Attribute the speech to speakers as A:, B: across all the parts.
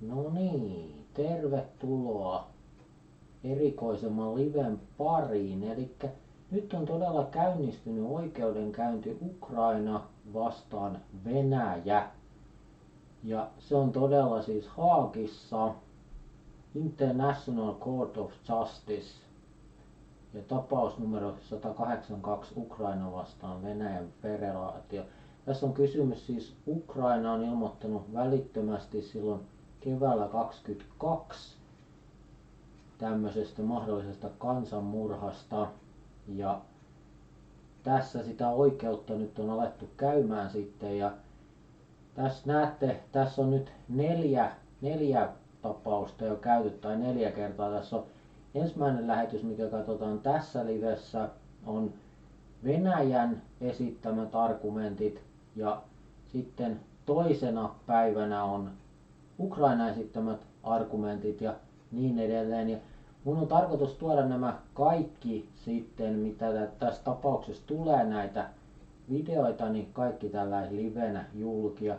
A: No niin, tervetuloa erikoisemman liven pariin. Eli nyt on todella käynnistynyt oikeudenkäynti Ukraina vastaan Venäjä. Ja se on todella siis Haagissa, International Court of Justice. Ja tapaus numero 182 Ukraina vastaan Venäjän federaatio. Tässä on kysymys siis, Ukraina on ilmoittanut välittömästi silloin keväällä 2022 tämmöisestä mahdollisesta kansanmurhasta. Ja tässä sitä oikeutta nyt on alettu käymään sitten. Ja tässä näette, tässä on nyt neljä tapausta jo käyty, tai 4 kertaa. Tässä on ensimmäinen lähetys, mikä katsotaan tässä livessä, on Venäjän esittämät argumentit, ja sitten toisena päivänä on Ukraina esittämät argumentit ja niin edelleen. Ja mun on tarkoitus tuoda nämä kaikki sitten, mitä tässä tapauksessa tulee, näitä videoita, niin kaikki tällä livenä julki. Ja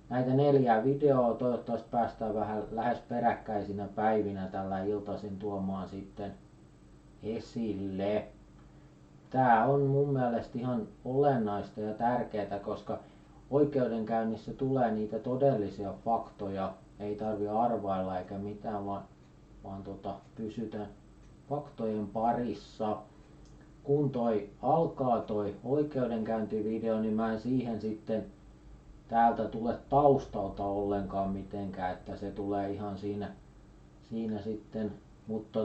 A: näitä 4 videoa toivottavasti päästään vähän lähes peräkkäisinä päivinä tällä iltaisin tuomaan sitten esille. Tää on mun mielestä ihan olennaista ja tärkeää, koska oikeudenkäynnissä tulee niitä todellisia faktoja. Ei tarvi arvailla eikä mitään, vaan pysytään faktojen parissa. Kun alkaa toi oikeudenkäyntivideo, niin mä en siihen sitten täältä tule taustalta ollenkaan mitenkään, että se tulee ihan siinä sitten, mutta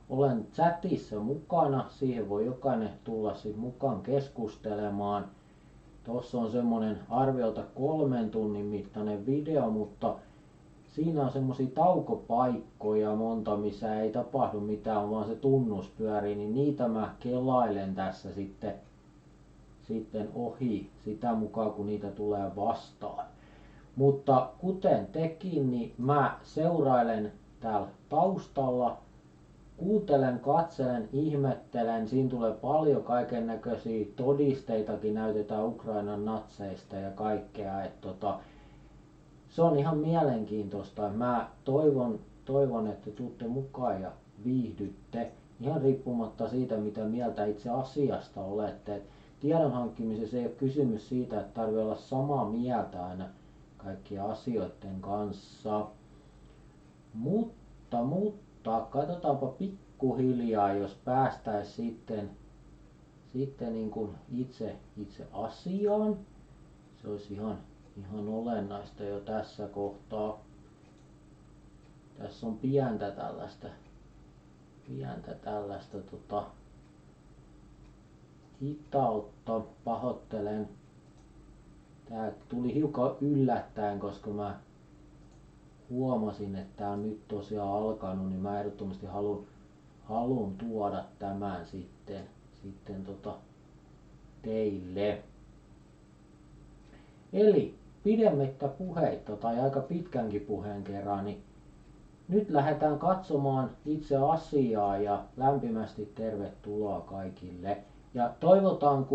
A: olen chatissa mukana, siihen voi jokainen tulla sitten mukaan keskustelemaan. Tuossa on semmonen arviolta 3 tunnin mittainen video, mutta siinä on semmosia taukopaikkoja monta, missä ei tapahdu mitään, vaan se tunnus pyörii, niin niitä mä kelailen tässä sitten ohi sitä mukaan, kun niitä tulee vastaan. Mutta kuten tekin, niin mä seurailen täällä taustalla, kuuntelen, katselen, ihmettelen. Siinä tulee paljon kaiken näköisiä todisteitakin, näytetään Ukrainan natseista ja kaikkea. Se on ihan mielenkiintoista. Mä toivon, että tuutte mukaan ja viihdytte. Ihan riippumatta siitä, mitä mieltä itse asiasta olette. Tiedon hankkimisessa ei ole kysymys siitä, että tarvitsee olla samaa mieltä aina kaikkien asioiden kanssa. Mutta katsotaanpa pikkuhiljaa, jos päästäisiin sitten niin kuin itse asiaan. Se olisi ihan olennaista jo tässä kohtaa. Tässä on pientä tällaista hitautta, pahoittelen. Tää tuli hiukan yllättäen, koska mä huomasin, että tää on nyt tosiaan alkanut, niin mä ehdottomasti haluan tuoda tämän sitten teille. Eli pidemmittä puheitta tai aika pitkänkin puheen kerran, niin nyt lähdetään katsomaan itse asiaa ja lämpimästi tervetuloa kaikille. Ja toivotaan,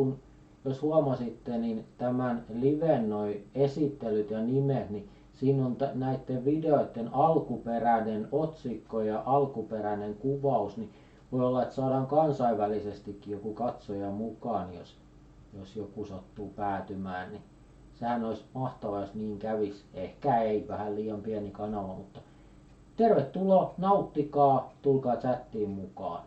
A: jos huomasitte, niin tämän liven noi esittelyt ja nimet, niin siinä on näiden videoiden alkuperäinen otsikko ja alkuperäinen kuvaus, niin voi olla, että saadaan kansainvälisestikin joku katsoja mukaan, jos joku sattuu päätymään, niin sehän olisi mahtavaa, jos niin kävisi. Ehkä ei, vähän liian pieni kanava, mutta tervetuloa, nauttikaa, tulkaa chattiin mukaan.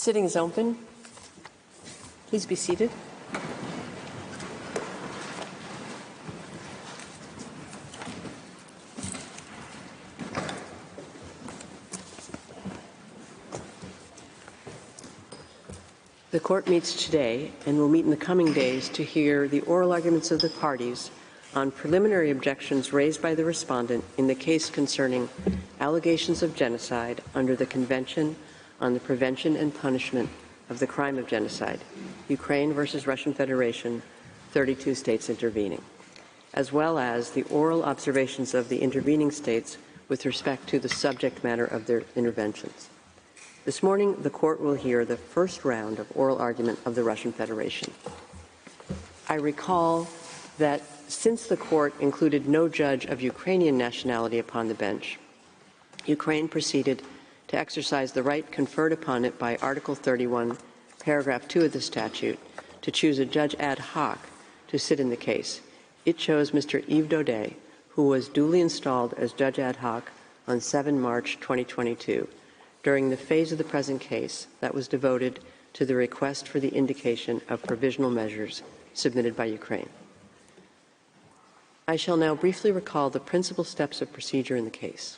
B: Sitting is open. Please be seated. The court meets today and will meet in the coming days to hear the oral arguments of the parties on preliminary objections raised by the respondent in the case concerning allegations of genocide under the Convention on the Prevention and Punishment of the Crime of Genocide, Ukraine versus Russian Federation, 32 states intervening, as well as the oral observations of the intervening states with respect to the subject matter of their interventions. This morning, the court will hear the first round of oral argument of the Russian Federation. I recall that since the court included no judge of Ukrainian nationality upon the bench, Ukraine proceeded to exercise the right conferred upon it by Article 31, Paragraph 2 of the statute, to choose a judge ad hoc to sit in the case. It chose Mr. Yves Daudet, who was duly installed as judge ad hoc on 7 March 2022, during the phase of the present case that was devoted to the request for the indication of provisional measures submitted by Ukraine. I shall now briefly recall the principal steps of procedure in the case.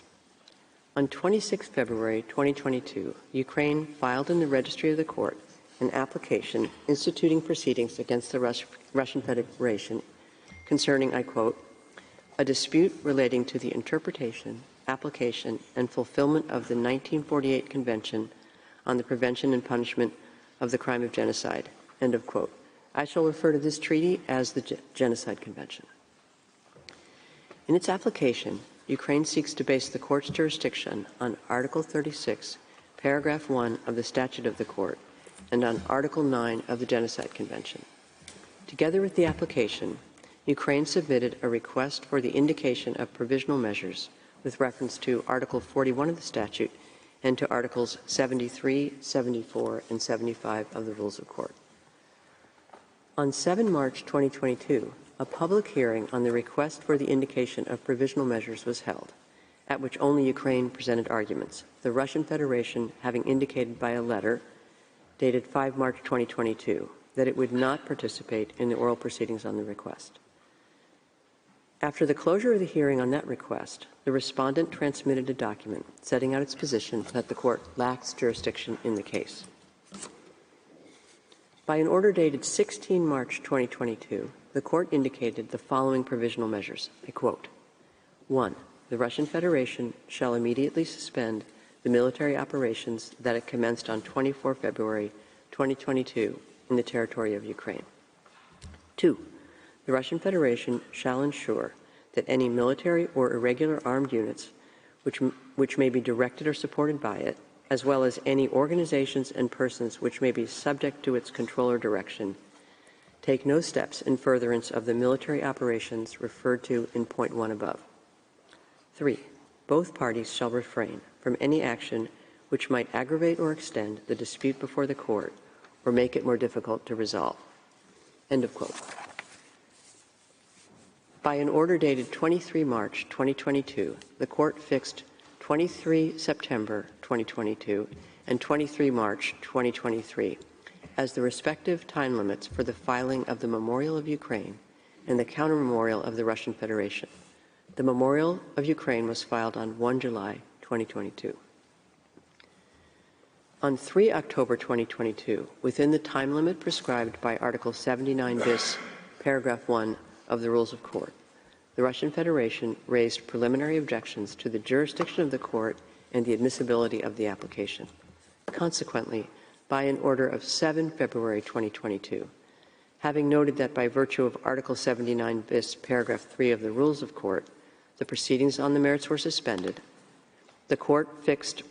B: On 26 February 2022, Ukraine filed in the registry of the court an application instituting proceedings against the Russian Federation concerning, I quote, a dispute relating to the interpretation, application, and fulfillment of the 1948 Convention on the Prevention and Punishment of the Crime of Genocide, end of quote. I shall refer to this treaty as the Genocide Convention. In its application, Ukraine seeks to base the court's jurisdiction on Article 36, Paragraph 1 of the Statute of the Court, and on Article 9 of the Genocide Convention. Together with the application, Ukraine submitted a request for the indication of provisional measures with reference to Article 41 of the statute and to Articles 73, 74, and 75 of the Rules of Court. On 7 March 2022, a public hearing on the request for the indication of provisional measures was held, at which only Ukraine presented arguments, the Russian Federation having indicated by a letter dated 5 March 2022 that it would not participate in the oral proceedings on the request. After the closure of the hearing on that request, the respondent transmitted a document setting out its position that the court lacks jurisdiction in the case. By an order dated 16 March 2022, the court indicated the following provisional measures. I quote, 1. The Russian Federation shall immediately suspend the military operations that it commenced on 24 February 2022 in the territory of Ukraine. 2. The Russian Federation shall ensure that any military or irregular armed units which may be directed or supported by it, as well as any organizations and persons which may be subject to its control or direction, take no steps in furtherance of the military operations referred to in point 1 above. 3. Both parties shall refrain from any action which might aggravate or extend the dispute before the court or make it more difficult to resolve. End of quote. By an order dated 23 March 2022, the court fixed 23 September 2022 and 23 March 2023 as the respective time limits for the filing of the Memorial of Ukraine and the Counter-Memorial of the Russian Federation. The Memorial of Ukraine was filed on 1 July 2022. On 3 October 2022, within the time limit prescribed by Article 79 bis, Paragraph 1 of the Rules of Court, the Russian Federation raised preliminary objections to the jurisdiction of the court and the admissibility of the application. Consequently, by an order of 7 February 2022, having noted that by virtue of Article 79 bis, Paragraph 3 of the Rules of Court, the proceedings on the merits were suspended, the court fixed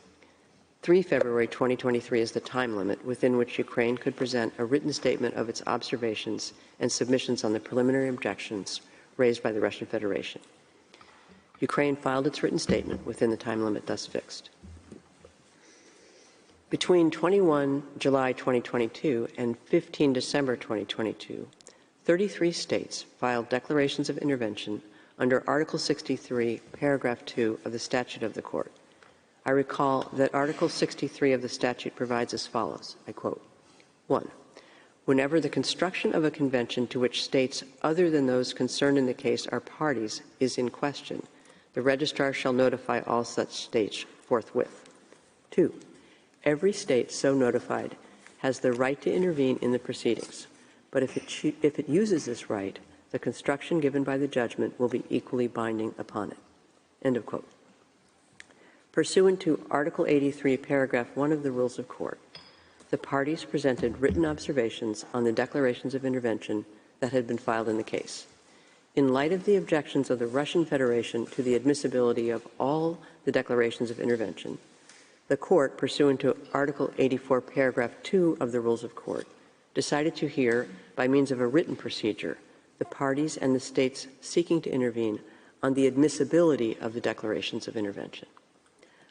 B: 3 February 2023 as the time limit within which Ukraine could present a written statement of its observations and submissions on the preliminary objections raised by the Russian Federation. Ukraine filed its written statement within the time limit thus fixed. Between 21 July 2022 and 15 December 2022, 33 states filed declarations of intervention under Article 63, Paragraph 2 of the Statute of the Court. I recall that Article 63 of the statute provides as follows, I quote, 1. Whenever the construction of a convention to which states other than those concerned in the case are parties is in question, the registrar shall notify all such states forthwith. 2. Every state so notified has the right to intervene in the proceedings, but if it uses this right, the construction given by the judgment will be equally binding upon it. End of quote. Pursuant to Article 83, Paragraph 1 of the Rules of Court, the parties presented written observations on the declarations of intervention that had been filed in the case. In light of the objections of the Russian Federation to the admissibility of all the declarations of intervention, the Court, pursuant to Article 84, Paragraph 2 of the Rules of Court, decided to hear, by means of a written procedure, the parties and the states seeking to intervene on the admissibility of the declarations of intervention.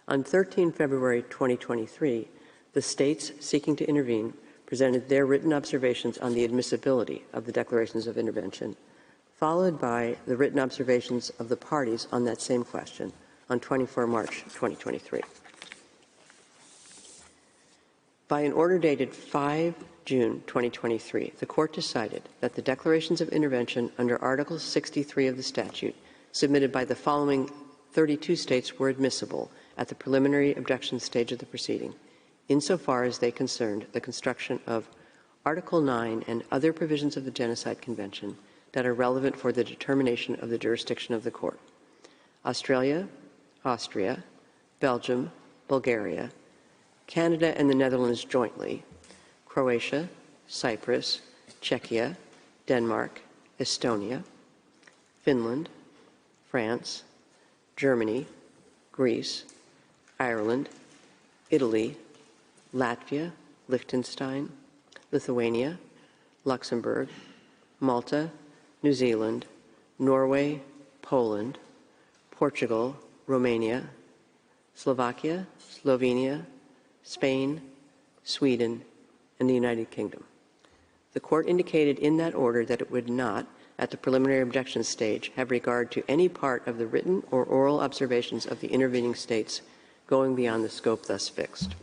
B: On 13 February 2023, the states seeking to intervene presented their written observations on the admissibility of the declarations of intervention, followed by the written observations of the parties on that same question on 24 March 2023. By an order dated 5 June 2023, the Court decided that the declarations of intervention under Article 63 of the statute submitted by the following 32 states were admissible at the preliminary objection stage of the proceeding, insofar as they concerned the construction of Article 9 and other provisions of the Genocide Convention that are relevant for the determination of the jurisdiction of the Court: Australia, Austria, Belgium, Bulgaria, Canada and the Netherlands jointly, Croatia, Cyprus, Czechia, Denmark, Estonia, Finland, France, Germany, Greece, Ireland, Italy, Latvia, Liechtenstein, Lithuania, Luxembourg, Malta, New Zealand, Norway, Poland, Portugal, Romania, Slovakia, Slovenia, Spain, Sweden, and the United Kingdom. The Court indicated in that order that it would not, at the preliminary objection stage, have regard to any part of the written or oral observations of the intervening states going beyond the scope thus fixed.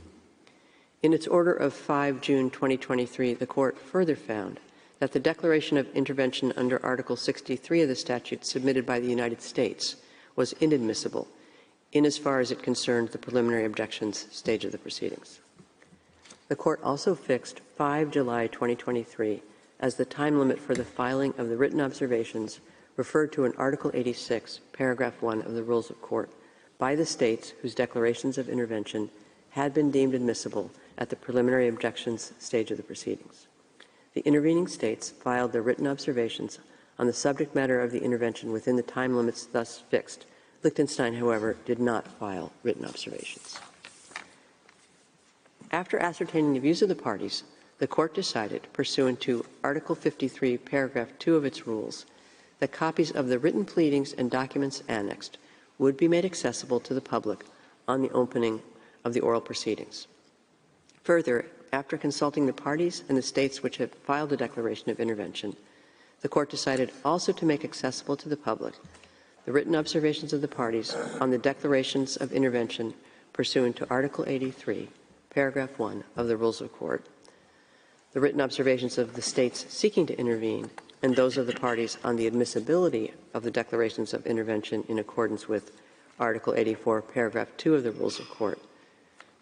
B: In its order of 5 June 2023, the Court further found that the declaration of intervention under Article 63 of the statute submitted by the United States was inadmissible insofar as it concerned the preliminary objections stage of the proceedings. The Court also fixed 5 July 2023 as the time limit for the filing of the written observations referred to in Article 86, Paragraph 1 of the Rules of Court by the states whose declarations of intervention had been deemed admissible at the preliminary objections stage of the proceedings. The intervening states filed their written observations on the subject matter of the intervention within the time limits thus fixed. Liechtenstein, however, did not file written observations. After ascertaining the views of the parties, the Court decided, pursuant to Article 53, Paragraph 2 of its rules, that copies of the written pleadings and documents annexed would be made accessible to the public on the opening of the oral proceedings. Further, after consulting the parties and the states which had filed a declaration of intervention, the Court decided also to make accessible to the public the written observations of the parties on the declarations of intervention pursuant to Article 83, Paragraph 1 of the Rules of Court, the written observations of the states seeking to intervene, and those of the parties on the admissibility of the declarations of intervention in accordance with Article 84, Paragraph 2 of the Rules of Court,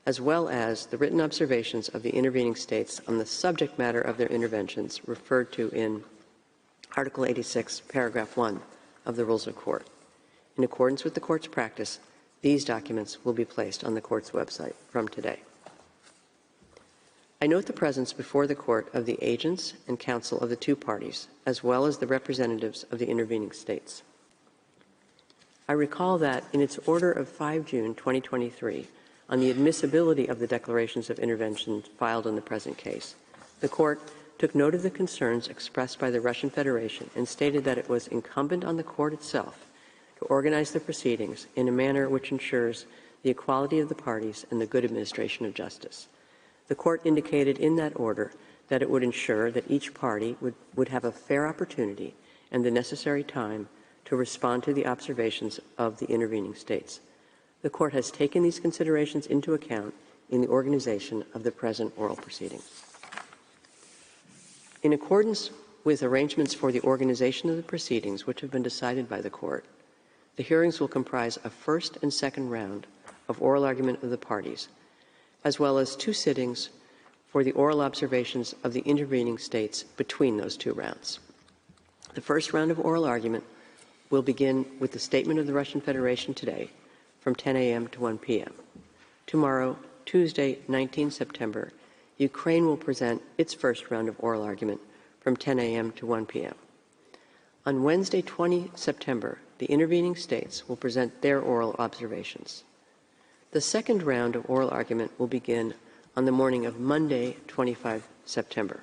B: as well as the written observations of the intervening states on the subject matter of their interventions referred to in Article 86, Paragraph 1 of the Rules of Court. In accordance with the Court's practice, these documents will be placed on the Court's website from today. I note the presence before the Court of the agents and counsel of the two parties, as well as the representatives of the intervening states. I recall that in its order of 5 June 2023, on the admissibility of the declarations of intervention filed in the present case, the Court took note of the concerns expressed by the Russian Federation and stated that it was incumbent on the Court itself to organize the proceedings in a manner which ensures the equality of the parties and the good administration of justice. The Court indicated in that order that it would ensure that each party would have a fair opportunity and the necessary time to respond to the observations of the intervening states. The Court has taken these considerations into account in the organization of the present oral proceeding. In accordance with arrangements for the organization of the proceedings which have been decided by the Court, the hearings will comprise a first and second round of oral argument of the parties, as well as 2 sittings for the oral observations of the intervening states between those 2 rounds. The first round of oral argument will begin with the statement of the Russian Federation today from 10 a.m. to 1 p.m. Tomorrow, Tuesday, 19 September, Ukraine will present its first round of oral argument from 10 a.m. to 1 p.m. On Wednesday, 20 September, the intervening states will present their oral observations. The second round of oral argument will begin on the morning of Monday, 25 September.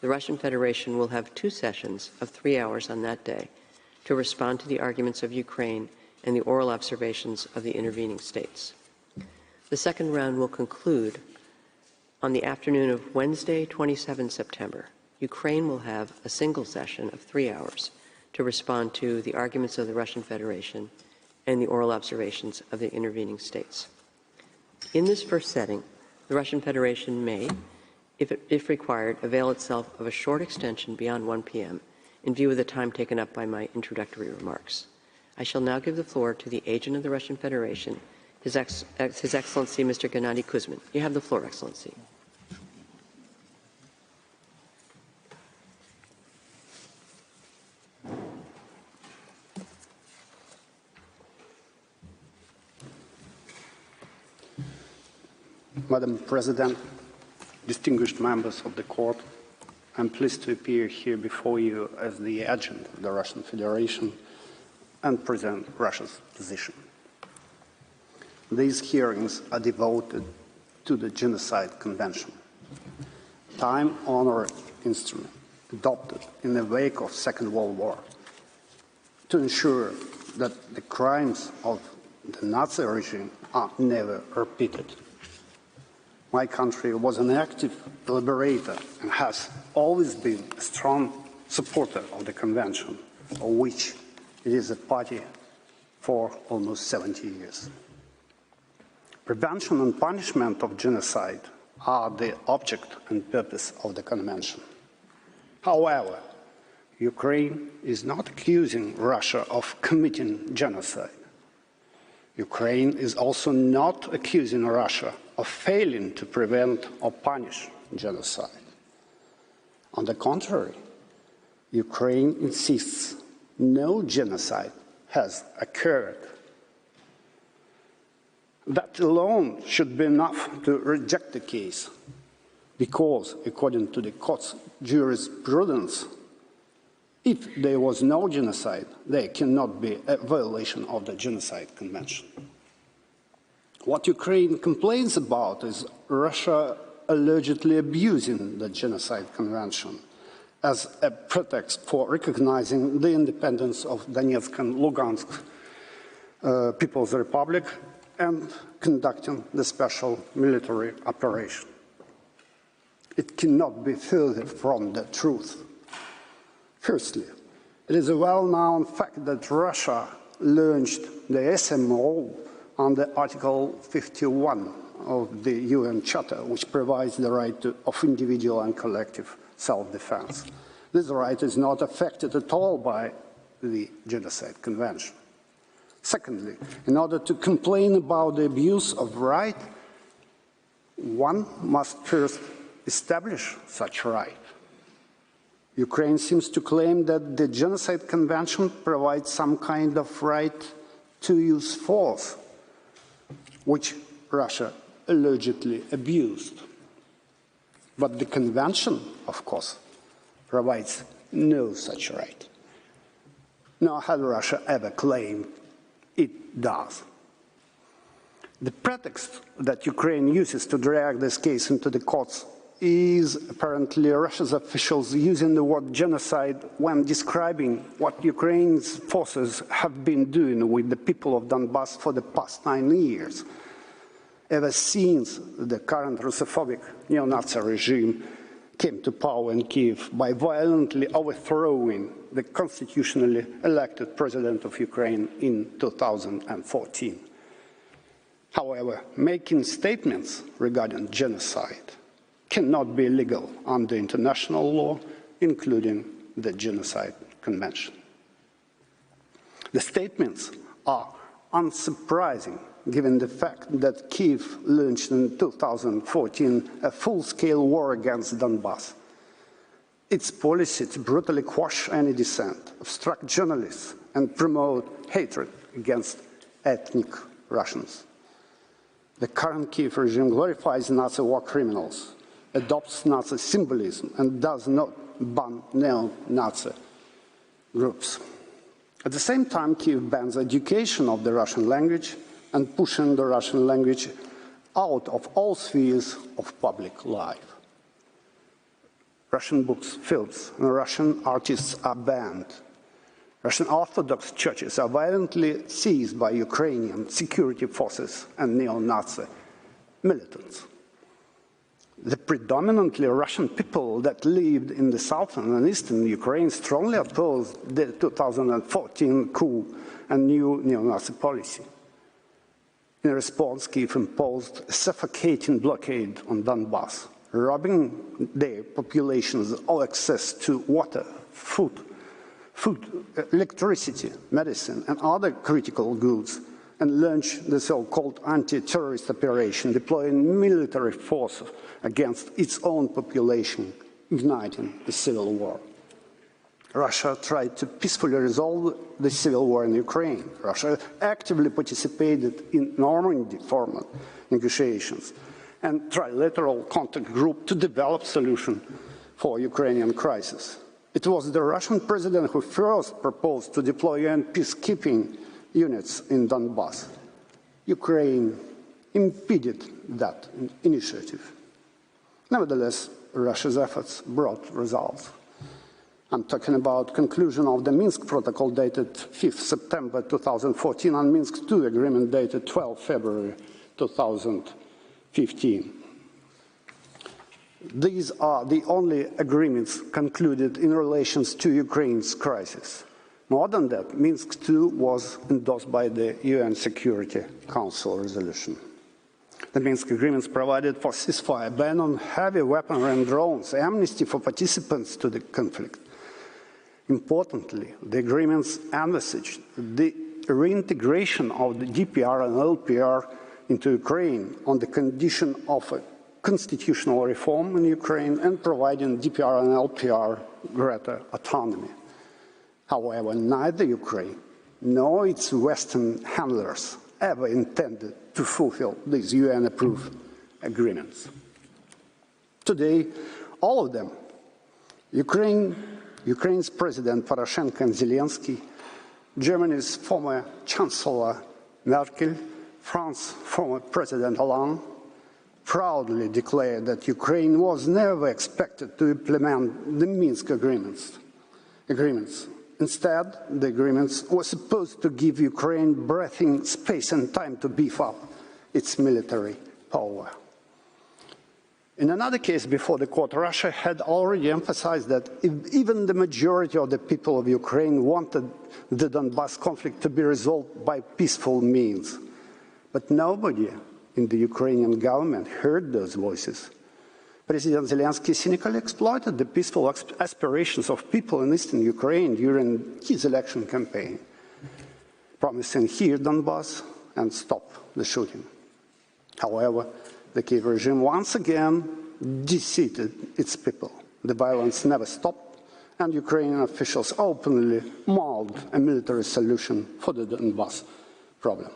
B: The Russian Federation will have 2 sessions of 3 hours on that day to respond to the arguments of Ukraine and the oral observations of the intervening states. The second round will conclude on the afternoon of Wednesday, 27 September. Ukraine will have a single session of 3 hours to respond to the arguments of the Russian Federation and the oral observations of the intervening states. In this first setting, the Russian Federation may, if required, avail itself of a short extension beyond 1 p.m. in view of the time taken up by my introductory remarks. I shall now give the floor to the agent of the Russian Federation, His Excellency Mr. Gennady Kuzmin. You have the floor, Excellency.
C: Madam President, distinguished members of the Court, I'm pleased to appear here before you as the agent of the Russian Federation and present Russia's position. These hearings are devoted to the Genocide Convention, time-honored instrument adopted in the wake of Second World War to ensure that the crimes of the Nazi regime are never repeated. My country was an active deliberator and has always been a strong supporter of the Convention, of which it is a party for almost 70 years. Prevention and punishment of genocide are the object and purpose of the Convention. However, Ukraine is not accusing Russia of committing genocide. Ukraine is also not accusing Russia of failing to prevent or punish genocide. On the contrary, Ukraine insists no genocide has occurred. That alone should be enough to reject the case, because, according to the court's jurisprudence, if there was no genocide, there cannot be a violation of the Genocide Convention. What Ukraine complains about is Russia allegedly abusing the Genocide Convention as a pretext for recognizing the independence of Donetsk and Lugansk People's Republic and conducting the special military operation. It cannot be further from the truth. Firstly, it is a well-known fact that Russia launched the SMO under Article 51 of the UN Charter, which provides the right of individual and collective self-defense. This right is not affected at all by the Genocide Convention. Secondly, in order to complain about the abuse of right, one must first establish such right. Ukraine seems to claim that the Genocide Convention provides some kind of right to use force, which Russia allegedly abused. But the Convention, of course, provides no such right. Nor had Russia ever claimed it does. The pretext that Ukraine uses to drag this case into the courts is apparently Russia's officials using the word genocide when describing what Ukraine's forces have been doing with the people of Donbass for the past 9 years, ever since the current Russophobic neo-Nazi regime came to power in Kiev by violently overthrowing the constitutionally elected president of Ukraine in 2014. However, making statements regarding genocide cannot be illegal under international law, including the Genocide Convention. The statements are unsurprising given the fact that Kyiv launched in 2014 a full-scale war against Donbass. Its policy to brutally quash any dissent, obstruct journalists, and promote hatred against ethnic Russians. The current Kyiv regime glorifies Nazi war criminals, adopts Nazi symbolism, and does not ban neo-Nazi groups. At the same time, Kyiv bans education of the Russian language and pushing the Russian language out of all spheres of public life. Russian books, films, and Russian artists are banned. Russian Orthodox churches are violently seized by Ukrainian security forces and neo-Nazi militants. The predominantly Russian people that lived in the southern and eastern Ukraine strongly opposed the 2014 coup and new neo-Nazi policy. In response, Kyiv imposed a suffocating blockade on Donbass, robbing their populations of access to water, food, electricity, medicine, and other critical goods, and launched the so-called anti-terrorist operation, deploying military force against its own population, igniting the civil war. Russia tried to peacefully resolve the civil war in Ukraine. Russia actively participated in Normandy format negotiations and trilateral contact group to develop solution for Ukrainian crisis. It was the Russian president who first proposed to deploy UN peacekeeping units in Donbass. Ukraine impeded that initiative. Nevertheless, Russia's efforts brought results. I'm talking about conclusion of the Minsk Protocol dated 5th September 2014 and Minsk II Agreement dated 12 February 2015. These are the only agreements concluded in relation to Ukraine's crisis. More than that, Minsk II was endorsed by the UN Security Council resolution. The Minsk agreements provided for ceasefire, ban on heavy weaponry and drones, amnesty for participants to the conflict. Importantly, the agreements envisaged the reintegration of the DPR and LPR into Ukraine on the condition of a constitutional reform in Ukraine and providing DPR and LPR greater autonomy. However, neither Ukraine nor its Western handlers ever intended to fulfill these UN-approved agreements. Today, all of them, Ukraine's President Poroshenko and Zelensky, Germany's former Chancellor Merkel, France's former President Hollande, proudly declared that Ukraine was never expected to implement the Minsk agreements. Instead, the agreements were supposed to give Ukraine breathing space and time to beef up its military power. In another case before the court, Russia had already emphasized that even the majority of the people of Ukraine wanted the Donbass conflict to be resolved by peaceful means. But nobody in the Ukrainian government heard those voices. President Zelensky cynically exploited the peaceful aspirations of people in eastern Ukraine during his election campaign, promising heal Donbass and stop the shooting. However, the Kyiv regime once again deceived its people. The violence never stopped, and Ukrainian officials openly mocked a military solution for the Donbass problem.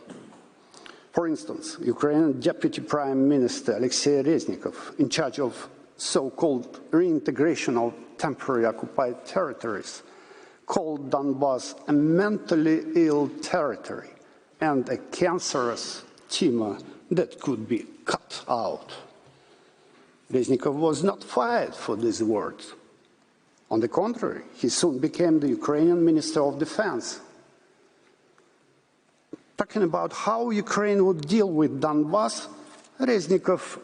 C: For instance, Ukrainian Deputy Prime Minister Alexei Reznikov, in charge of so-called reintegration of temporarily occupied territories, called Donbass a mentally ill territory and a cancerous tumor that could be cut out. Reznikov was not fired for these words. On the contrary, he soon became the Ukrainian Minister of Defense. Talking about how Ukraine would deal with Donbass, Reznikov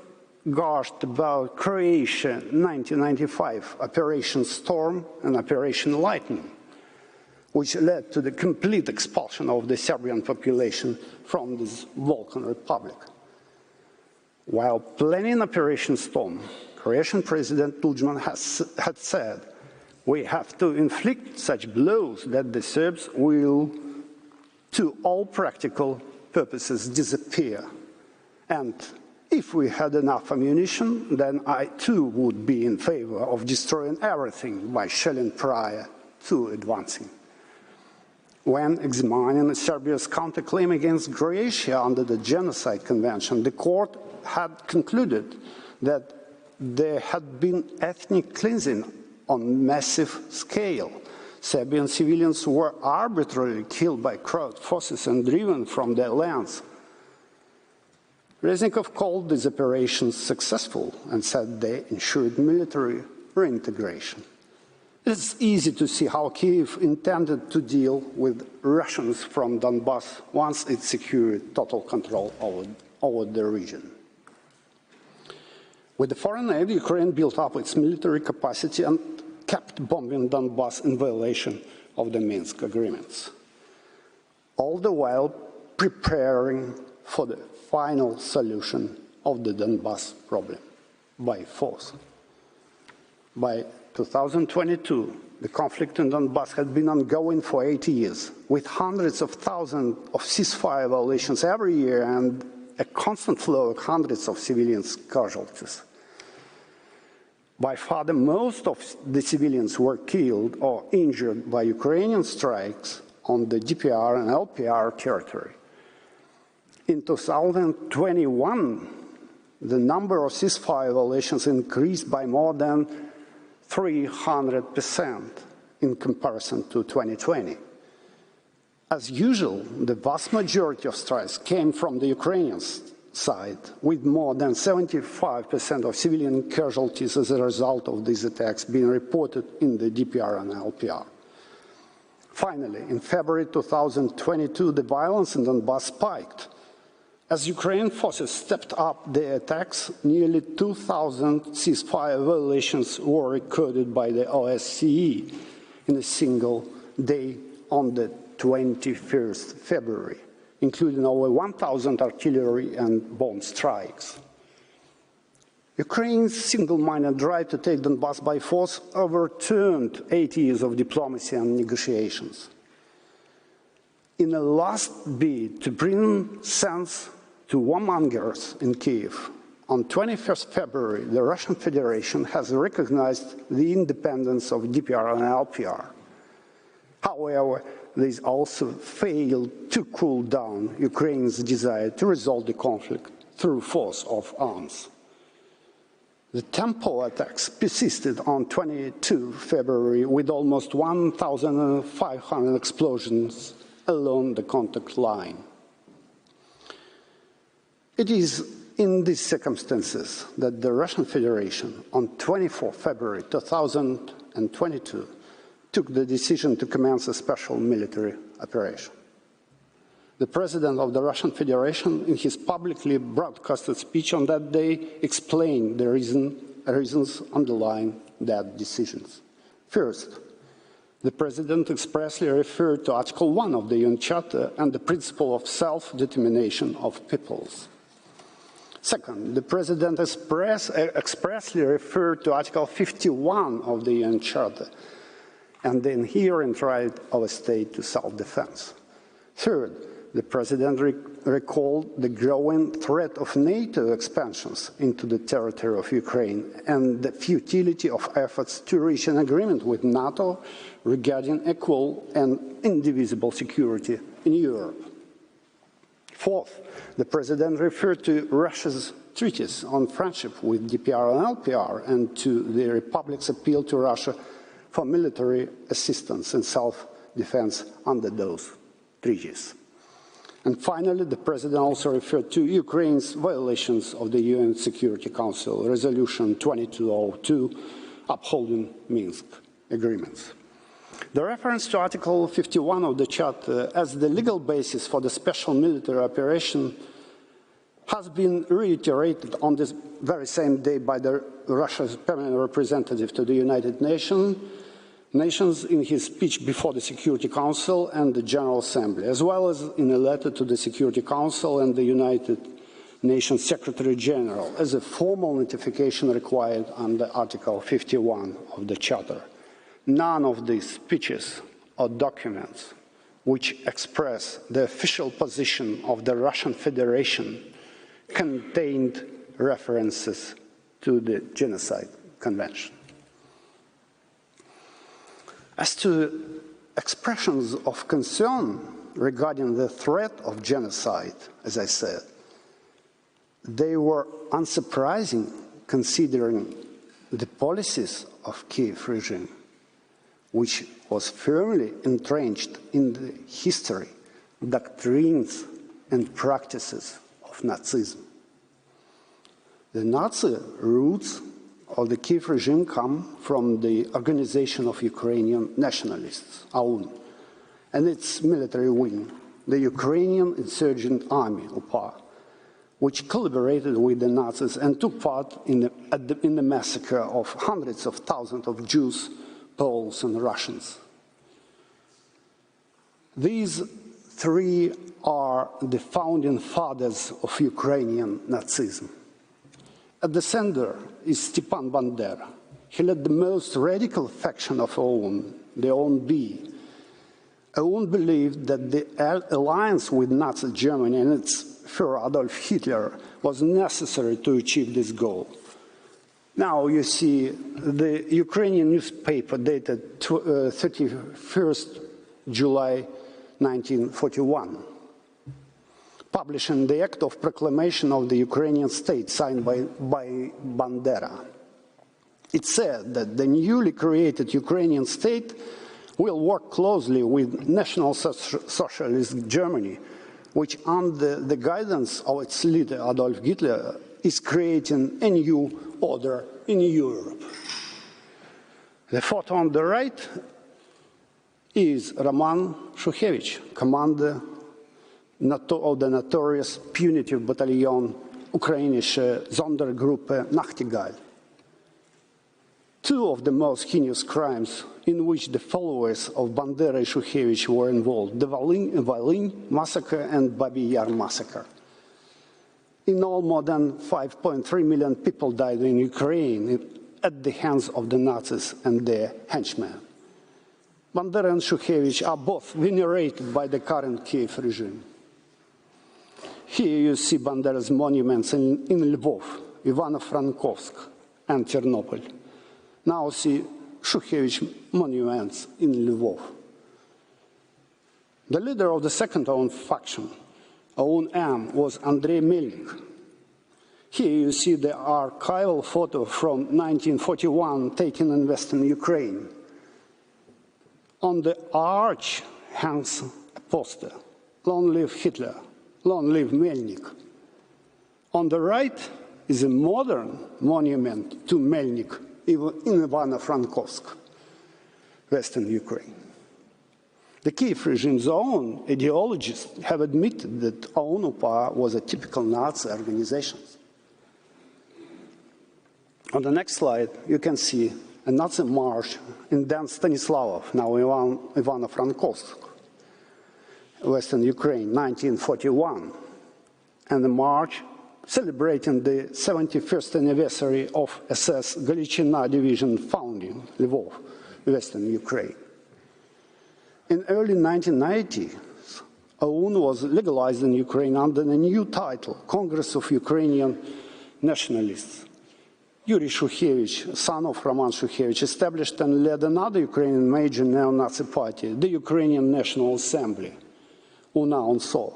C: gushed about Croatia 1995, Operation Storm and Operation Lightning. which led to the complete expulsion of the Serbian population from this Balkan Republic. While planning Operation Storm, Croatian President Tudjman had said, "We have to inflict such blows that the Serbs will, to all practical purposes, disappear. And if we had enough ammunition, then I too would be in favor of destroying everything by shelling prior to advancing." When examining Serbia's counterclaim against Croatia under the Genocide Convention, the court had concluded that there had been ethnic cleansing on massive scale. Serbian civilians were arbitrarily killed by Croat forces and driven from their lands. Reznikov called these operations successful and said they ensured military reintegration. It is easy to see how Kyiv intended to deal with Russians from Donbass once it secured total control over the region. With the foreign aid, Ukraine built up its military capacity and kept bombing Donbass in violation of the Minsk agreements, all the while preparing for the final solution of the Donbass problem by force. By 2022, the conflict in Donbass had been ongoing for 80 years, with hundreds of thousands of ceasefire violations every year and a constant flow of hundreds of civilian casualties. By far, the most of the civilians were killed or injured by Ukrainian strikes on the DPR and LPR territory. In 2021, the number of ceasefire violations increased by more than 300% in comparison to 2020. As usual, the vast majority of strikes came from the Ukrainian side, with more than 75% of civilian casualties as a result of these attacks being reported in the DPR and LPR. Finally, in February 2022, the violence in Donbass spiked. As Ukrainian forces stepped up their attacks, nearly 2,000 ceasefire violations were recorded by the OSCE in a single day on the 21st February, including over 1,000 artillery and bomb strikes. Ukraine's single-minded drive to take Donbass by force overturned 80 years of diplomacy and negotiations. In a last bid to bring sense to warmongers in Kyiv, on 21st February, the Russian Federation has recognized the independence of DPR and LPR. However, this also failed to cool down Ukraine's desire to resolve the conflict through force of arms. The tempo attacks persisted on 22 February with almost 1,500 explosions along the contact line. It is in these circumstances that the Russian Federation, on 24 February 2022, took the decision to commence a special military operation. The President of the Russian Federation, in his publicly broadcasted speech on that day, explained the reasons underlying that decision. First, the President expressly referred to Article 1 of the UN Charter and the principle of self-determination of peoples. Second, the President expressly referred to Article 51 of the UN Charter and the inherent right of a state to self-defense. Third, the President recalled the growing threat of NATO expansions into the territory of Ukraine and the futility of efforts to reach an agreement with NATO regarding equal and indivisible security in Europe. Fourth, the President referred to Russia's treaties on friendship with DPR and LPR and to the Republic's appeal to Russia for military assistance and self-defense under those treaties. And finally, the President also referred to Ukraine's violations of the UN Security Council Resolution 2202 upholding Minsk agreements. The reference to Article 51 of the Charter as the legal basis for the special military operation has been reiterated on this very same day by Russia's permanent representative to the United Nations, nations in his speech before the Security Council and the General Assembly, as well as in a letter to the Security Council and the United Nations Secretary General, as a formal notification required under Article 51 of the Charter. None of these speeches or documents which express the official position of the Russian Federation contained references to the Genocide Convention. As to expressions of concern regarding the threat of genocide, as I said, they were unsurprising considering the policies of Kiev regime, which was firmly entrenched in the history, doctrines, and practices of Nazism. The Nazi roots of the Kiev regime come from the Organization of Ukrainian Nationalists, OUN, and its military wing, the Ukrainian Insurgent Army, UPA, which collaborated with the Nazis and took part in the massacre of hundreds of thousands of Jews, Poles, and Russians. These three are the founding fathers of Ukrainian Nazism. At the center is Stepan Bandera. He led the most radical faction of OUN, the OUN-B. OUN believed that the alliance with Nazi Germany and its Führer Adolf Hitler was necessary to achieve this goal. Now you see the Ukrainian newspaper dated 31st July 1941, publishing the Act of Proclamation of the Ukrainian state signed by Bandera. It said that the newly created Ukrainian state will work closely with National Socialist Germany, which under the guidance of its leader Adolf Hitler is creating a new order in Europe. The photo on the right is Roman Shukhevich, commander of the notorious punitive battalion Ukrainische Sondergruppe Nachtigall. Two of the most heinous crimes in which the followers of Bandera and Shukhevich were involved, the Volyn massacre and Babi Yar massacre. In all, more than 5.3 million people died in Ukraine at the hands of the Nazis and their henchmen. Bandera and Shukhevich are both venerated by the current Kiev regime. Here you see Bandera's monuments in Lvov, Ivano-Frankovsk, and Ternopil. Now see Shukhevich monuments in Lvov. The leader of the second OUN faction, OUN-M, was Andrei Melnik. Here you see the archival photo from 1941 taken in Western Ukraine. On the arch hangs a poster, "Long live Hitler, long live Melnik." On the right is a modern monument to Melnik in Ivano-Frankovsk, Western Ukraine. The Kiev regime's own ideologists have admitted that OUN-UPA was a typical Nazi organization. On the next slide, you can see a Nazi march in Dan Stanislavov, now Ivano-Frankovsk, Western Ukraine, 1941, and the march celebrating the 71st anniversary of SS Galiciana Division founding, Lvov, Western Ukraine. In early 1990s, OUN was legalized in Ukraine under a new title, Congress of Ukrainian Nationalists. Yuri Shukhevich, son of Roman Shukhevich, established and led another Ukrainian major neo-Nazi party, the Ukrainian National Assembly, UNA-UNSO.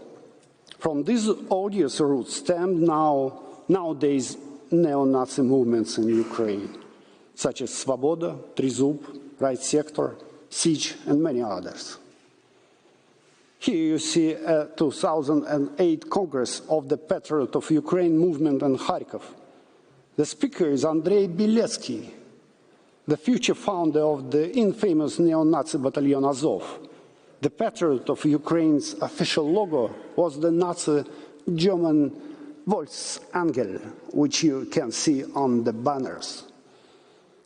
C: From these odious roots stemmed nowadays neo-Nazi movements in Ukraine, such as Svoboda, Trizub, Right Sector, Siege, and many others. Here you see a 2008 Congress of the Patriot of Ukraine movement in Kharkov. The speaker is Andrei Beletsky, the future founder of the infamous neo-Nazi battalion Azov. The Patriot of Ukraine's official logo was the Nazi German Volksangel, which you can see on the banners.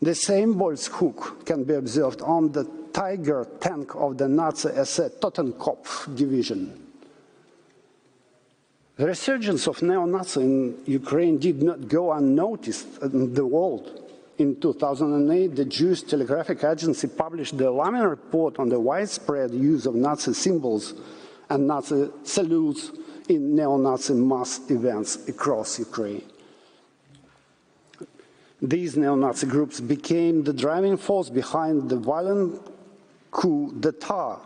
C: The same bull's hook can be observed on the Tiger tank of the Nazi SS Totenkopf division. The resurgence of neo-Nazi in Ukraine did not go unnoticed in the world. In 2008, the Jewish Telegraphic Agency published the alarming report on the widespread use of Nazi symbols and Nazi salutes in neo-Nazi mass events across Ukraine. These neo-Nazi groups became the driving force behind the violent coup d'etat,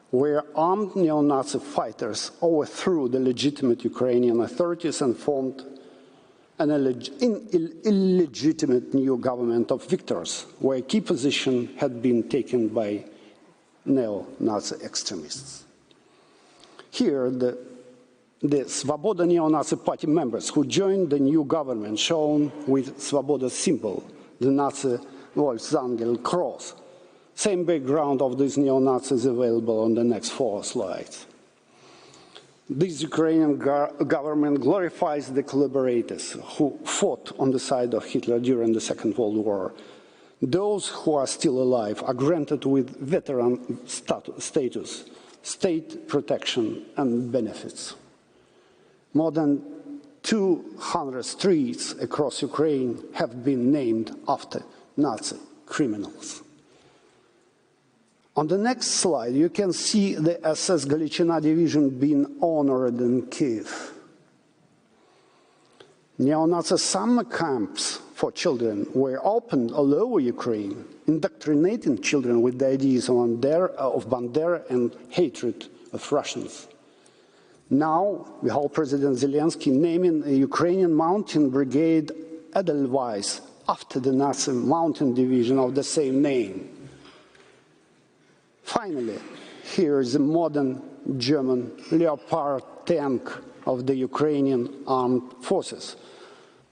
C: where armed neo-Nazi fighters overthrew the legitimate Ukrainian authorities and formed an illegitimate new government of victors, where a key position had been taken by neo-Nazi extremists. Here, the Svoboda neo-Nazi party members who joined the new government, shown with Svoboda's symbol, the Nazi Wolfsangel cross. Same background of these neo-Nazis available on the next 4 slides. This Ukrainian government glorifies the collaborators who fought on the side of Hitler during the Second World War. Those who are still alive are granted with veteran status, state protection and benefits. More than 200 streets across Ukraine have been named after Nazi criminals. On the next slide, you can see the SS Galiciana division being honored in Kiev. Neo-Nazi summer camps for children were opened all over Ukraine, indoctrinating children with the ideas of Bandera and hatred of Russians. Now, we hold President Zelensky naming a Ukrainian mountain brigade Edelweiss after the Nazi mountain division of the same name. Finally, here is a modern German Leopard tank of the Ukrainian armed forces,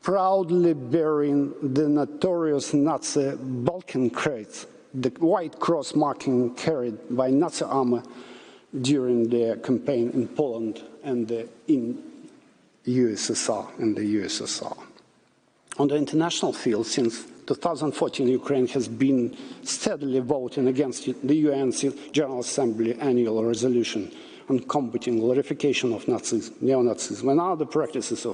C: proudly bearing the notorious Nazi Balkenkreuz, the white cross marking carried by Nazi army during their campaign in Poland and in the USSR. On the international field, since 2014, Ukraine has been steadily voting against the UN General Assembly annual resolution on combating glorification of neo-Nazism and other practices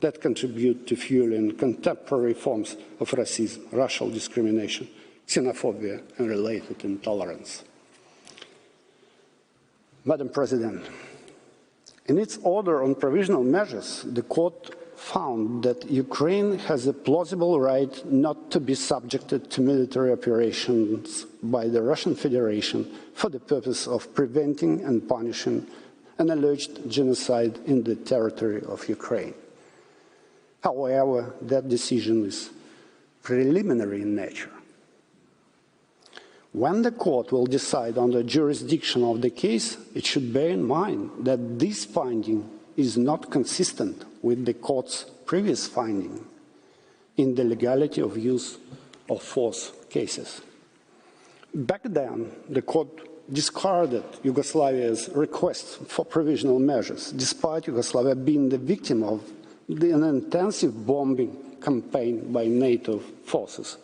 C: that contribute to fueling contemporary forms of racism, racial discrimination, xenophobia, and related intolerance. Madam President, in its order on provisional measures, the court found that Ukraine has a plausible right not to be subjected to military operations by the Russian Federation for the purpose of preventing and punishing an alleged genocide in the territory of Ukraine. However, that decision is preliminary in nature. When the court will decide on the jurisdiction of the case, it should bear in mind that this finding is not consistent with the court's previous finding in the legality of use of force cases. Back then, the court discarded Yugoslavia's request for provisional measures, despite Yugoslavia being the victim of an intensive bombing campaign by NATO forces.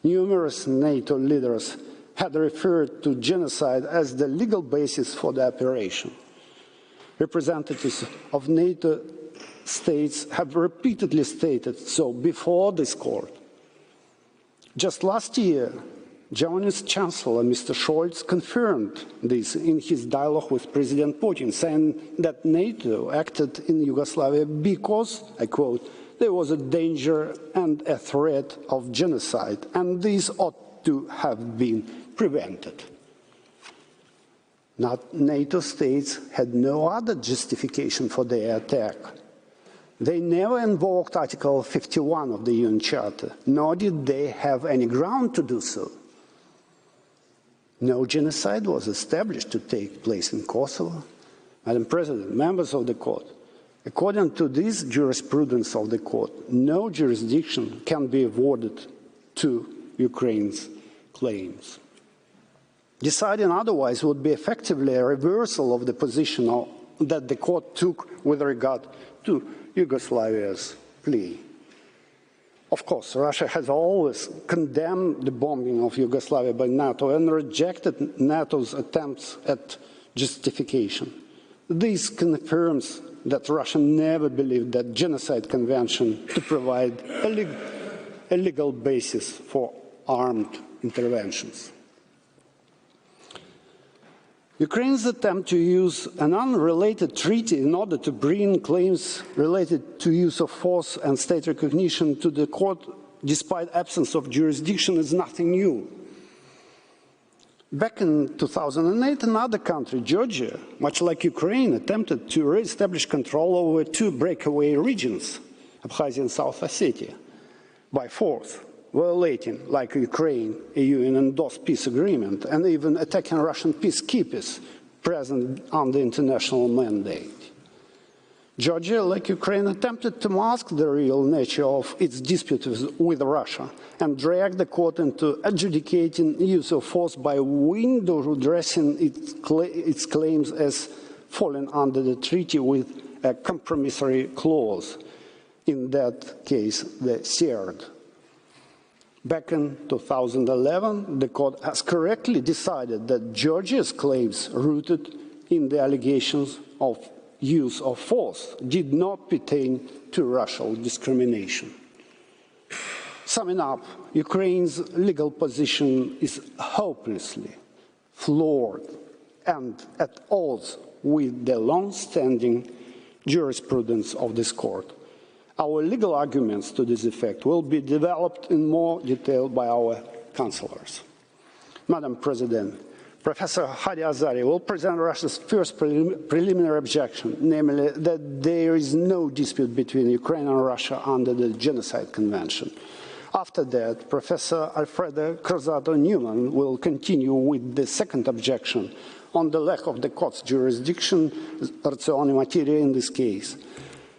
C: Numerous NATO leaders had referred to genocide as the legal basis for the operation. Representatives of NATO states have repeatedly stated so before this court. Just last year, Germany's Chancellor, Mr. Scholz, confirmed this in his dialogue with President Putin, saying that NATO acted in Yugoslavia because, I quote, there was a danger and a threat of genocide, and this ought to have been prevented. NATO states had no other justification for their attack. They never invoked Article 51 of the UN Charter, nor did they have any ground to do so. No genocide was established to take place in Kosovo. Madam President, members of the court, according to this jurisprudence of the court, no jurisdiction can be awarded to Ukraine's claims. Deciding otherwise would be effectively a reversal of the position that the court took with regard to Yugoslavia's plea. Of course, Russia has always condemned the bombing of Yugoslavia by NATO and rejected NATO's attempts at justification. This confirms that Russia never believed that genocide convention to provide a legal basis for armed interventions. Ukraine's attempt to use an unrelated treaty in order to bring claims related to use of force and state recognition to the court, despite absence of jurisdiction, is nothing new. Back in 2008, another country, Georgia, much like Ukraine, attempted to re-establish control over two breakaway regions, Abkhazia and South Ossetia, by force, violating, like Ukraine, a UN-endorsed peace agreement, and even attacking Russian peacekeepers present under international mandate. Georgia, like Ukraine, attempted to mask the real nature of its dispute with Russia and drag the court into adjudicating use of force by window dressing its claims as falling under the treaty with a compromissory clause, in that case, the third. Back in 2011, the court has correctly decided that Georgia's claims rooted in the allegations of use of force did not pertain to racial discrimination. Summing up, Ukraine's legal position is hopelessly flawed and at odds with the long-standing jurisprudence of this court. Our legal arguments to this effect will be developed in more detail by our counselors. Madam President, Professor Hadi Azari will present Russia's first preliminary objection, namely that there is no dispute between Ukraine and Russia under the Genocide Convention. After that, Professor Alfredo Cruzado-Newman will continue with the second objection on the lack of the court's jurisdiction, razione materia in this case.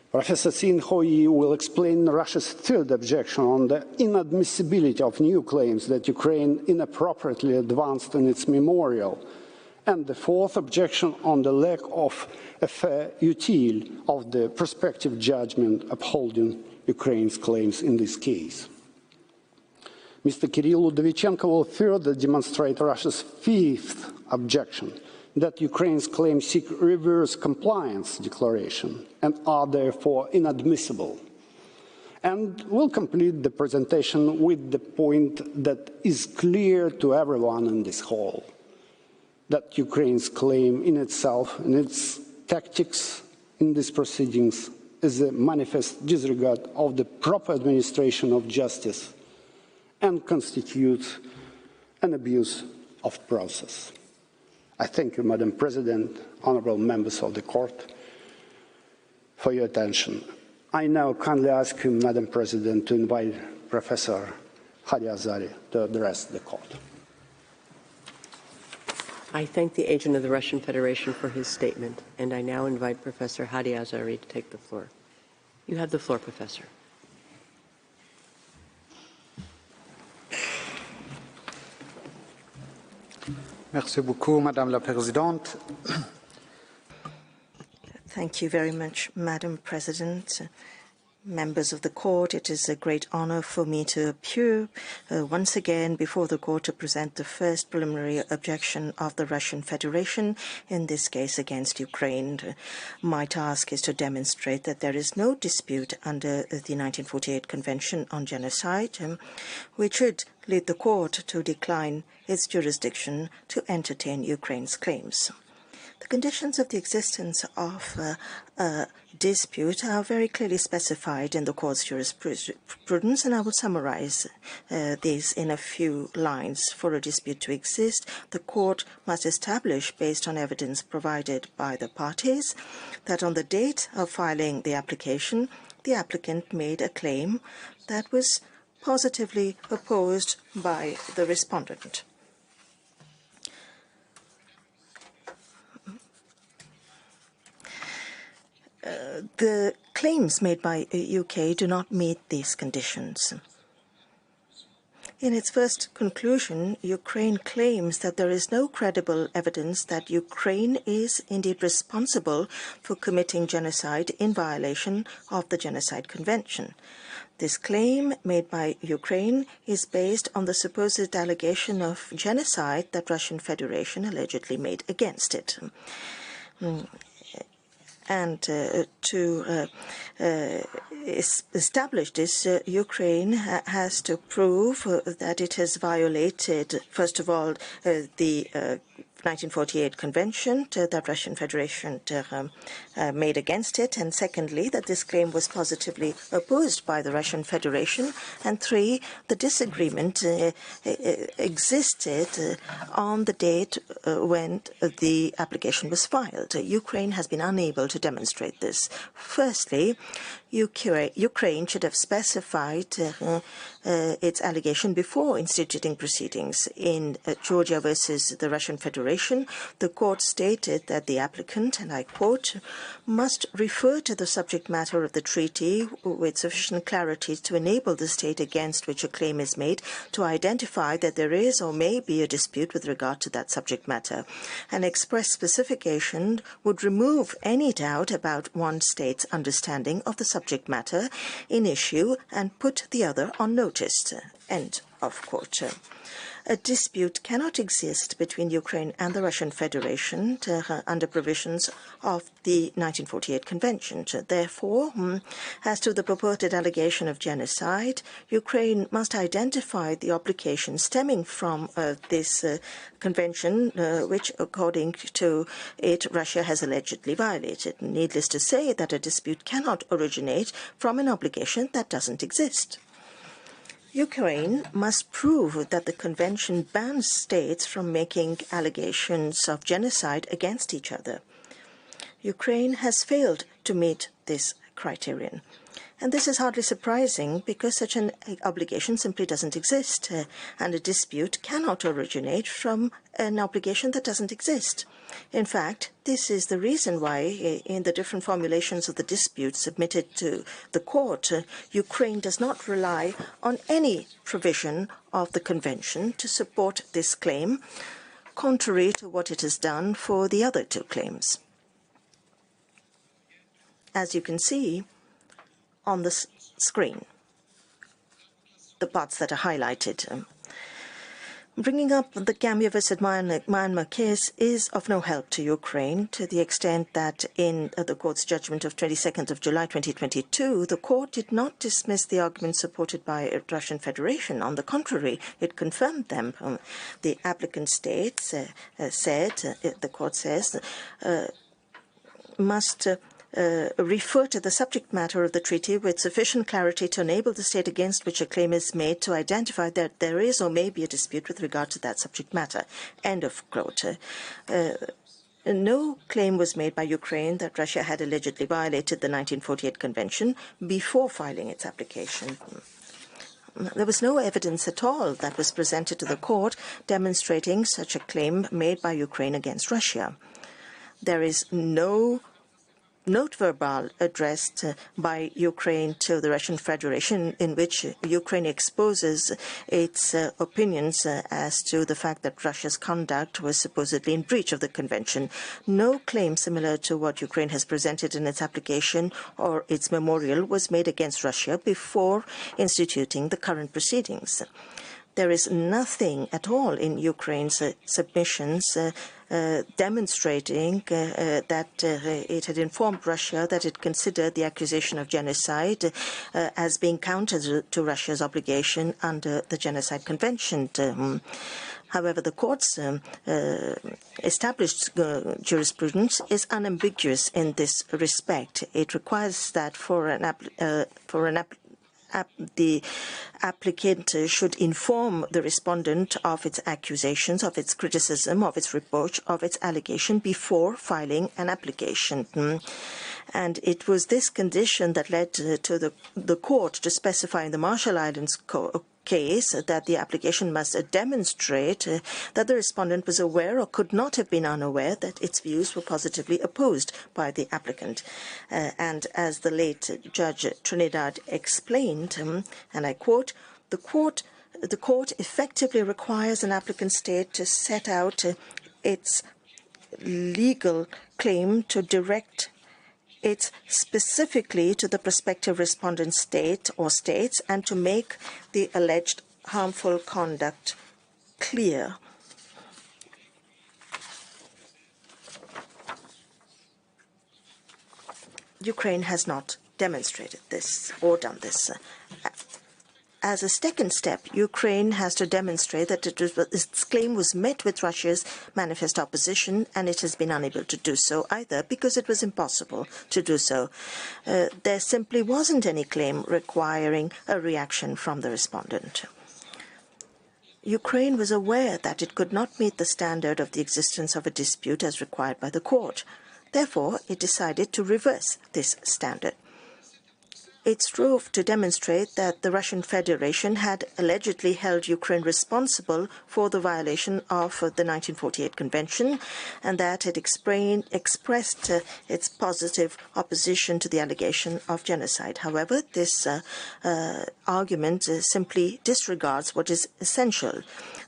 C: Professor Sin-Ho Yi will explain Russia's third objection on the inadmissibility of new claims that Ukraine inappropriately advanced in its memorial, and the fourth objection on the lack of a fait utile of the prospective judgment upholding Ukraine's claims in this case. Mr. Kirill Udovichenko will further demonstrate Russia's fifth objection, that Ukraine's claims seek reverse compliance declaration and are therefore inadmissible, and will complete the presentation with the point that is clear to everyone in this hall, that Ukraine's claim in itself and its tactics in these proceedings is a manifest disregard of the proper administration of justice and constitutes an abuse of process. I thank you, Madam President, honourable members of the Court, for your attention. I now kindly ask you, Madam President, to invite Professor Hadi Azari to address the Court.
B: I thank the agent of the Russian Federation for his statement, and I now invite Professor Hadi Azari to take the floor. You have the floor, Professor.
D: Merci beaucoup, Madame la Présidente.
E: Thank you very much, Madam President. Members of the Court, it is a great honor for me to appear once again before the Court to present the first preliminary objection of the Russian Federation, in this case against Ukraine. My task is to demonstrate that there is no dispute under the 1948 Convention on Genocide, which should lead the Court to decline its jurisdiction to entertain Ukraine's claims. The conditions of the existence of a dispute are very clearly specified in the Court's jurisprudence, and I will summarize these in a few lines. For a dispute to exist, the Court must establish, based on evidence provided by the parties, that on the date of filing the application, the applicant made a claim that was positively opposed by the respondent. The claims made by UK do not meet these conditions. In its first conclusion, Ukraine claims that there is no credible evidence that Ukraine is indeed responsible for committing genocide in violation of the Genocide Convention. This claim made by Ukraine is based on the supposed allegation of genocide that Russian Federation allegedly made against it. And to establish this, Ukraine has to prove that it has violated, first of all, the 1948 convention that Russian Federation made against it, and secondly, that this claim was positively opposed by the Russian Federation, and three, the disagreement existed on the date when the application was filed. Ukraine has been unable to demonstrate this. Firstly, Ukraine should have specified its allegation before instituting proceedings. In Georgia versus the Russian Federation, the court stated that the applicant, and I quote, must refer to the subject matter of the treaty with sufficient clarity to enable the state against which a claim is made to identify that there is or may be a dispute with regard to that subject matter. An express specification would remove any doubt about one state's understanding of the subject matter in issue and put the other on notice. End of quote. A dispute cannot exist between Ukraine and the Russian Federation under provisions of the 1948 Convention. Therefore, as to the purported allegation of genocide, Ukraine must identify the obligation stemming from this convention, which, according to it, Russia has allegedly violated. Needless to say that a dispute cannot originate from an obligation that doesn't exist. Ukraine must prove that the convention bans states from making allegations of genocide against each other. Ukraine has failed to meet this criterion. And this is hardly surprising because such an obligation simply doesn't exist, and a dispute cannot originate from an obligation that doesn't exist. In fact, this is the reason why, in the different formulations of the dispute submitted to the court, Ukraine does not rely on any provision of the convention to support this claim, contrary to what it has done for the other two claims. As you can see on the screen, the parts that are highlighted. Bringing up the Gambia versus Myanmar case is of no help to Ukraine, to the extent that in the court's judgment of 22nd of July 2022, the court did not dismiss the arguments supported by the Russian Federation. On the contrary, it confirmed them. The applicant states the court says, must refer to the subject matter of the treaty with sufficient clarity to enable the state against which a claim is made to identify that there is or may be a dispute with regard to that subject matter. End of quote. No claim was made by Ukraine that Russia had allegedly violated the 1948 Convention before filing its application. There was no evidence at all that was presented to the court demonstrating such a claim made by Ukraine against Russia. There is no note verbal addressed by Ukraine to the Russian Federation in which Ukraine exposes its opinions as to the fact that Russia's conduct was supposedly in breach of the convention. No claim similar to what Ukraine has presented in its application or its memorial was made against Russia before instituting the current proceedings. There is nothing at all in Ukraine's submissions demonstrating that it had informed Russia that it considered the accusation of genocide as being counter to Russia's obligation under the Genocide Convention. However, the court's established jurisprudence is unambiguous in this respect. It requires that the applicant should inform the respondent of its accusations, of its criticism, of its reproach, of its allegation before filing an application. And it was this condition that led to the court to specify in the Marshall Islands case that the application must demonstrate that the respondent was aware or could not have been unaware that its views were positively opposed by the applicant. And as the late Judge Trinidad explained, and I quote, the court effectively requires an applicant state to set out its legal claim to direct It's specifically to the prospective respondent state or states and to make the alleged harmful conduct clear. Ukraine has not demonstrated this or done this. As a second step, Ukraine has to demonstrate that its claim was met with Russia's manifest opposition, and it has been unable to do so either because it was impossible to do so. There simply wasn't any claim requiring a reaction from the respondent. Ukraine was aware that it could not meet the standard of the existence of a dispute as required by the court. Therefore, it decided to reverse this standard. It strove to demonstrate that the Russian Federation had allegedly held Ukraine responsible for the violation of the 1948 Convention and that it expressed its positive opposition to the allegation of genocide. However, this argument simply disregards what is essential.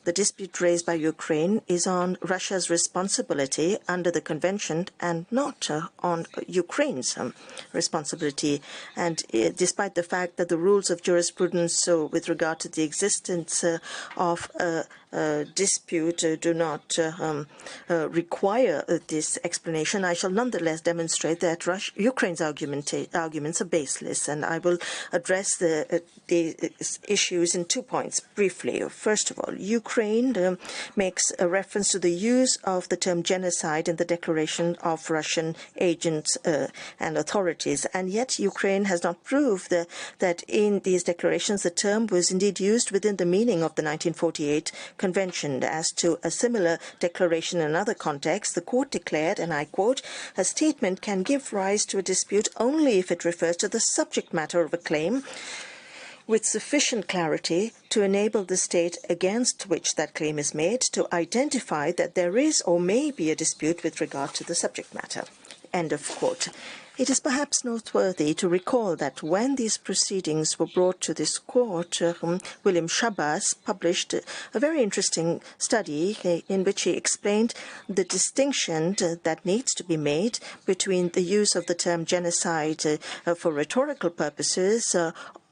E: The dispute raised by Ukraine is on Russia's responsibility under the Convention and not on Ukraine's responsibility. And despite the fact that the rules of jurisprudence with regard to the existence of a dispute do not require this explanation, I shall nonetheless demonstrate that Ukraine's arguments are baseless, and I will address the issues in 2 points briefly. First of all, Ukraine makes a reference to the use of the term genocide in the declaration of Russian agents and authorities, and yet Ukraine has not proved that in these declarations the term was indeed used within the meaning of the 1948 Convention. As to a similar declaration in another context, the court declared, and I quote, "A statement can give rise to a dispute only if it refers to the subject matter of a claim with sufficient clarity to enable the state against which that claim is made to identify that there is or may be a dispute with regard to the subject matter." End of quote. It is perhaps noteworthy to recall that when these proceedings were brought to this court, William Shabazz published a very interesting study in which he explained the distinction that needs to be made between the use of the term genocide for rhetorical purposes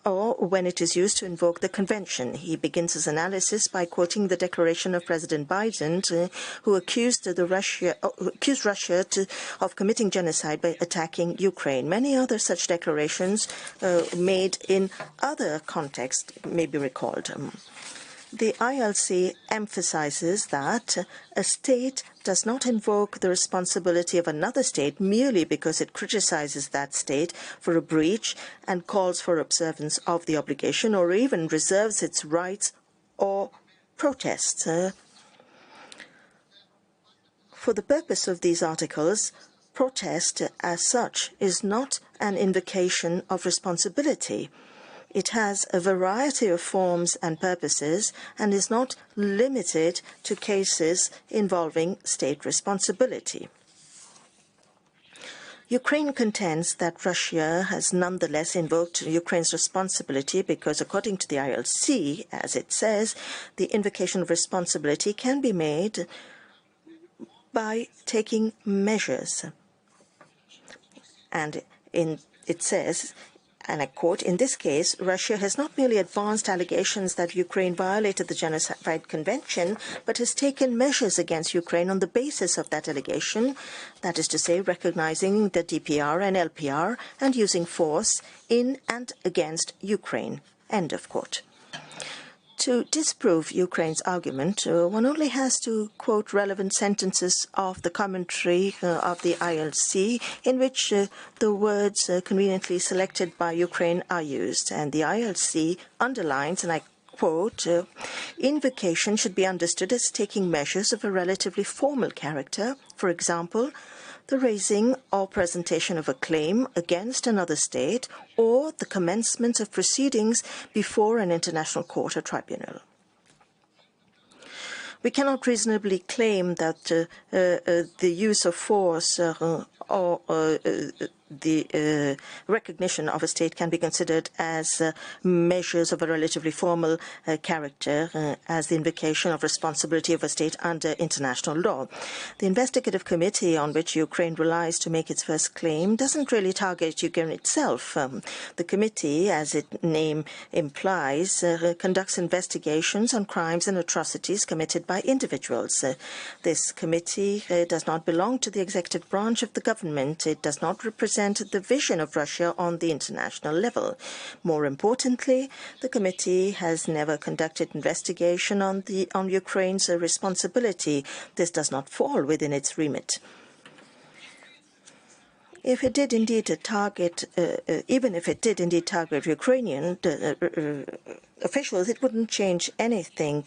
E: or when it is used to invoke the Convention. He begins his analysis by quoting the declaration of President Biden, who accused Russia of committing genocide by attacking Ukraine. Many other such declarations made in other contexts may be recalled. The ILC emphasizes that a state does not invoke the responsibility of another state merely because it criticizes that state for a breach and calls for observance of the obligation or even reserves its rights or protests. For the purpose of these articles, protest as such is not an invocation of responsibility. It has a variety of forms and purposes and is not limited to cases involving state responsibility. Ukraine contends that Russia has nonetheless invoked Ukraine's responsibility because, according to the ILC, as it says, the invocation of responsibility can be made by taking measures. And it says, and I quote, "In this case, Russia has not merely advanced allegations that Ukraine violated the Genocide Convention, but has taken measures against Ukraine on the basis of that allegation, that is to say, recognizing the DPR and LPR and using force in and against Ukraine." End of quote. To disprove Ukraine's argument, one only has to quote relevant sentences of the commentary of the ILC in which the words conveniently selected by Ukraine are used. And the ILC underlines, and I quote, "Invocation should be understood as taking measures of a relatively formal character, for example, the raising or presentation of a claim against another state or the commencement of proceedings before an international court or tribunal." We cannot reasonably claim that the use of force or the recognition of a state can be considered as measures of a relatively formal character, as the invocation of responsibility of a state under international law. The investigative committee on which Ukraine relies to make its first claim doesn't really target Ukraine itself. The committee, as its name implies, conducts investigations on crimes and atrocities committed by individuals. This committee does not belong to the executive branch of the government. It does not represent the vision of Russia on the international level. More importantly, the committee has never conducted investigation on Ukraine's responsibility. This does not fall within its remit. If it did indeed target, even if it did indeed target Ukrainian officials, it wouldn't change anything,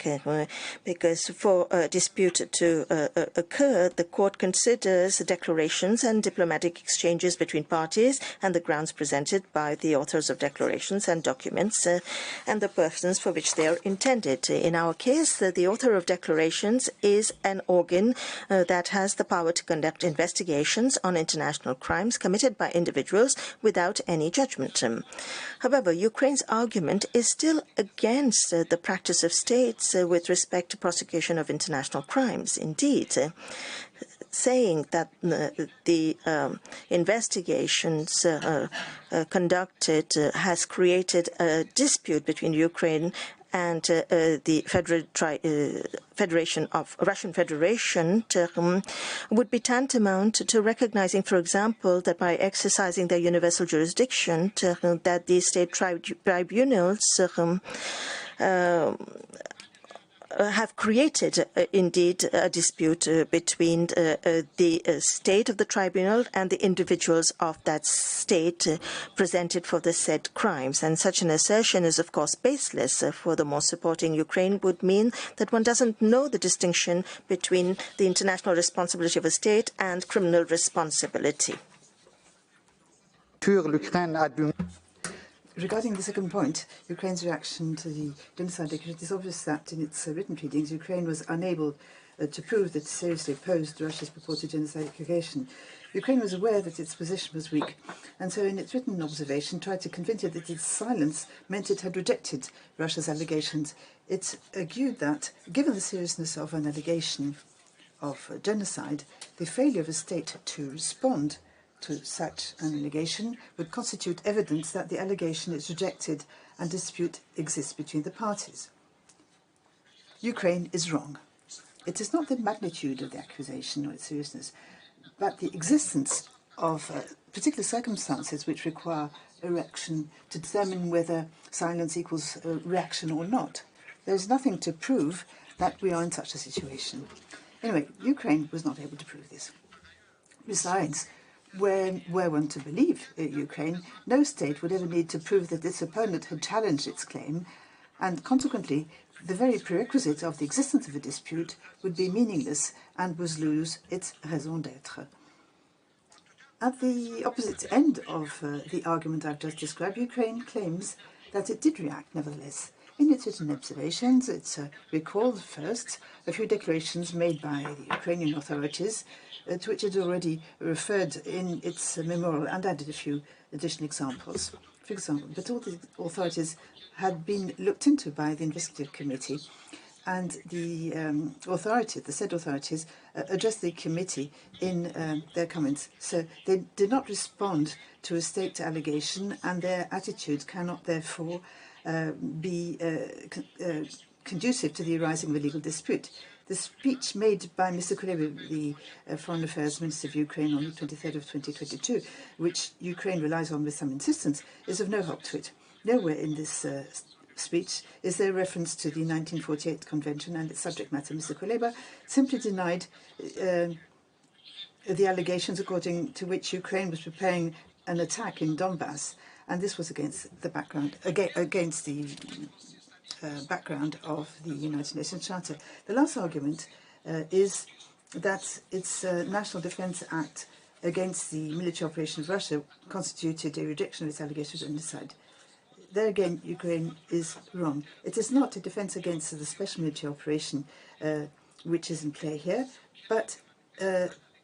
E: because for a dispute to occur, the court considers declarations and diplomatic exchanges between parties and the grounds presented by the authors of declarations and documents and the persons for which they are intended. In our case, the author of declarations is an organ that has the power to conduct investigations on international crimes committed by individuals without any judgment. However, Ukraine's argument is still against the practice of states with respect to prosecution of international crimes. Indeed, saying that the investigations conducted has created a dispute between Ukraine and the Russian Federation would be tantamount to recognizing, for example, that by exercising their universal jurisdiction, that the state tribunals have created, indeed, a dispute between the state of the tribunal and the individuals of that state presented for the said crimes. And such an assertion is, of course, baseless. Furthermore, supporting Ukraine would mean that one doesn't know the distinction between the international responsibility of a state and criminal responsibility.
F: Regarding the second point, Ukraine's reaction to the genocide declaration, it is obvious that in its written pleadings, Ukraine was unable to prove that it seriously opposed Russia's purported genocide declaration. Ukraine was aware that its position was weak, and so in its written observation tried to convince it that its silence meant it had rejected Russia's allegations. It argued that, given the seriousness of an allegation of genocide, the failure of a state to respond to such an allegation would constitute evidence that the allegation is rejected and dispute exists between the parties. Ukraine is wrong. It is not the magnitude of the accusation or its seriousness, but the existence of particular circumstances which require a reaction to determine whether silence equals a reaction or not. There is nothing to prove that we are in such a situation. Anyway, Ukraine was not able to prove this. Besides, were one to believe Ukraine, no state would ever need to prove that its opponent had challenged its claim, and consequently, the very prerequisite of the existence of a dispute would be meaningless and would lose its raison d'être. At the opposite end of the argument I've just described, Ukraine claims that it did react nevertheless. In its written observations, it recalled first a few declarations made by the Ukrainian authorities to which it already referred in its memorial and added a few additional examples. For example, but all the authorities had been looked into by the investigative committee, and the said authorities addressed the committee in their comments. So they did not respond to a state allegation, and their attitude cannot therefore be conducive to the arising of a legal dispute. The speech made by Mr. Kuleba, the Foreign Affairs Minister of Ukraine, on the 23rd of 2022, which Ukraine relies on with some insistence, is of no help to it. Nowhere in this speech is there reference to the 1948 Convention and its subject matter. Mr. Kuleba simply denied the allegations according to which Ukraine was preparing an attack in Donbass, and this was against the background background of the United Nations Charter. The last argument is that its National Defence Act against the military operation of Russia constituted a rejection of its allegations of genocide. There again, Ukraine is wrong. It is not a defence against the special military operation which is in play here, but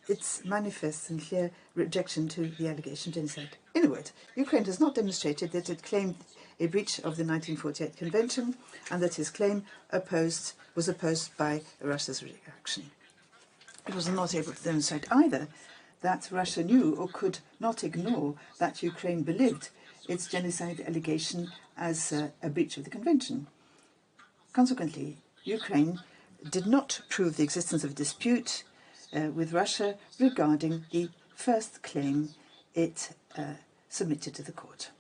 F: its manifest and clear rejection to the allegation of genocide. In a word, Ukraine has not demonstrated that it claimed a breach of the 1948 Convention and that his claim was opposed by Russia's reaction. It was not able to demonstrate either that Russia knew or could not ignore that Ukraine believed its genocide allegation as a breach of the Convention. Consequently, Ukraine did not prove the existence of a dispute with Russia regarding the first claim it submitted to the court.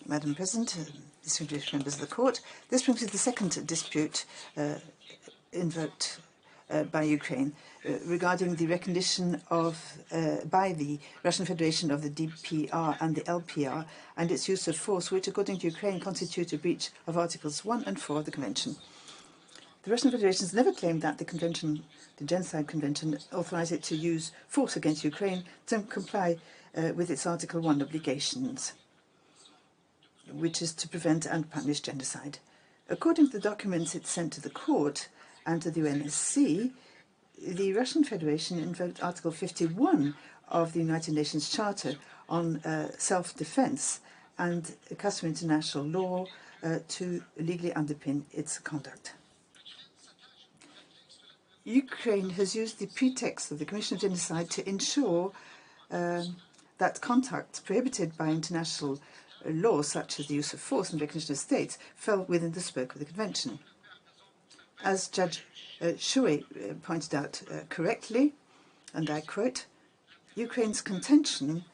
F: Madam President, distinguished members of the court, this brings us to the second dispute invoked by Ukraine regarding the recognition of, by the Russian Federation of the DPR and the LPR and its use of force, which, according to Ukraine, constitute a breach of Articles 1 and 4 of the Convention. The Russian Federation has never claimed that the Convention, the Genocide Convention, authorized it to use force against Ukraine to comply with its Article 1 obligations, which is to prevent and punish genocide. According to the documents it sent to the court and to the UNSC, the Russian Federation invoked Article 51 of the United Nations Charter on self-defense and customary international law to legally underpin its conduct. Ukraine has used the pretext of the Commission of Genocide to ensure that conduct prohibited by international law, such as the use of force and recognition of states, fell within the scope of the Convention. As Judge Joan E pointed out correctly, and I quote, Ukraine's contention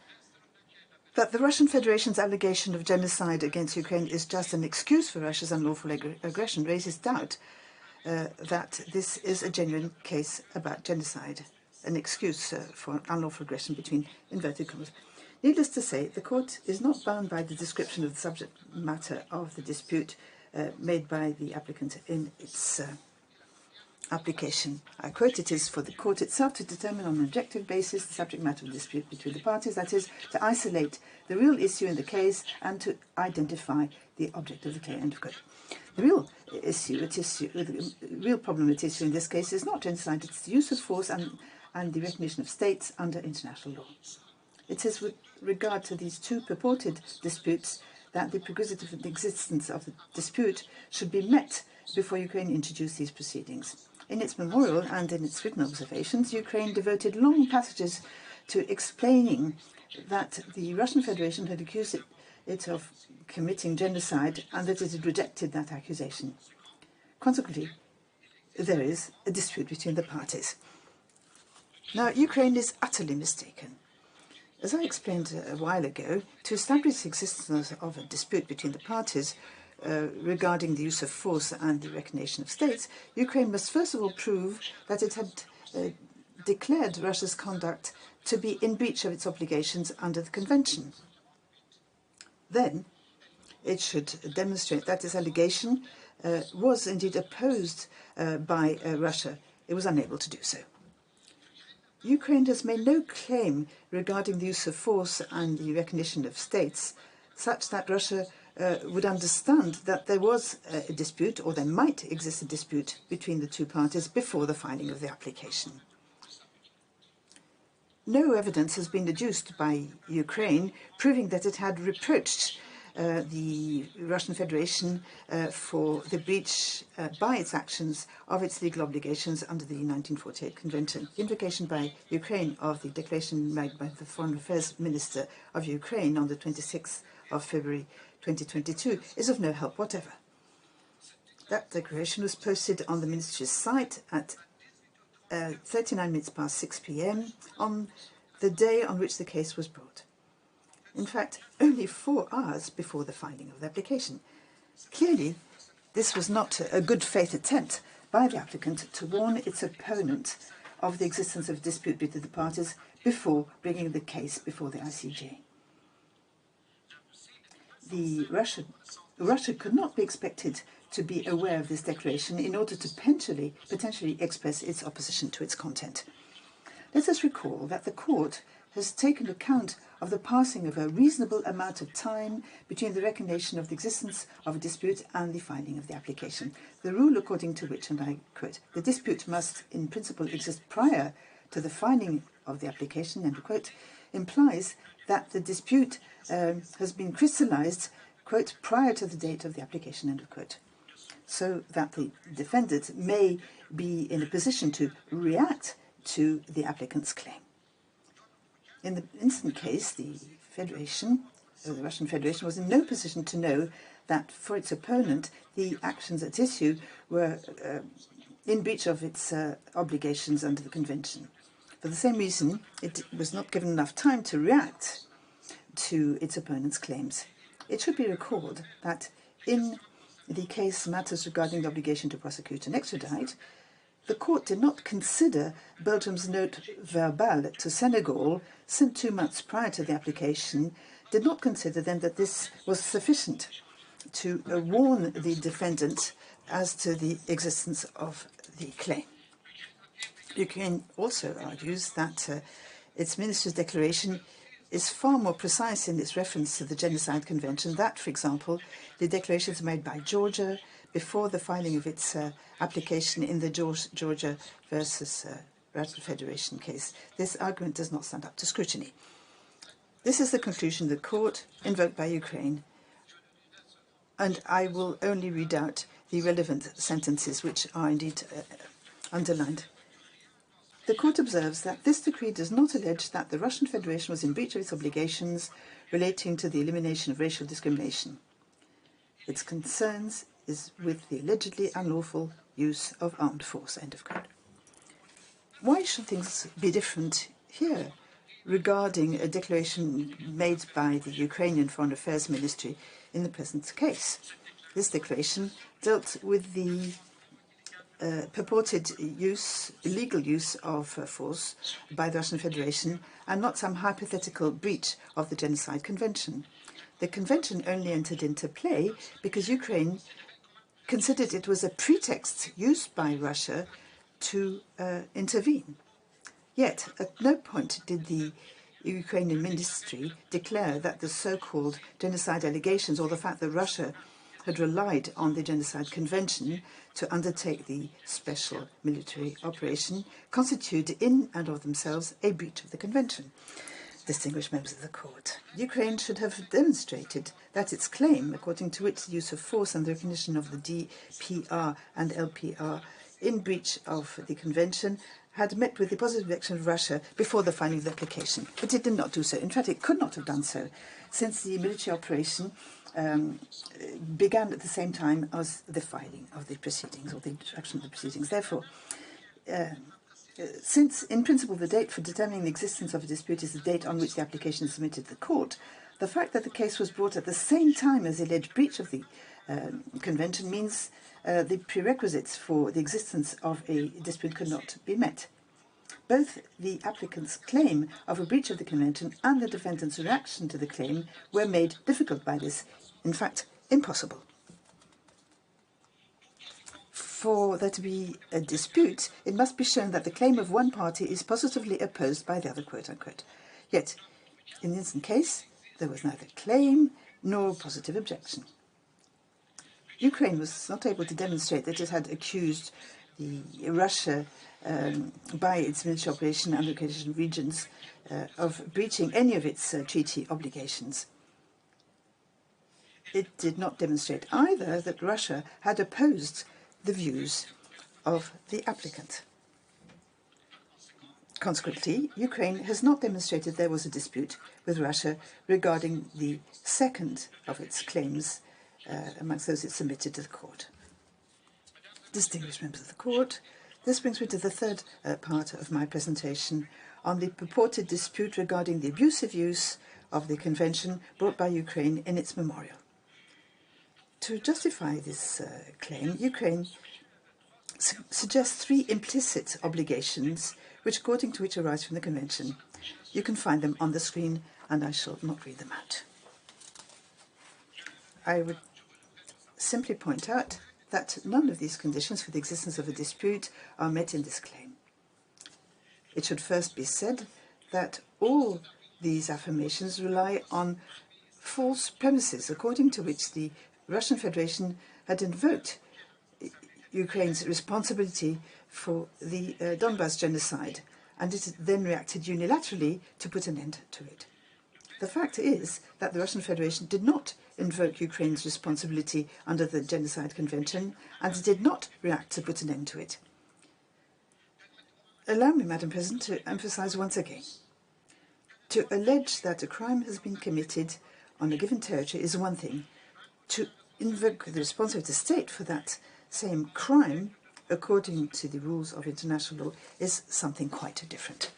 F: that the Russian Federation's allegation of genocide against Ukraine is just an excuse for Russia's unlawful aggression raises doubt that this is a genuine case about genocide, an excuse for unlawful aggression between inverted commas. Needless to say, the court is not bound by the description of the subject matter of the dispute made by the applicant in its application. I quote, it is for the court itself to determine on an objective basis the subject matter of the dispute between the parties, that is, to isolate the real issue in the case and to identify the object of the claim. End of quote. The real issue, the real problem at issue in this case is not genocide, it's the use of force and the recognition of states under international law. It is with regard to these two purported disputes that the prerequisite of the existence of the dispute should be met before Ukraine introduced these proceedings. In its memorial and in its written observations, Ukraine devoted long passages to explaining that the Russian Federation had accused it of committing genocide and that it had rejected that accusation. Consequently, there is a dispute between the parties. Now, Ukraine is utterly mistaken. As I explained a while ago, to establish the existence of a dispute between the parties regarding the use of force and the recognition of states, Ukraine must first of all prove that it had declared Russia's conduct to be in breach of its obligations under the Convention. Then it should demonstrate that this allegation was indeed opposed by Russia. It was unable to do so. Ukraine has made no claim regarding the use of force and the recognition of states, such that Russia would understand that there was a dispute, or there might exist a dispute, between the two parties before the filing of the application. No evidence has been adduced by Ukraine proving that it had reproached the Russian Federation for the breach by its actions of its legal obligations under the 1948 Convention. The invocation by Ukraine of the declaration made by the Foreign Affairs Minister of Ukraine on the 26th of February 2022 is of no help whatever. That declaration was posted on the ministry's site at 39 minutes past 6 p.m. on the day on which the case was brought. In fact, only 4 hours before the filing of the application. Clearly, this was not a good faith attempt by the applicant to warn its opponent of the existence of a dispute between the parties before bringing the case before the ICJ. Russia could not be expected to be aware of this declaration in order to potentially express its opposition to its content. Let us recall that the court has taken account of the passing of a reasonable amount of time between the recognition of the existence of a dispute and the filing of the application. The rule according to which, and I quote, the dispute must in principle exist prior to the filing of the application, end quote, implies that the dispute has been crystallized, quote, prior to the date of the application, end quote, so that the defendant may be in a position to react to the applicant's claim. In the instant case, the Russian Federation was in no position to know that for its opponent, the actions at issue were in breach of its obligations under the Convention. For the same reason, it was not given enough time to react to its opponent's claims. It should be recalled that in the case matters regarding the obligation to prosecute and extradite, the court did not consider Belgium's note verbal to Senegal, sent 2 months prior to the application, did not consider then that this was sufficient to warn the defendant as to the existence of the claim. Ukraine also argues that its minister's declaration is far more precise in its reference to the Genocide Convention. That, for example, the declarations made by Georgia before the filing of its application in the Georgia versus Russian Federation case. This argument does not stand up to scrutiny. This is the conclusion of the court invoked by Ukraine, and I will only read out the relevant sentences which are indeed underlined. The court observes that this decree does not allege that the Russian Federation was in breach of its obligations relating to the elimination of racial discrimination. Its concerns is with the allegedly unlawful use of armed force, end of quote. Why should things be different here regarding a declaration made by the Ukrainian Foreign Affairs Ministry in the present case? This declaration dealt with the purported illegal use of force by the Russian Federation and not some hypothetical breach of the Genocide Convention. The convention only entered into play because Ukraine considered it was a pretext used by Russia to intervene. Yet, at no point did the Ukrainian ministry declare that the so-called genocide allegations or the fact that Russia had relied on the Genocide Convention to undertake the special military operation constituted in and of themselves a breach of the Convention. Distinguished members of the court, Ukraine should have demonstrated that its claim, according to which the use of force and the recognition of the DPR and LPR in breach of the Convention, had met with the positive reaction of Russia before the filing of the application. But it did not do so. In fact, it could not have done so, since the military operation began at the same time as the filing of the proceedings, or the introduction of the proceedings. Therefore, since, in principle, the date for determining the existence of a dispute is the date on which the application is submitted to the court, the fact that the case was brought at the same time as the alleged breach of the Convention means the prerequisites for the existence of a dispute could not be met. Both the applicant's claim of a breach of the Convention and the defendant's reaction to the claim were made difficult by this, in fact, impossible. For there to be a dispute, it must be shown that the claim of one party is positively opposed by the other, quote unquote. Yet, in the instant case, there was neither claim nor positive objection. Ukraine was not able to demonstrate that it had accused Russia by its military operation and occasional regions of breaching any of its treaty obligations. It did not demonstrate either that Russia had opposed the views of the applicant. Consequently, Ukraine has not demonstrated there was a dispute with Russia regarding the second of its claims amongst those it submitted to the court. Distinguished members of the court, this brings me to the third part of my presentation on the purported dispute regarding the abusive use of the convention brought by Ukraine in its memorial. To justify this claim, Ukraine suggests three implicit obligations which, according to which, arise from the convention. You can find them on the screen, and I shall not read them out. I would simply point out that none of these conditions for the existence of a dispute are met in this claim. It should first be said that all these affirmations rely on false premises, according to which the Russian Federation had invoked Ukraine's responsibility for the Donbas genocide, and it then reacted unilaterally to put an end to it. The fact is that the Russian Federation did not invoke Ukraine's responsibility under the Genocide Convention, and it did not react to put an end to it. Allow me, Madam President, to emphasize once again. To allege that a crime has been committed on a given territory is one thing. To invoke the responsibility of the state for that same crime, according to the rules of international law, is something quite different.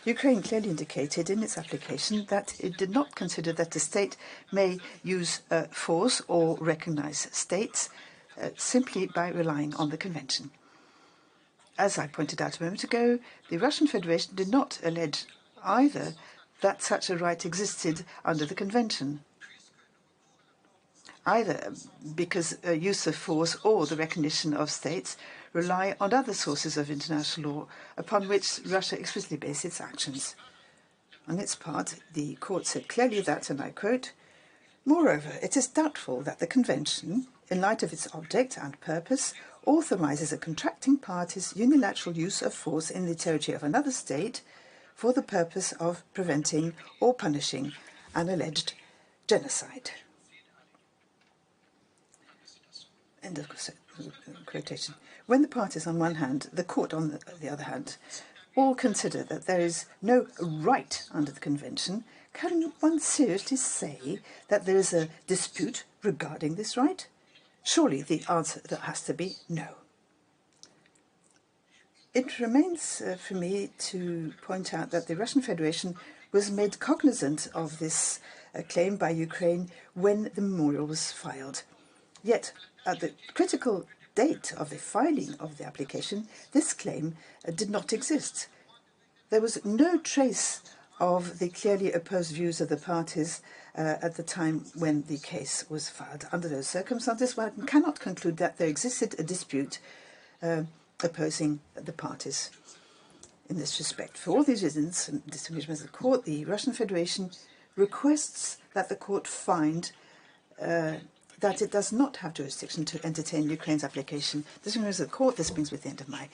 F: Ukraine clearly indicated in its application that it did not consider that the state may use force or recognize states simply by relying on the convention. As I pointed out a moment ago, the Russian Federation did not allege either that such a right existed under the convention, either because use of force or the recognition of states rely on other sources of international law upon which Russia explicitly based its actions. On its part, the court said clearly that, and I quote, "Moreover, it is doubtful that the convention, in light of its object and purpose, authorizes a contracting party's unilateral use of force in the territory of another state for the purpose of preventing or punishing an alleged genocide." End of quotation. When the parties on one hand, the court on the other hand, all consider that there is no right under the convention, can one seriously say that there is a dispute regarding this right? Surely the answer has to be no. It remains for me to point out that the Russian Federation was made cognizant of this claim by Ukraine when the memorial was filed. Yet, at the critical date of the filing of the application, this claim did not exist. There was no trace of the clearly opposed views of the parties at the time when the case was filed. Under those circumstances, one cannot conclude that there existed a dispute opposing the parties in this respect. For all these reasons, and distinguished members of the court, the Russian Federation requests that the court find that it does not have jurisdiction to entertain Ukraine's application. This brings the court. This brings me to the end of my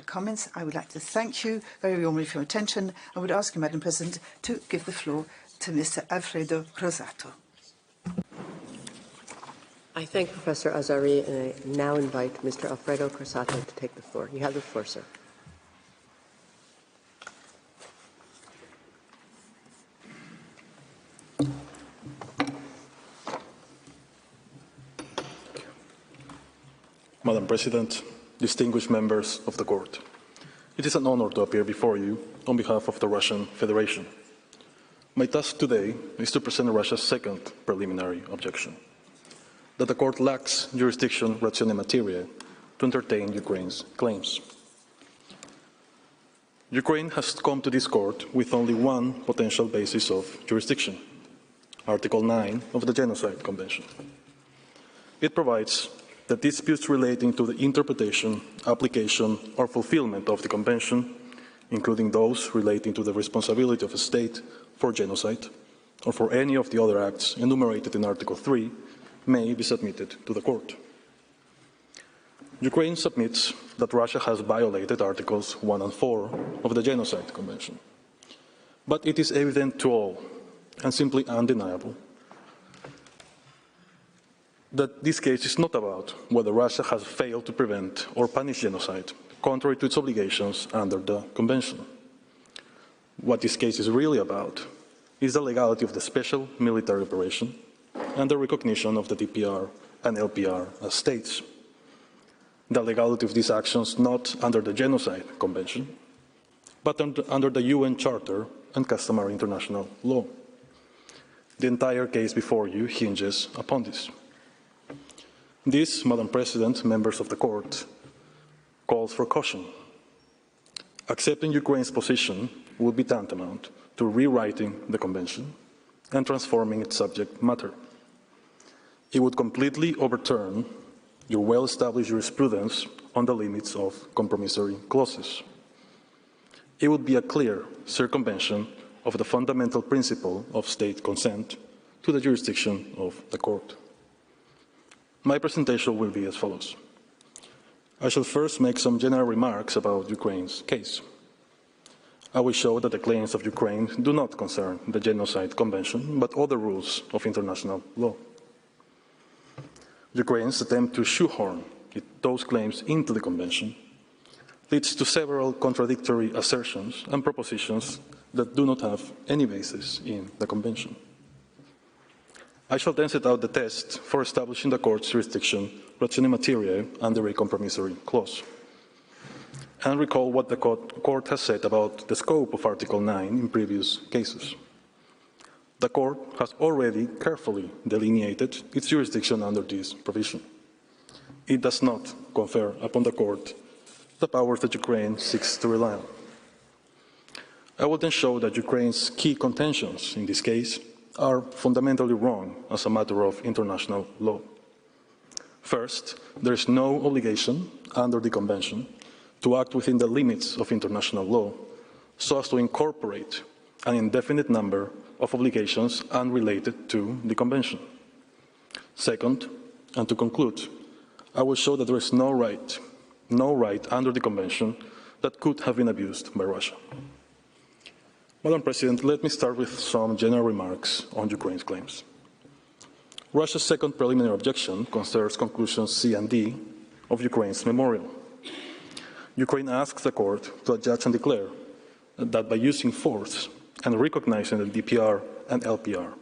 F: comments. I would like to thank you very warmly for your attention. I would ask you, Madam President, to give the floor to Mr. Alfredo Rosato.
B: I thank Professor Azari, and I now invite Mr. Alfredo Rosato to take the floor. You have the floor, sir.
G: Madam President, distinguished members of the Court, it is an honor to appear before you on behalf of the Russian Federation. My task today is to present Russia's second preliminary objection, that the Court lacks jurisdiction ratione materia to entertain Ukraine's claims. Ukraine has come to this Court with only one potential basis of jurisdiction, Article 9 of the Genocide Convention. It provides that disputes relating to the interpretation, application, or fulfillment of the Convention, including those relating to the responsibility of a state for genocide, or for any of the other acts enumerated in Article 3, may be submitted to the Court. Ukraine submits that Russia has violated Articles 1 and 4 of the Genocide Convention. But it is evident to all, and simply undeniable, that this case is not about whether Russia has failed to prevent or punish genocide, contrary to its obligations under the Convention. What this case is really about is the legality of the special military operation and the recognition of the DPR and LPR as states. The legality of these actions not under the Genocide Convention, but under the UN Charter and customary international law. The entire case before you hinges upon this. This, Madam President, members of the Court, calls for caution. Accepting Ukraine's position would be tantamount to rewriting the Convention and transforming its subject matter. It would completely overturn your well-established jurisprudence on the limits of compromissory clauses. It would be a clear circumvention of the fundamental principle of state consent to the jurisdiction of the court. My presentation will be as follows. I shall first make some general remarks about Ukraine's case. I will show that the claims of Ukraine do not concern the Genocide Convention, but other rules of international law. Ukraine's attempt to shoehorn those claims into the Convention leads to several contradictory assertions and propositions that do not have any basis in the Convention. I shall then set out the test for establishing the Court's jurisdiction rationem materiae under a compromissory clause, and recall what the Court has said about the scope of Article 9 in previous cases. The Court has already carefully delineated its jurisdiction under this provision. It does not confer upon the Court the powers that Ukraine seeks to rely on. I will then show that Ukraine's key contentions in this case are fundamentally wrong as a matter of international law. First, there is no obligation under the Convention to act within the limits of international law so as to incorporate an indefinite number of obligations unrelated to the Convention. Second, and to conclude, I will show that there is no right under the Convention that could have been abused by Russia. Madam President, let me start with some general remarks on Ukraine's claims. Russia's second preliminary objection concerns conclusions C and D of Ukraine's memorial. Ukraine asks the Court to adjudge and declare that by using force and recognizing the DPR and LPR,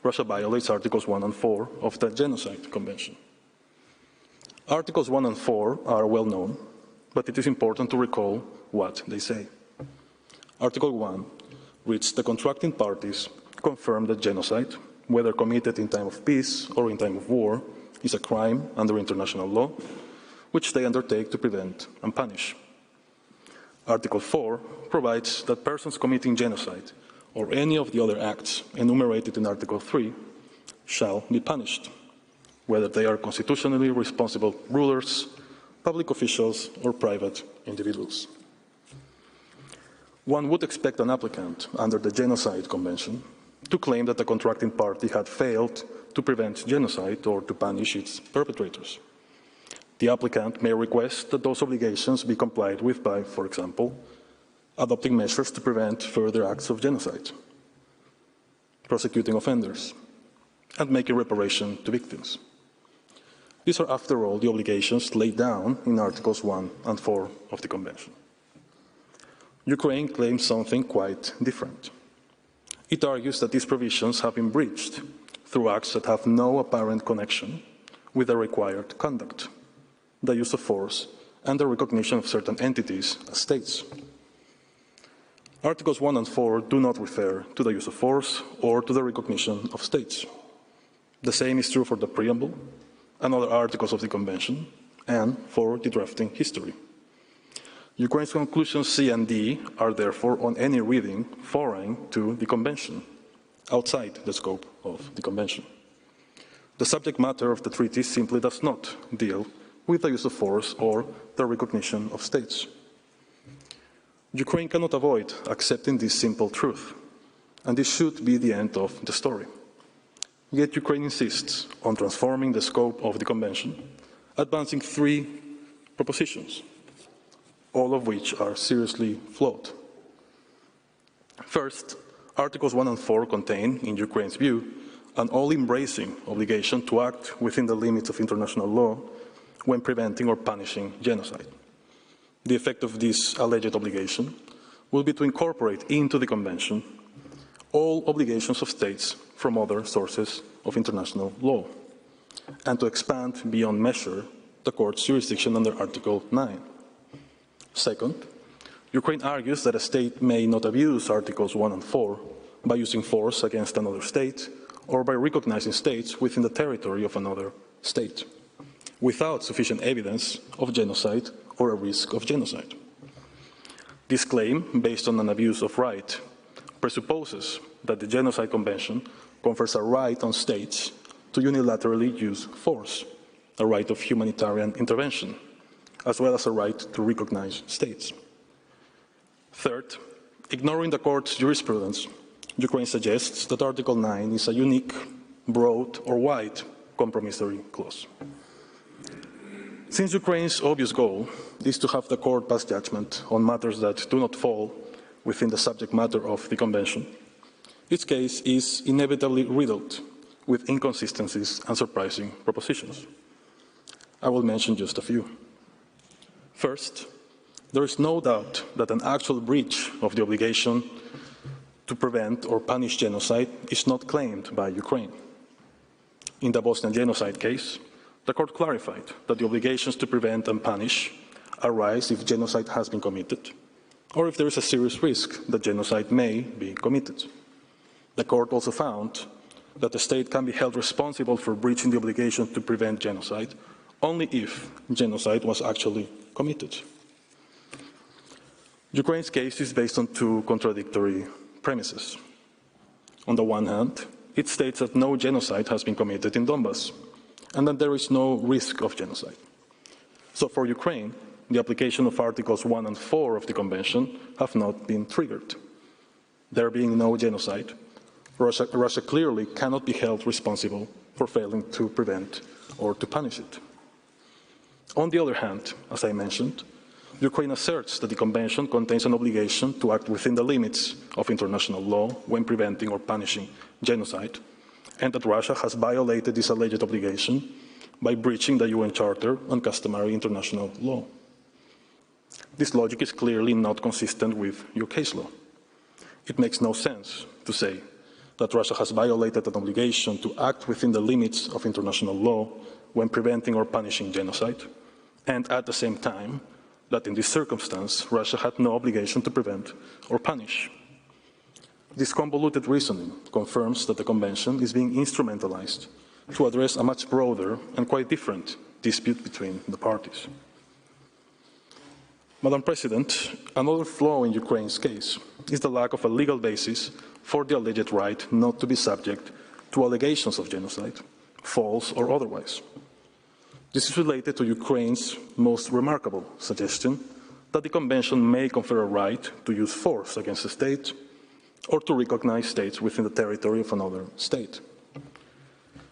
G: Russia violates Articles 1 and 4 of the Genocide Convention. Articles 1 and 4 are well known, but it is important to recall what they say. Article 1 reads, the contracting parties confirm that genocide, whether committed in time of peace or in time of war, is a crime under international law, which they undertake to prevent and punish. Article 4 provides that persons committing genocide or any of the other acts enumerated in Article 3 shall be punished, whether they are constitutionally responsible rulers, public officials, or private individuals. One would expect an applicant under the Genocide Convention to claim that the contracting party had failed to prevent genocide or to punish its perpetrators. The applicant may request that those obligations be complied with by, for example, adopting measures to prevent further acts of genocide, prosecuting offenders, and making reparation to victims. These are, after all, the obligations laid down in Articles 1 and 4 of the Convention. Ukraine claims something quite different. It argues that these provisions have been breached through acts that have no apparent connection with the required conduct, the use of force, and the recognition of certain entities as states. Articles 1 and 4 do not refer to the use of force or to the recognition of states. The same is true for the preamble and other articles of the Convention, and for the drafting history. Ukraine's conclusions C and D are therefore, on any reading, foreign to the Convention, outside the scope of the Convention. The subject matter of the treaty simply does not deal with the use of force or the recognition of states. Ukraine cannot avoid accepting this simple truth, and this should be the end of the story. Yet Ukraine insists on transforming the scope of the Convention, advancing 3 propositions, all of which are seriously flawed. First, Articles 1 and 4 contain, in Ukraine's view, an all-embracing obligation to act within the limits of international law when preventing or punishing genocide. The effect of this alleged obligation will be to incorporate into the Convention all obligations of states from other sources of international law, and to expand beyond measure the Court's jurisdiction under Article 9. Second, Ukraine argues that a state may not abuse Articles 1 and 4 by using force against another state or by recognizing states within the territory of another state, without sufficient evidence of genocide or a risk of genocide. This claim, based on an abuse of right, presupposes that the Genocide Convention confers a right on states to unilaterally use force, a right of humanitarian intervention, as well as a right to recognize states. Third, Ignoring the court's jurisprudence, Ukraine suggests that Article 9 is a unique, broad or wide compromissory clause. Since Ukraine's obvious goal is to have the court pass judgment on matters that do not fall within the subject matter of the Convention, its case is inevitably riddled with inconsistencies and surprising propositions. I will mention just a few. First, there is no doubt that an actual breach of the obligation to prevent or punish genocide is not claimed by Ukraine. In the Bosnian genocide case, the court clarified that the obligations to prevent and punish arise if genocide has been committed, or if there is a serious risk that genocide may be committed. The court also found that the state can be held responsible for breaching the obligation to prevent genocide only if genocide was actually committed. Ukraine's case is based on two contradictory premises. On the one hand, it states that no genocide has been committed in Donbas, and that there is no risk of genocide. So for Ukraine, the application of Articles 1 and 4 of the Convention have not been triggered. There being no genocide, Russia clearly cannot be held responsible for failing to prevent or to punish it. On the other hand, as I mentioned, Ukraine asserts that the Convention contains an obligation to act within the limits of international law when preventing or punishing genocide, and that Russia has violated this alleged obligation by breaching the UN Charter on customary international law. This logic is clearly not consistent with your case law. It makes no sense to say that Russia has violated an obligation to act within the limits of international law when preventing or punishing genocide, and at the same time, that in this circumstance, Russia had no obligation to prevent or punish. This convoluted reasoning confirms that the Convention is being instrumentalized to address a much broader and quite different dispute between the parties. Madam President, another flaw in Ukraine's case is the lack of a legal basis for the alleged right not to be subject to allegations of genocide, false or otherwise. This is related to Ukraine's most remarkable suggestion that the Convention may confer a right to use force against a state or to recognize states within the territory of another state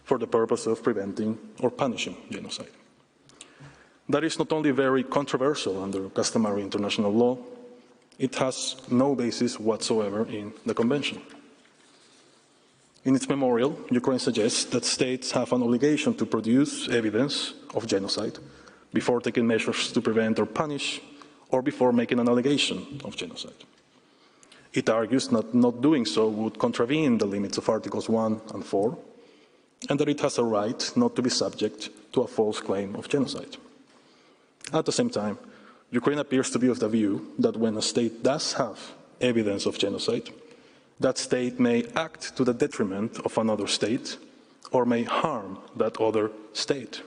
G: for the purpose of preventing or punishing genocide. That is not only very controversial under customary international law, it has no basis whatsoever in the Convention. In its memorial, Ukraine suggests that states have an obligation to produce evidence of genocide before taking measures to prevent or punish, or before making an allegation of genocide. It argues that not doing so would contravene the limits of Articles 1 and 4, and that it has a right not to be subject to a false claim of genocide. At the same time, Ukraine appears to be of the view that when a state does have evidence of genocide, that state may act to the detriment of another state or may harm that other state.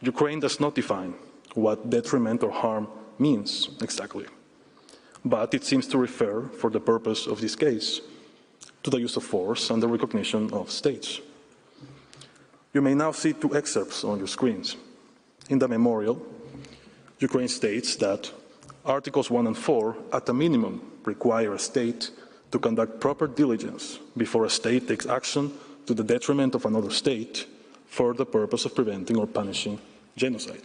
G: Ukraine does not define what detriment or harm means exactly, but it seems to refer, for the purpose of this case, to the use of force and the recognition of states. You may now see two excerpts on your screens. In the memorial, Ukraine states that Articles 1 and 4, at a minimum, require a state to conduct proper diligence before a state takes action to the detriment of another state for the purpose of preventing or punishing genocide.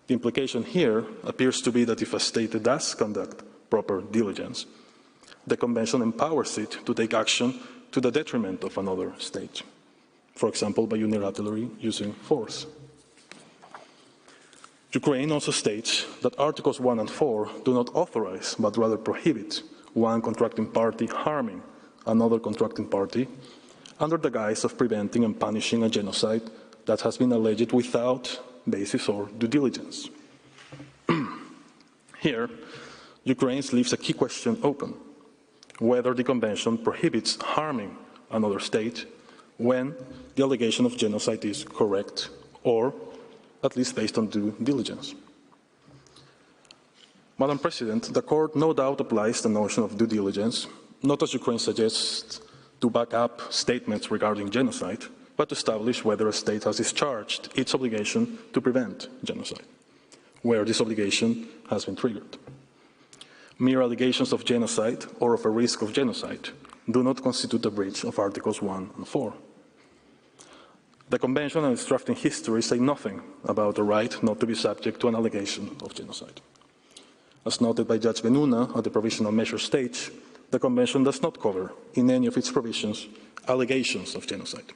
G: The implication here appears to be that if a state does conduct proper diligence, the Convention empowers it to take action to the detriment of another state, for example, by unilaterally using force. Ukraine also states that Articles 1 and 4 do not authorize, but rather prohibit, one contracting party harming another contracting party under the guise of preventing and punishing a genocide that has been alleged without basis or due diligence. Here, Ukraine leaves a key question open, whether the Convention prohibits harming another state when the allegation of genocide is correct or at least based on due diligence. Madam President, the Court no doubt applies the notion of due diligence, not as Ukraine suggests to back up statements regarding genocide, but to establish whether a state has discharged its obligation to prevent genocide, where this obligation has been triggered. mere allegations of genocide or of a risk of genocide do not constitute a breach of Articles 1 and 4. The Convention and its drafting history say nothing about the right not to be subject to an allegation of genocide. As noted by Judge Joan E at the provisional measure stage, the Convention does not cover, in any of its provisions, allegations of genocide.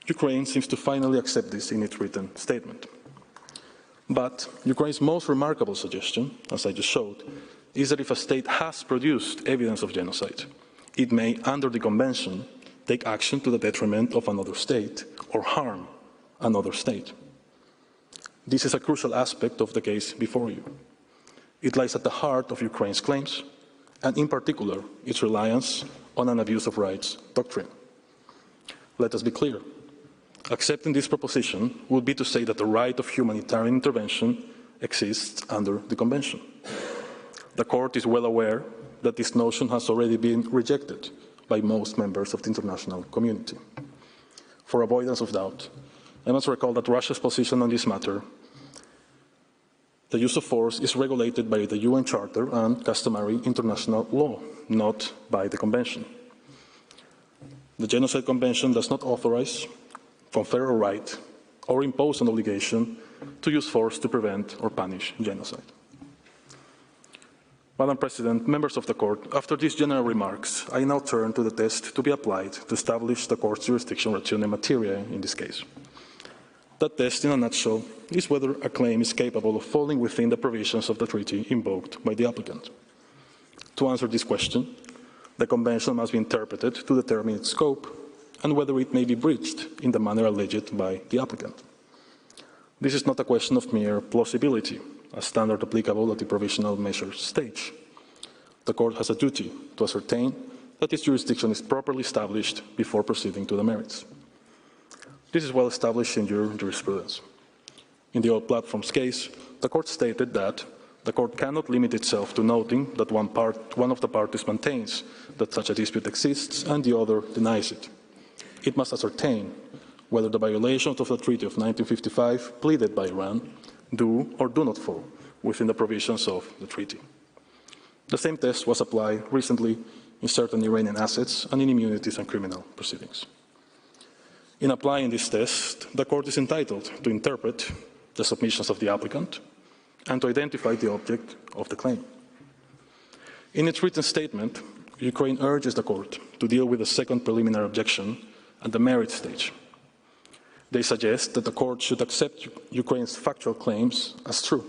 G: Ukraine seems to finally accept this in its written statement. But Ukraine's most remarkable suggestion, as I just showed, is that if a state has produced evidence of genocide, it may, under the Convention, take action to the detriment of another state or harm another state. This is a crucial aspect of the case before you. It lies at the heart of Ukraine's claims, and in particular, its reliance on an abuse of rights doctrine. Let us be clear. Accepting this proposition would be to say that the right of humanitarian intervention exists under the Convention. The Court is well aware that this notion has already been rejected by most members of the international community. For avoidance of doubt, I must recall that Russia's position on this matter, the use of force, is regulated by the UN Charter and customary international law, not by the Convention. The Genocide Convention does not authorize, confer a right, or impose an obligation to use force to prevent or punish genocide. Madam President, members of the Court, after these general remarks, I now turn to the test to be applied to establish the Court's jurisdiction ratione materia in this case. That test, in a nutshell, is whether a claim is capable of falling within the provisions of the treaty invoked by the applicant. To answer this question, the Convention must be interpreted to determine its scope and whether it may be breached in the manner alleged by the applicant. This is not a question of mere plausibility, a standard applicable at the provisional measures stage. The Court has a duty to ascertain that its jurisdiction is properly established before proceeding to the merits. This is well established in your jurisprudence. In the oil platforms case, the Court stated that the Court cannot limit itself to noting that one of the parties maintains that such a dispute exists and the other denies it. It must ascertain whether the violations of the Treaty of 1955 pleaded by Iran do or do not fall within the provisions of the treaty. The same test was applied recently in certain Iranian assets and in immunities and criminal proceedings. In applying this test, the Court is entitled to interpret the submissions of the applicant and to identify the object of the claim. In its written statement, Ukraine urges the Court to deal with the second preliminary objection at the merit stage. They suggest that the Court should accept Ukraine's factual claims as true.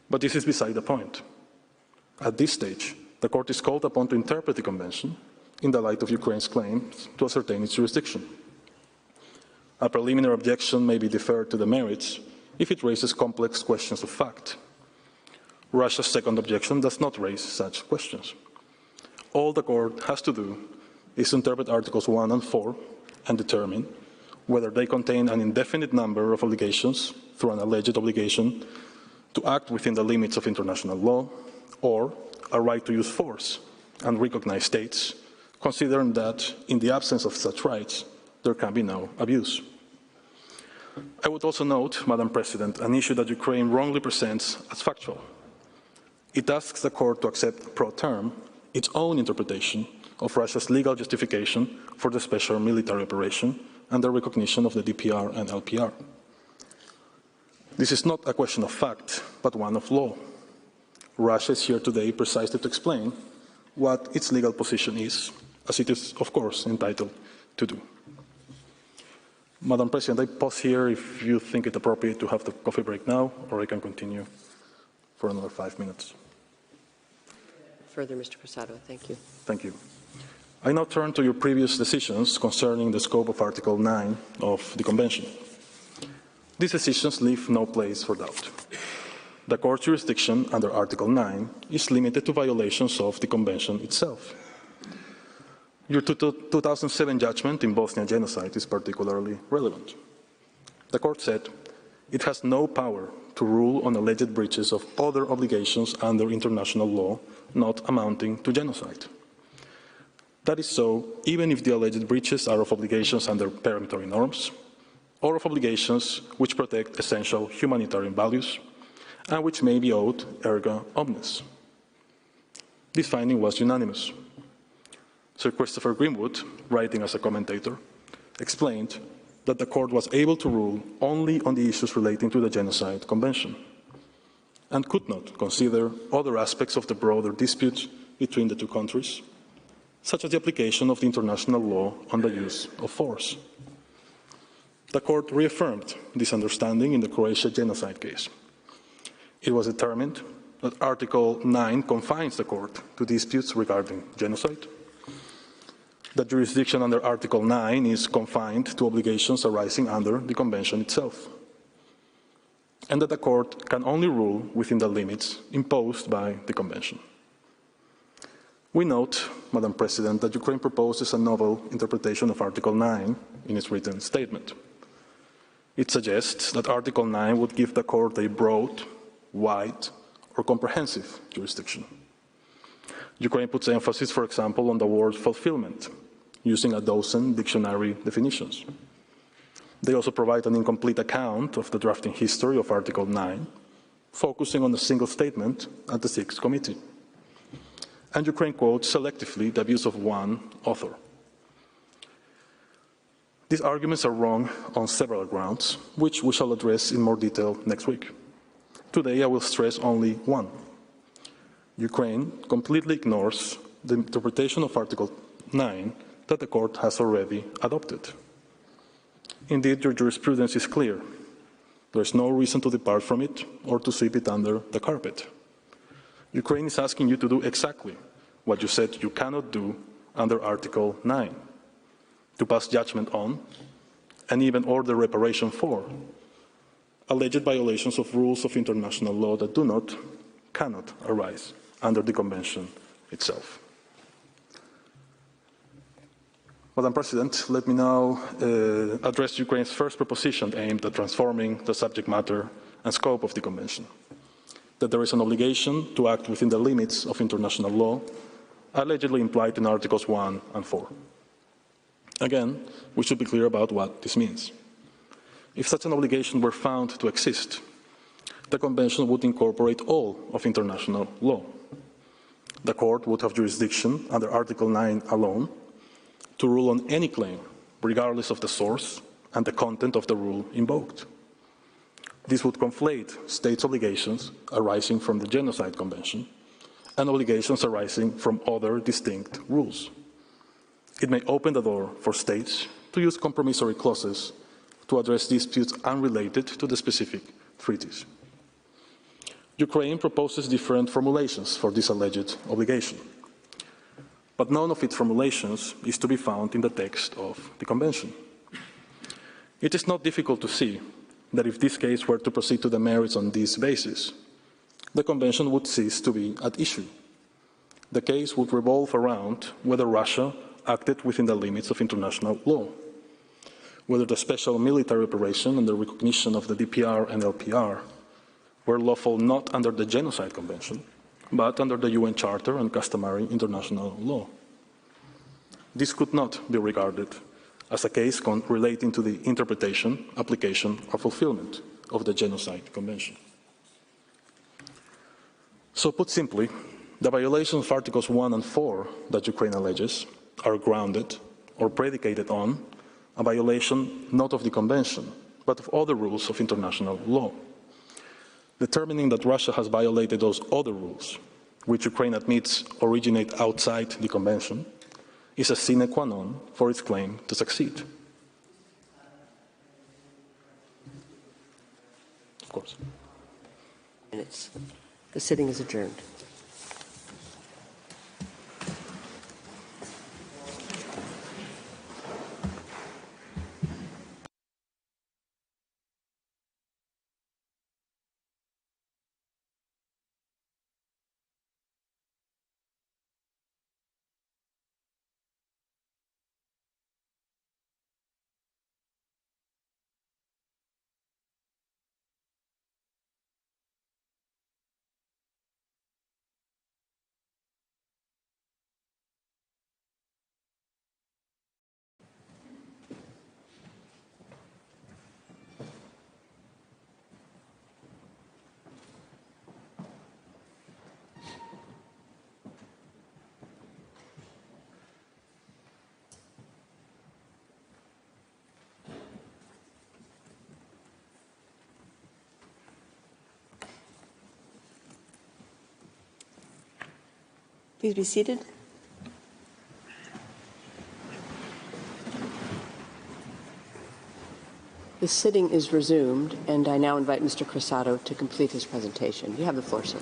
G: But this is beside the point. At this stage, the Court is called upon to interpret the Convention in the light of Ukraine's claims to ascertain its jurisdiction. A preliminary objection may be deferred to the merits if it raises complex questions of fact. Russia's second objection does not raise such questions. All the Court has to do is to interpret Articles 1 and 4 and determine whether they contain an indefinite number of obligations through an alleged obligation to act within the limits of international law, or a right to use force and recognize states, considering that in the absence of such rights, there can be no abuse. I would also note, Madam President, an issue that Ukraine wrongly presents as factual. It asks the Court to accept pro term its own interpretation of Russia's legal justification for the special military operation and the recognition of the DPR and LPR. This is not a question of fact, but one of law. Russia is here today precisely to explain what its legal position is, as it is, of course, entitled to do. Madam President, I pause here if you think it appropriate to have the coffee break now, or I can continue for another 5 minutes.
B: Further, Mr. Prasado, thank you.
G: Thank you. I now turn to your previous decisions concerning the scope of Article 9 of the Convention. These decisions leave no place for doubt. The Court's jurisdiction under Article 9 is limited to violations of the Convention itself. Your 2007 judgment in Bosnia genocide is particularly relevant. The Court said it has no power to rule on alleged breaches of other obligations under international law not amounting to genocide. That is so even if the alleged breaches are of obligations under peremptory norms, or of obligations which protect essential humanitarian values, and which may be owed erga omnes. This finding was unanimous. Sir Christopher Greenwood, writing as a commentator, explained that the court was able to rule only on the issues relating to the Genocide Convention and could not consider other aspects of the broader dispute between the two countries, such as the application of the international law on the use of force. The court reaffirmed this understanding in the Croatia genocide case. It was determined that Article 9 confines the court to disputes regarding genocide. The jurisdiction under Article 9 is confined to obligations arising under the Convention itself, and that the court can only rule within the limits imposed by the Convention. We note, Madam President, that Ukraine proposes a novel interpretation of Article 9 in its written statement. It suggests that Article 9 would give the court a broad, wide, or comprehensive jurisdiction. Ukraine puts emphasis, for example, on the word fulfillment, using a dozen dictionary definitions. They also provide an incomplete account of the drafting history of Article 9, focusing on a single statement at the Sixth Committee. And Ukraine quotes selectively the views of one author. These arguments are wrong on several grounds, which we shall address in more detail next week. Today I will stress only one. Ukraine completely ignores the interpretation of Article 9 that the court has already adopted. Indeed, your jurisprudence is clear. There is no reason to depart from it or to sweep it under the carpet. Ukraine is asking you to do exactly what you said you cannot do under Article 9, to pass judgment on and even order reparation for alleged violations of rules of international law that cannot arise under the Convention itself. Madam President, let me now address Ukraine's first proposition aimed at transforming the subject matter and scope of the Convention, that there is an obligation to act within the limits of international law, allegedly implied in Articles 1 and 4. Again, we should be clear about what this means. If such an obligation were found to exist, the Convention would incorporate all of international law. The court would have jurisdiction under Article 9 alone to rule on any claim, regardless of the source and the content of the rule invoked. This would conflate states' obligations arising from the Genocide Convention and obligations arising from other distinct rules. It may open the door for states to use compromissory clauses to address disputes unrelated to the specific treaties. Ukraine proposes different formulations for this alleged obligation, but none of its formulations is to be found in the text of the Convention. It is not difficult to see that if this case were to proceed to the merits on this basis, the Convention would cease to be at issue. The case would revolve around whether Russia acted within the limits of international law, whether the special military operation and the recognition of the DPR and LPR were lawful not under the Genocide Convention, but under the UN Charter and customary international law. This could not be regarded as a case relating to the interpretation, application, or fulfillment of the Genocide Convention. So put simply, the violations of Articles 1 and 4 that Ukraine alleges are grounded or predicated on a violation not of the Convention, but of other rules of international law. Determining that Russia has violated those other rules, which Ukraine admits originate outside the Convention, is a sine qua non for its claim to succeed. Of course.
B: The sitting is adjourned. Please be seated. The sitting is resumed, and I now invite Mr. Crossato to complete his presentation. You have the floor, sir.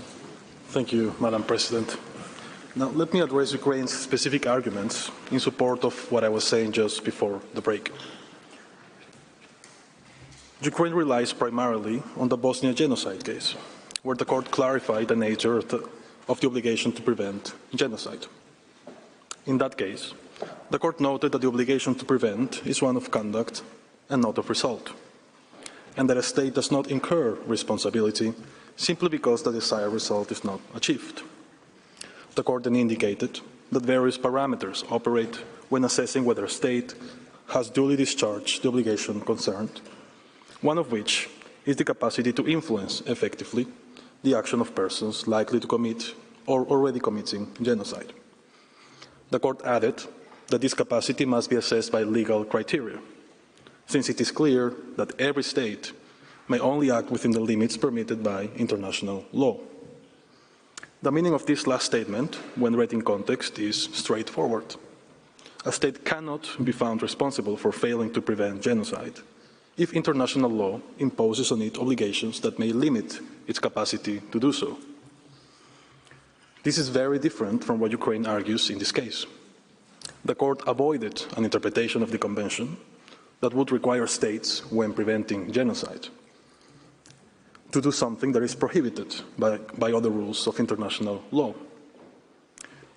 B: Thank you, Madam President. Now, let me address Ukraine's specific arguments in support of what I was saying just before the break. Ukraine relies primarily on the Bosnia genocide case, where the court clarified the nature of the obligation to prevent genocide. In that case, the court noted that the obligation to prevent is one of conduct and not of result, and that a state does not incur responsibility simply because the desired result is not achieved. The court then indicated that various parameters operate when assessing whether a state has duly discharged the obligation concerned, one of which is the capacity to influence effectively the action of persons likely to commit or already committing genocide. The court added that this capacity must be assessed by legal criteria, since it is clear that every state may only act within the limits permitted by international law. The meaning of this last statement, when read in context, is straightforward. A state cannot be found responsible for failing to prevent genocide if international law imposes on it obligations that may limit its capacity to do so. This is very different from what Ukraine argues in this case. The court avoided an interpretation of the Convention that would require states, when preventing genocide, to do something that is prohibited by other rules of international law.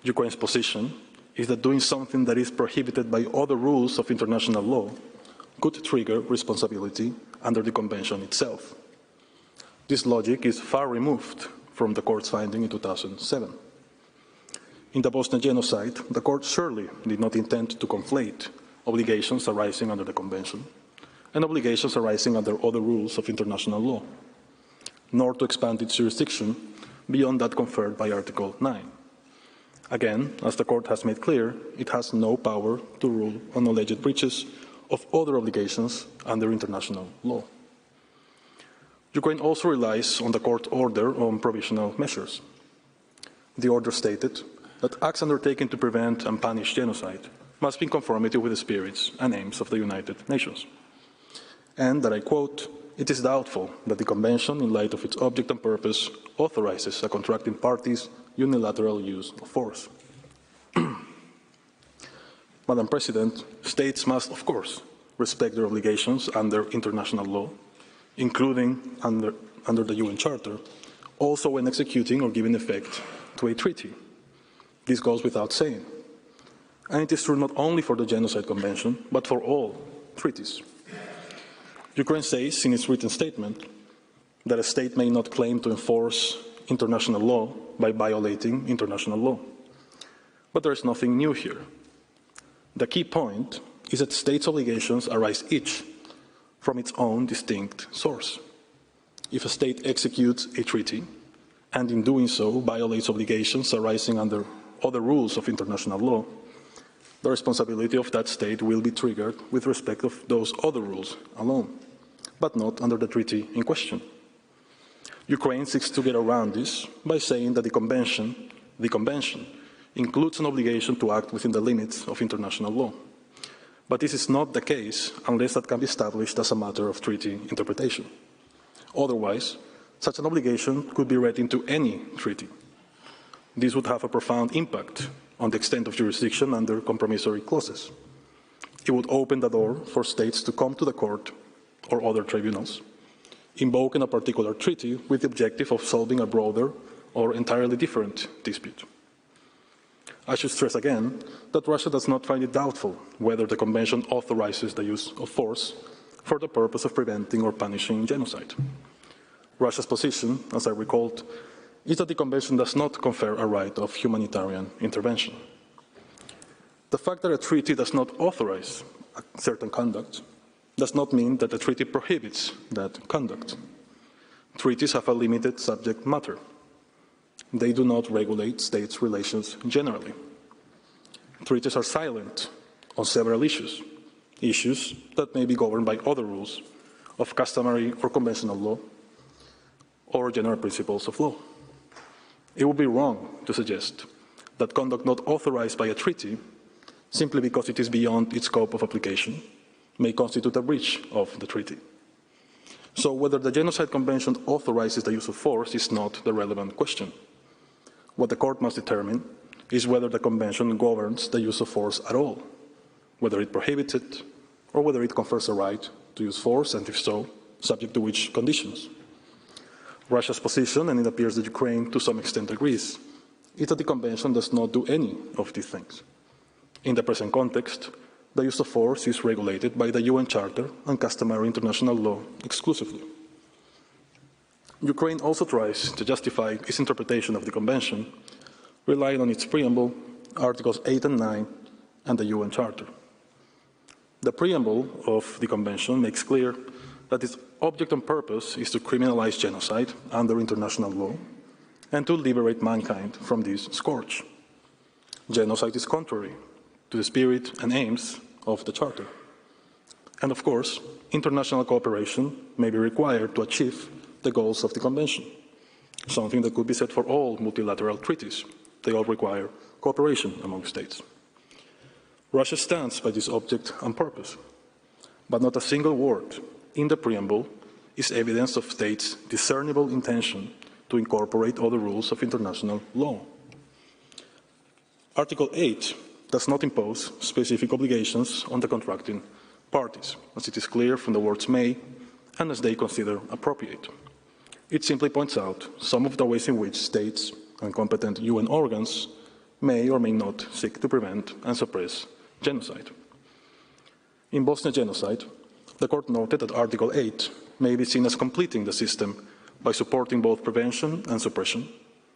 B: Ukraine's position is that doing something that is prohibited by other rules of international law could trigger responsibility under the Convention itself. This logic is far removed from the court's finding in 2007. In the Bosnia genocide, the court surely did not intend to conflate obligations arising under the Convention and obligations arising under other rules of international law, nor to expand its jurisdiction beyond that conferred by Article 9. Again, as the court has made clear, it has no power to rule on alleged breaches of other obligations under international law. Ukraine also relies on the court order on provisional measures. The order stated that acts undertaken to prevent and punish genocide must be in conformity with the spirits and aims of the United Nations. And that, I quote, "It is doubtful that the Convention, in light of its object and purpose, authorizes a contracting party's unilateral use of force." Madam President, states must, of course, respect their obligations under international law, including under the UN Charter, also when executing or giving effect to a treaty. This goes without saying. And it is true not only for the Genocide Convention, but for all treaties. Ukraine says in its written statement that a state may not claim to enforce international law by violating international law. But there is nothing new here. The key point is that states' obligations arise each from its own distinct source. If a state executes a treaty, and in doing so violates obligations arising under other rules of international law, the responsibility of that state will be triggered with respect of those other rules alone, but not under the treaty in question. Ukraine seeks to get around this by saying that the Convention includes an obligation to act within the limits of international law. But this is not the case unless that can be established as a matter of treaty interpretation. Otherwise, such an obligation could be read into any treaty. This would have a profound impact on the extent of jurisdiction under compromissory clauses. It would open the door for states to come to the court or other tribunals, invoking a particular treaty with the objective of solving a broader or entirely different dispute. I should stress again that Russia does not find it doubtful whether the Convention authorizes the use of force for the purpose of preventing or punishing genocide. Russia's position, as I recalled, is that the Convention does not confer a right of humanitarian intervention. The fact that a treaty does not authorize a certain conduct does not mean that the treaty prohibits that conduct. Treaties have a limited subject matter. They do not regulate states' relations generally. Treaties are silent on several issues that may be governed by other rules of customary or conventional law or general principles of law. It would be wrong to suggest
G: that conduct not authorized by a treaty, simply because it is beyond its scope of application, may constitute a breach of the treaty. So whether the Genocide Convention authorizes the use of force is not the relevant question. What the court must determine is whether the Convention governs the use of force at all, whether it prohibits it, or whether it confers a right to use force, and if so, subject to which conditions. Russia's position, and it appears that Ukraine to some extent agrees, is that the Convention does not do any of these things. In the present context, the use of force is regulated by the UN Charter and customary international law exclusively. Ukraine also tries to justify its interpretation of the Convention, relying on its preamble, Articles 8 and 9, and the UN Charter. The preamble of the Convention makes clear that its object and purpose is to criminalize genocide under international law and to liberate mankind from this scourge. Genocide is contrary to the spirit and aims of the Charter. And of course, international cooperation may be required to achieve the goals of the Convention, something that could be said for all multilateral treaties. They all require cooperation among states. Russia stands by this object and purpose, but not a single word in the preamble is evidence of states' discernible intention to incorporate other rules of international law. Article 8 does not impose specific obligations on the contracting parties, as it is clear from the words may and as they consider appropriate. It simply points out some of the ways in which states and competent UN organs may or may not seek to prevent and suppress genocide. In Bosnia genocide, the court noted that Article 8 may be seen as completing the system by supporting both prevention and suppression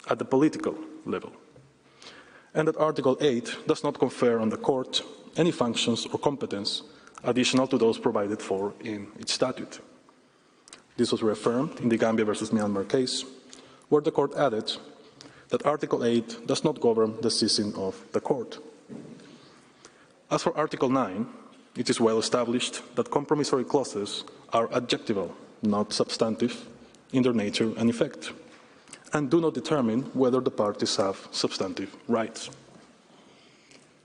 G: at the political level, and that Article 8 does not confer on the court any functions or competence additional to those provided for in its statute. This was reaffirmed in the Gambia versus Myanmar case, where the court added that Article 8 does not govern the seizing of the court. As for Article 9, it is well established that compromissory clauses are adjectival, not substantive, in their nature and effect, and do not determine whether the parties have substantive rights.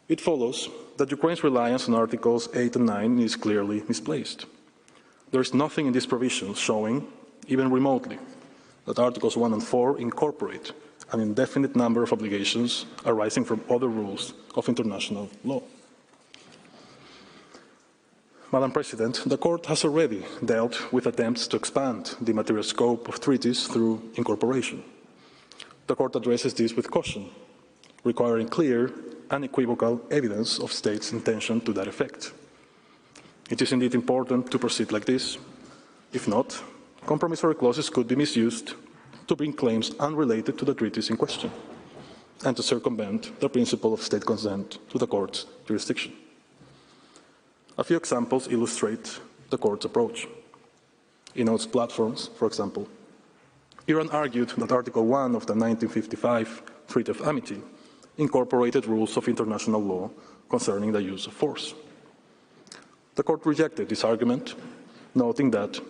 G: It follows that Ukraine's reliance on Articles 8 and 9 is clearly misplaced. There is nothing in these provisions showing, even remotely, that Articles 1 and 4 incorporate an indefinite number of obligations arising from other rules of international law. Madam President, the Court has already dealt with attempts to expand the material scope of treaties through incorporation. The Court addresses this with caution, requiring clear, unequivocal evidence of states' intention to that effect. It is indeed important to proceed like this. If not, compromissory clauses could be misused to bring claims unrelated to the treaties in question and to circumvent the principle of state consent to the Court's jurisdiction. A few examples illustrate the Court's approach. In its platforms, for example, Iran argued that Article 1 of the 1955 Treaty of Amity incorporated rules of international law concerning the use of force. The Court rejected this argument, noting that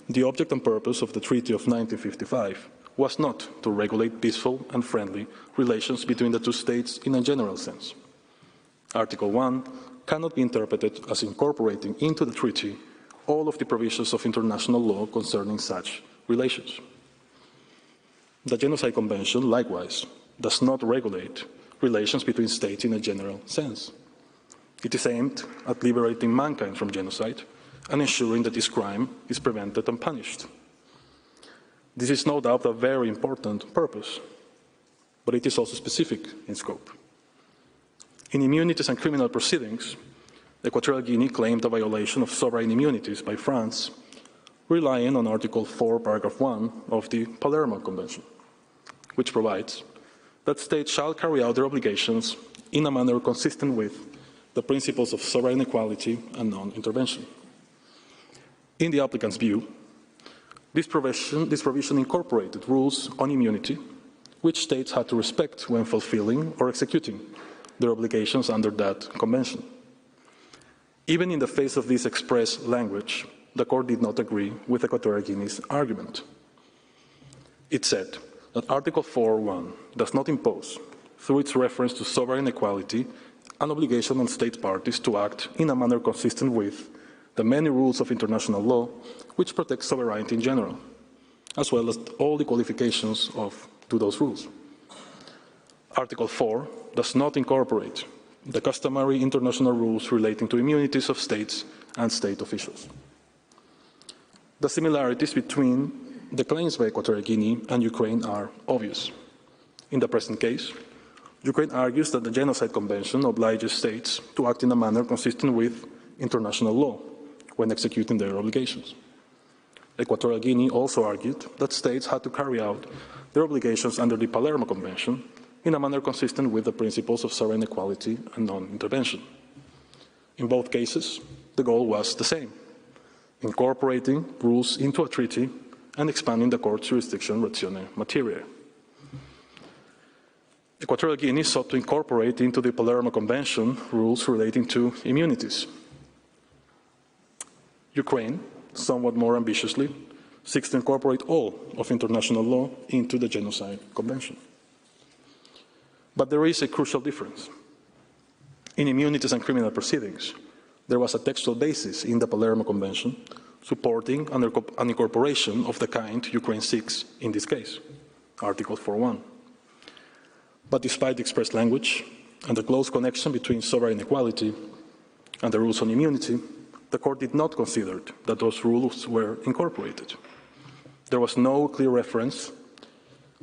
G: the object and purpose of the Treaty of 1955 was not to regulate peaceful and friendly relations between the two states in a general sense. Article 1 cannot be interpreted as incorporating into the treaty all of the provisions of international law concerning such relations. The Genocide Convention, likewise, does not regulate relations between states in a general sense. It is aimed at liberating mankind from genocide and ensuring that this crime is prevented and punished. This is no doubt a very important purpose, but it is also specific in scope. In immunities and criminal proceedings, Equatorial Guinea claimed a violation of sovereign immunities by France, relying on Article 4, Paragraph 1 of the Palermo Convention, which provides that states shall carry out their obligations in a manner consistent with the principles of sovereign equality and non-intervention. In the applicant's view, this provision incorporated rules on immunity, which states had to respect when fulfilling or executing their obligations under that convention. Even in the face of this express language, the Court did not agree with Equatorial Guinea's argument. It said that Article 4.1 does not impose through its reference to sovereign equality, an obligation on state parties to act in a manner consistent with the many rules of international law which protect sovereignty in general, as well as all the qualifications to those rules. Article 4 does not incorporate the customary international rules relating to immunities of states and state officials. The similarities between the claims by Equatorial Guinea and Ukraine are obvious. In the present case, Ukraine argues that the Genocide Convention obliges states to act in a manner consistent with international law when executing their obligations. Equatorial Guinea also argued that states had to carry out their obligations under the Palermo Convention in a manner consistent with the principles of sovereign equality and non-intervention. In both cases, the goal was the same: incorporating rules into a treaty and expanding the court's jurisdiction ratione materiae. Equatorial Guinea sought to incorporate into the Palermo Convention rules relating to immunities. Ukraine, somewhat more ambitiously, seeks to incorporate all of international law into the Genocide Convention. But there is a crucial difference. In immunities and criminal proceedings, there was a textual basis in the Palermo Convention supporting an incorporation of the kind Ukraine seeks in this case, Article 4.1. But despite the express language and the close connection between sovereign equality and the rules on immunity, the court did not consider that those rules were incorporated. There was no clear reference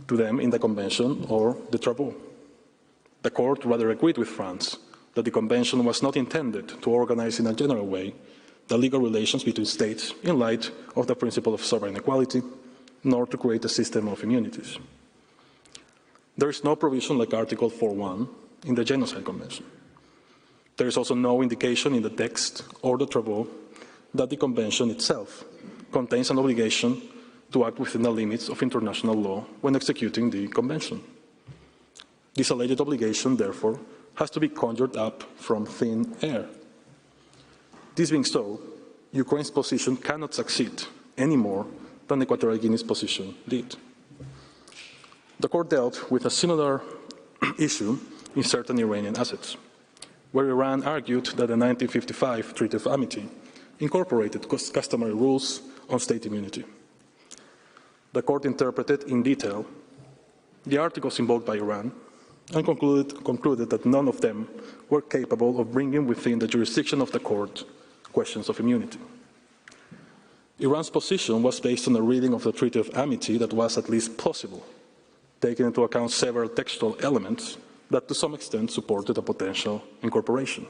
G: to them in the Convention or the Travaux. The court rather agreed with France that the Convention was not intended to organize in a general way the legal relations between states in light of the principle of sovereign equality, nor to create a system of immunities. There is no provision like Article 4.1 in the Genocide Convention. There is also no indication in the text or the Travaux that the Convention itself contains an obligation to act within the limits of international law when executing the Convention. This alleged obligation, therefore, has to be conjured up from thin air. This being so, Ukraine's position cannot succeed any more than Equatorial Guinea's position did. The court dealt with a similar issue in certain Iranian assets, where Iran argued that the 1955 Treaty of Amity incorporated customary rules on state immunity. The court interpreted in detail the articles invoked by Iran and concluded that none of them were capable of bringing within the jurisdiction of the court questions of immunity. Iran's position was based on a reading of the Treaty of Amity that was at least plausible, taking into account several textual elements that to some extent supported a potential incorporation.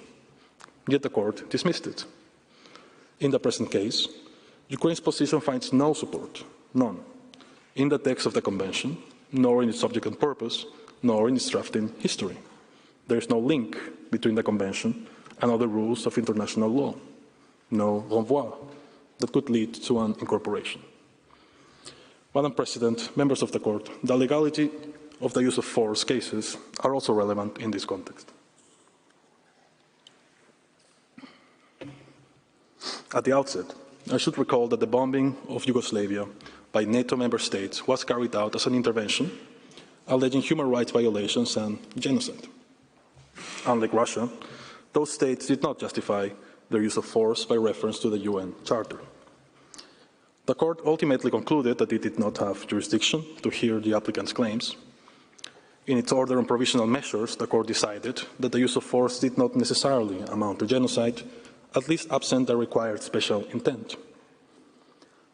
G: Yet the court dismissed it. In the present case, Ukraine's position finds no support, none, in the text of the Convention, nor in its object and purpose, nor in its drafting history. There is no link between the Convention and other rules of international law, no renvoi that could lead to an incorporation. Madam President, members of the Court, the legality of the use of force cases are also relevant in this context. At the outset, I should recall that the bombing of Yugoslavia by NATO member states was carried out as an intervention alleging human rights violations and genocide. Unlike Russia, those states did not justify their use of force by reference to the UN Charter. The court ultimately concluded that it did not have jurisdiction to hear the applicant's claims. In its order on provisional measures, the court decided that the use of force did not necessarily amount to genocide, at least absent the required special intent.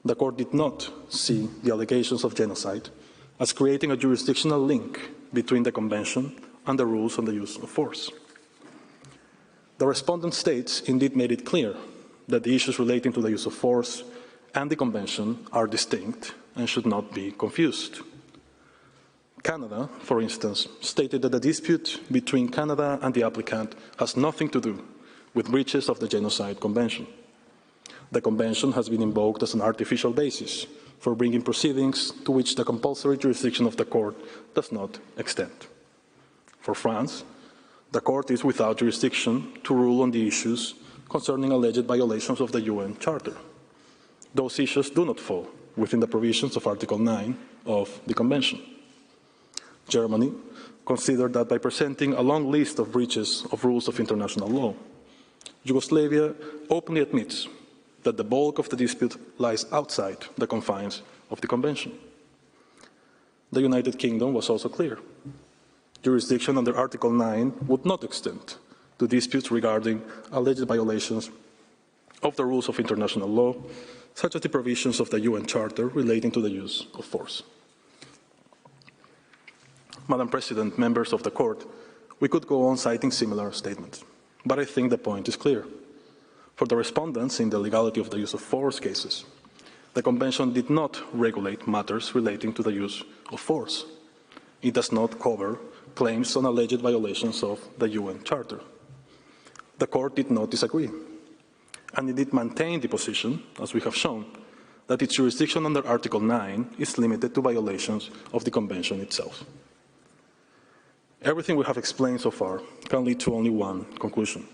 G: The court did not see the allegations of genocide as creating a jurisdictional link between the Convention and the rules on the use of force. The respondent states indeed made it clear that the issues relating to the use of force and the Convention are distinct and should not be confused. Canada, for instance, stated that the dispute between Canada and the applicant has nothing to do with breaches of the Genocide Convention. The Convention has been invoked as an artificial basis for bringing proceedings to which the compulsory jurisdiction of the court does not extend. For France, the court is without jurisdiction to rule on the issues concerning alleged violations of the UN Charter. Those issues do not fall within the provisions of Article 9 of the Convention. Germany, considered that by presenting a long list of breaches of rules of international law, Yugoslavia openly admits that the bulk of the dispute lies outside the confines of the Convention. The United Kingdom was also clear. Jurisdiction under Article 9 would not extend to disputes regarding alleged violations of the rules of international law, such as the provisions of the UN Charter relating to the use of force. Madam President, members of the Court, we could go on citing similar statements, but I think the point is clear. For the respondents in the legality of the use of force cases, the Convention did not regulate matters relating to the use of force. It does not cover claims on alleged violations of the UN Charter. The Court did not disagree, and it did maintain the position, as we have shown, that its jurisdiction under Article 9 is limited to violations of the Convention itself. Everything we have explained so far can lead to only one conclusion.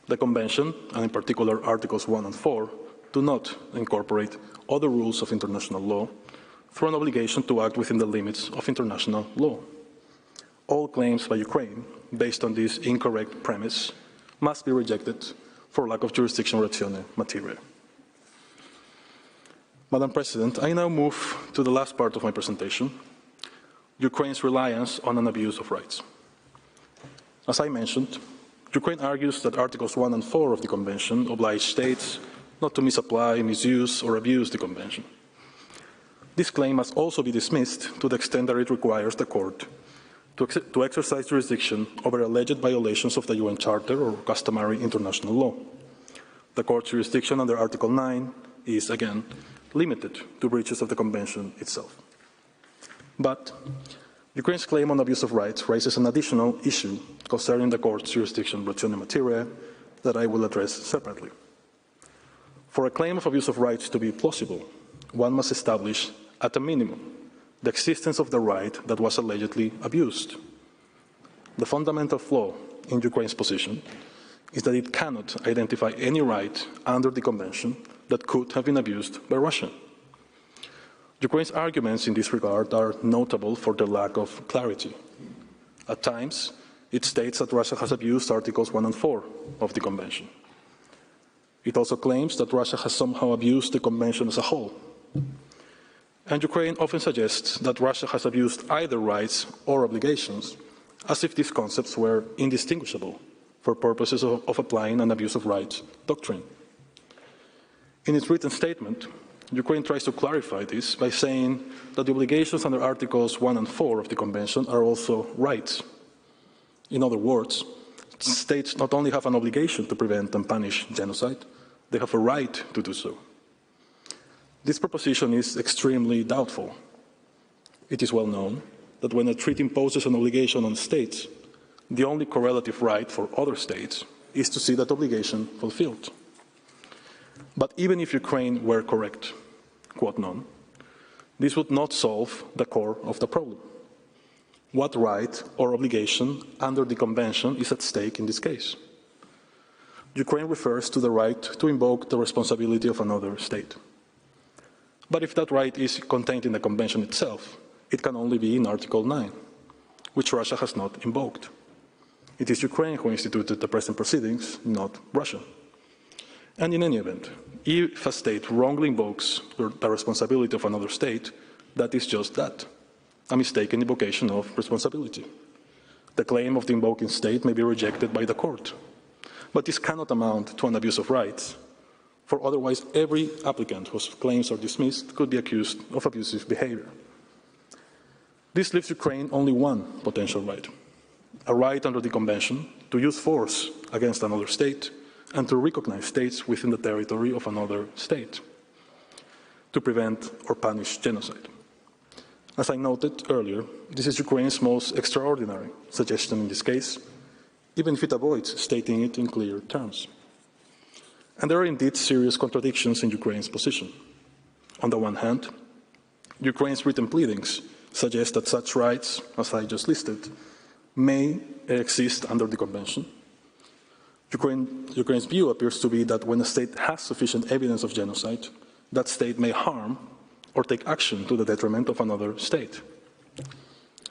G: The Convention, and in particular Articles 1 and 4, do not incorporate other rules of international law through an obligation to act within the limits of international law. All claims by Ukraine, based on this incorrect premise, must be rejected for lack of jurisdiction ratione materiae. Madam President, I now move to the last part of my presentation, Ukraine's reliance on an abuse of rights. As I mentioned, Ukraine argues that Articles 1 and 4 of the Convention oblige states not to misapply, misuse, or abuse the Convention. This claim must also be dismissed to the extent that it requires the Court to exercise jurisdiction over alleged violations of the UN Charter or customary international law. The Court's jurisdiction under Article 9 is, again, limited to breaches of the Convention itself. But Ukraine's claim on abuse of rights raises an additional issue concerning the Court's jurisdiction ratione materiae that I will address separately. For a claim of abuse of rights to be plausible, one must establish, at a minimum, the existence of the right that was allegedly abused. The fundamental flaw in Ukraine's position is that it cannot identify any right under the Convention that could have been abused by Russia. Ukraine's arguments in this regard are notable for their lack of clarity. At times, it states that Russia has abused Articles 1 and 4 of the Convention. It also claims that Russia has somehow abused the Convention as a whole. And Ukraine often suggests that Russia has abused either rights or obligations, as if these concepts were indistinguishable for purposes of applying an abuse of rights doctrine. In its written statement, Ukraine tries to clarify this by saying that the obligations under Articles 1 and 4 of the Convention are also rights. In other words, states not only have an obligation to prevent and punish genocide, they have a right to do so. This proposition is extremely doubtful. It is well known that when a treaty imposes an obligation on states, the only correlative right for other states is to see that obligation fulfilled. But even if Ukraine were correct, quote none, this would not solve the core of the problem. What right or obligation under the Convention is at stake in this case? Ukraine refers to the right to invoke the responsibility of another state. But if that right is contained in the Convention itself, it can only be in Article 9, which Russia has not invoked. It is Ukraine who instituted the present proceedings, not Russia. And in any event, if a state wrongly invokes the responsibility of another state, that is just that, a mistaken invocation of responsibility. The claim of the invoking state may be rejected by the court, but this cannot amount to an abuse of rights, for otherwise every applicant whose claims are dismissed could be accused of abusive behavior. This leaves Ukraine only one potential right, a right under the Convention to use force against another state and to recognize states within the territory of another state to prevent or punish genocide. As I noted earlier, this is Ukraine's most extraordinary suggestion in this case, even if it avoids stating it in clear terms. And there are indeed serious contradictions in Ukraine's position. On the one hand, Ukraine's written pleadings suggest that such rights, as I just listed, may exist under the Convention. Ukraine's view appears to be that when a state has sufficient evidence of genocide, that state may harm or take action to the detriment of another state.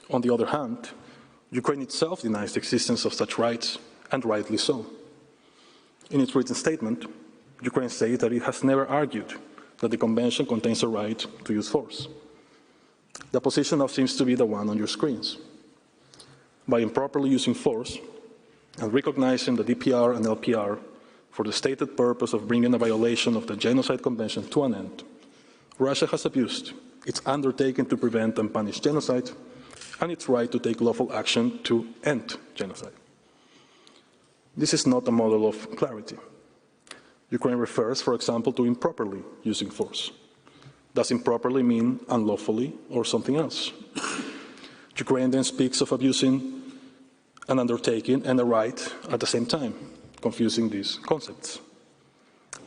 G: On the other hand, Ukraine itself denies the existence of such rights, and rightly so. In its written statement, Ukraine says that it has never argued that the Convention contains a right to use force. The position now seems to be the one on your screens. By improperly using force and recognizing the DPR and LPR for the stated purpose of bringing a violation of the Genocide Convention to an end, Russia has abused its undertaking to prevent and punish genocide and its right to take lawful action to end genocide. This is not a model of clarity. Ukraine refers, for example, to improperly using force. Does improperly mean unlawfully or something else? Ukraine then speaks of abusing an undertaking and a right at the same time, confusing these concepts.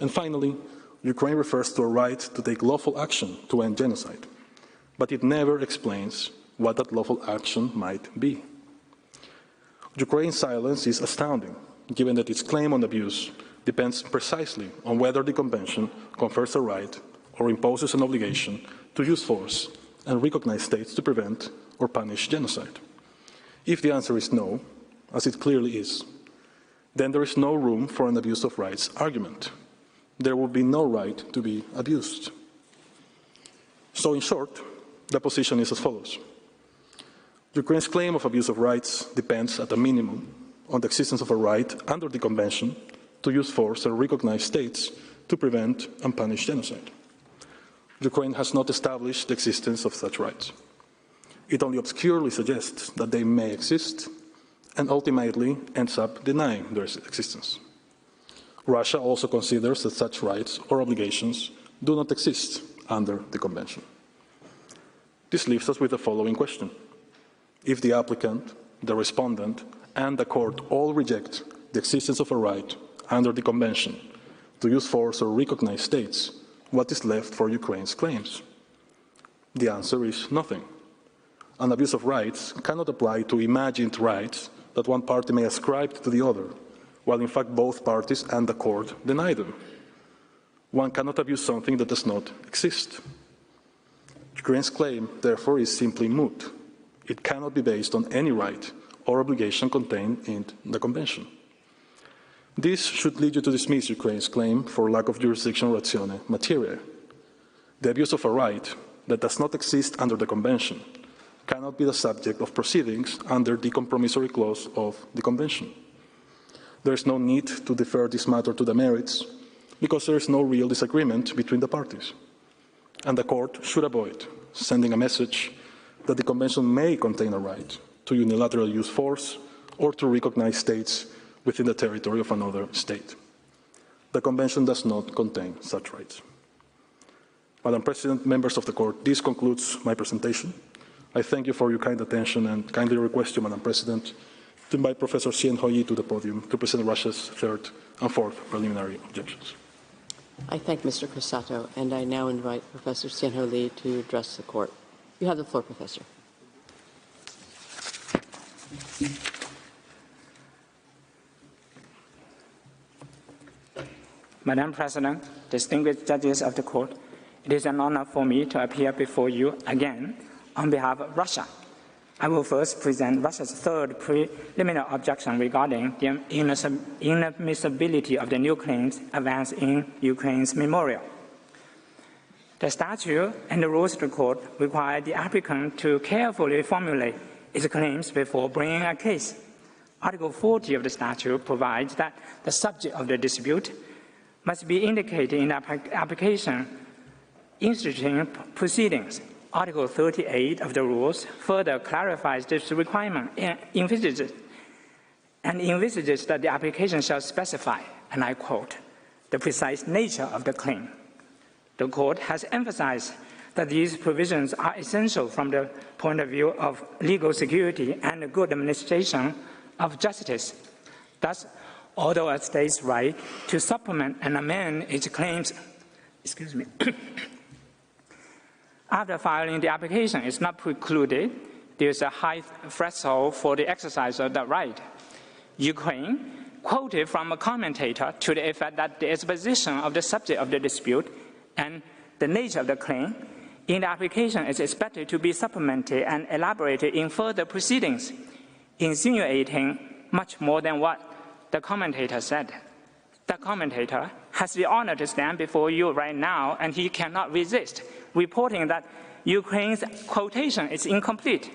G: And finally, Ukraine refers to a right to take lawful action to end genocide, but it never explains what that lawful action might be. Ukraine's silence is astounding, given that its claim on abuse depends precisely on whether the Convention confers a right or imposes an obligation to use force and recognize states to prevent or punish genocide. If the answer is no, as it clearly is, then there is no room for an abuse of rights argument. There will be no right to be abused. So in short, the position is as follows. Ukraine's claim of abuse of rights depends at a minimum on the existence of a right under the Convention to use force and recognize states to prevent and punish genocide. Ukraine has not established the existence of such rights. It only obscurely suggests that they may exist and ultimately ends up denying their existence. Russia also considers that such rights or obligations do not exist under the Convention. This leaves us with the following question. If the applicant, the respondent, and the court all reject the existence of a right under the Convention to use force or recognize states, what is left for Ukraine's claims? The answer is nothing. An abuse of rights cannot apply to imagined rights that one party may ascribe to the other, while in fact both parties and the court deny them. One cannot abuse something that does not exist. Ukraine's claim, therefore, is simply moot. It cannot be based on any right or obligation contained in the Convention. This should lead you to dismiss Ukraine's claim for lack of jurisdiction ratione materiae. The abuse of a right that does not exist under the Convention cannot be the subject of proceedings under the compromissory clause of the Convention. There is no need to defer this matter to the merits because there is no real disagreement between the parties. And the court should avoid sending a message that the Convention may contain a right to unilaterally use force or to recognize states within the territory of another state. The Convention does not contain such rights. Madam President, members of the court, this concludes my presentation. I thank you for your kind attention and kindly request you, Madam President, to invite Professor Xianhou Yi to the podium to present Russia's third and fourth preliminary objections.
B: I thank Mr. Crissato, and I now invite Professor Xianhou Li to address the court. You have the floor, Professor.
H: Madam President, distinguished judges of the court, it is an honor for me to appear before you again on behalf of Russia. I will first present Russia's third preliminary objection regarding the inadmissibility of the new claims advanced in Ukraine's memorial. The statute and the rules of the court require the applicant to carefully formulate its claims before bringing a case. Article 40 of the statute provides that the subject of the dispute must be indicated in the application instituting proceedings. Article 38 of the rules further clarifies this requirement and envisages that the application shall specify, and I quote, the precise nature of the claim. The court has emphasized that these provisions are essential from the point of view of legal security and the good administration of justice. Thus, although a state's right to supplement and amend its claims, after filing the application is not precluded, there is a high threshold for the exercise of that right. Ukraine quoted from a commentator to the effect that the exposition of the subject of the dispute and the nature of the claim in the application is expected to be supplemented and elaborated in further proceedings, insinuating much more than what the commentator said. The commentator has the honor to stand before you right now, and he cannot resist reporting that Ukraine's quotation is incomplete.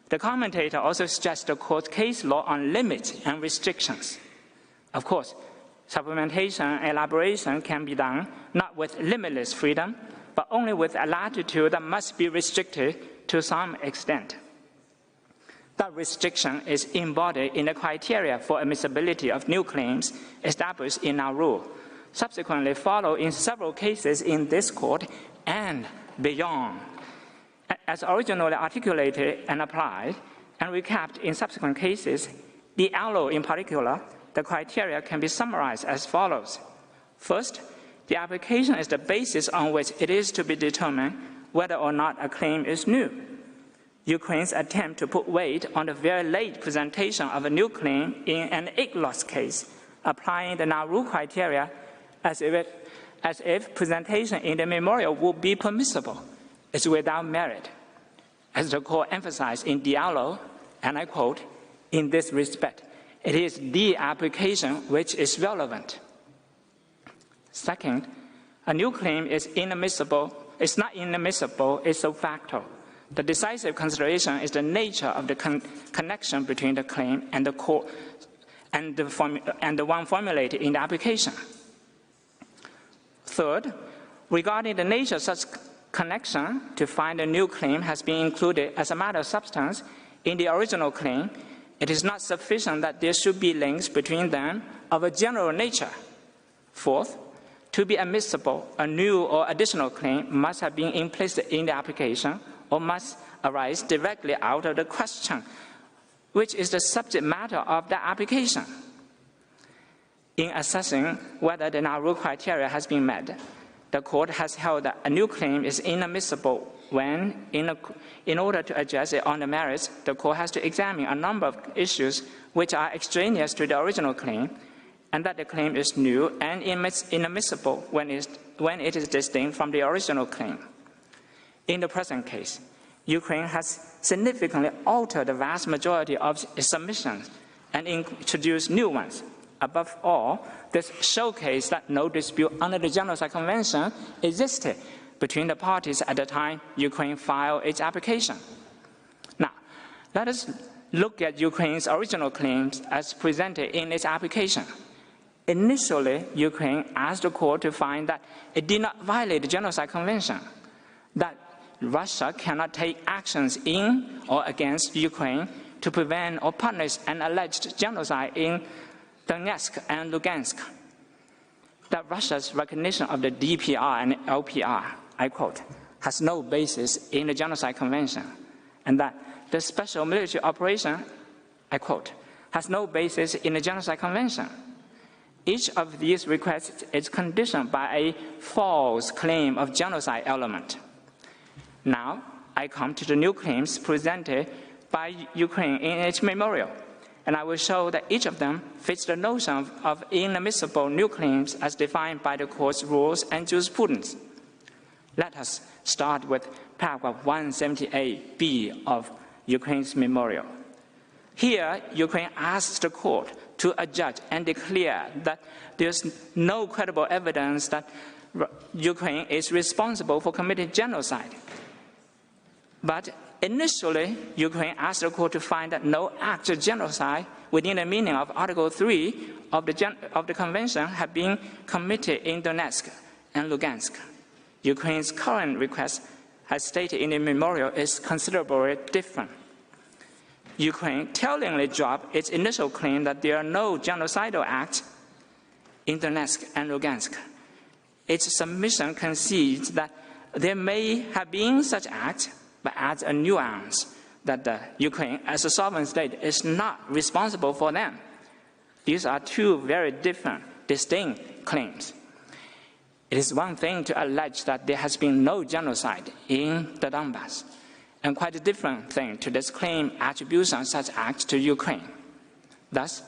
H: The commentator also suggests the court's case law on limits and restrictions. Of course, supplementation and elaboration can be done not with limitless freedom, but only with a latitude that must be restricted to some extent. That restriction is embodied in the criteria for admissibility of new claims established in our rule, subsequently followed in several cases in this court and beyond. As originally articulated and applied and recapped in subsequent cases, the ALO in particular, the criteria can be summarized as follows. First, the application is the basis on which it is to be determined whether or not a claim is new. Ukraine's attempt to put weight on the very late presentation of a new claim in an egg-loss case, applying the Nauru criteria as if presentation in the memorial would be permissible, is without merit. As the court emphasized in Diallo, and I quote, "In this respect, it is the application which is relevant." Second, a new claim is inadmissible. It's not inadmissible, it's a facto. The decisive consideration is the nature of the connection between the claim and the court and the one formulated in the application. Third, regarding the nature of such connection, to find a new claim has been included as a matter of substance in the original claim, it is not sufficient that there should be links between them of a general nature. Fourth, to be admissible, a new or additional claim must have been implicit in the application or must arise directly out of the question, which is the subject matter of the application. In assessing whether the Nauru criteria has been met, the court has held that a new claim is inadmissible when, in order to address it on the merits, the court has to examine a number of issues which are extraneous to the original claim, and that the claim is new and inadmissible when it is distinct from the original claim. In the present case, Ukraine has significantly altered the vast majority of its submissions and introduced new ones. Above all, this showcased that no dispute under the Genocide Convention existed between the parties at the time Ukraine filed its application. Now, let us look at Ukraine's original claims as presented in its application. Initially, Ukraine asked the court to find that it did not violate the Genocide Convention, that Russia cannot take actions in or against Ukraine to prevent or punish an alleged genocide in Donetsk and Lugansk, that Russia's recognition of the DPR and LPR, I quote, has no basis in the Genocide Convention, and that the special military operation, I quote, has no basis in the Genocide Convention. Each of these requests is conditioned by a false claim of genocide element. Now, I come to the new claims presented by Ukraine in its memorial, and I will show that each of them fits the notion of inadmissible new claims as defined by the court's rules and jurisprudence. Let us start with paragraph 178b of Ukraine's memorial. Here, Ukraine asks the court to adjudge and declare that there's no credible evidence that Ukraine is responsible for committing genocide. But initially, Ukraine asked the court to find that no act of genocide within the meaning of Article 3 of the Convention had been committed in Donetsk and Lugansk. Ukraine's current request, as stated in the memorial, is considerably different. Ukraine tellingly dropped its initial claim that there are no genocidal acts in Donetsk and Lugansk. Its submission concedes that there may have been such acts, but adds a nuance that the Ukraine, as a sovereign state, is not responsible for them. These are two very different, distinct claims. It is one thing to allege that there has been no genocide in the Donbass, and quite a different thing to disclaim attribution of such acts to Ukraine. Thus,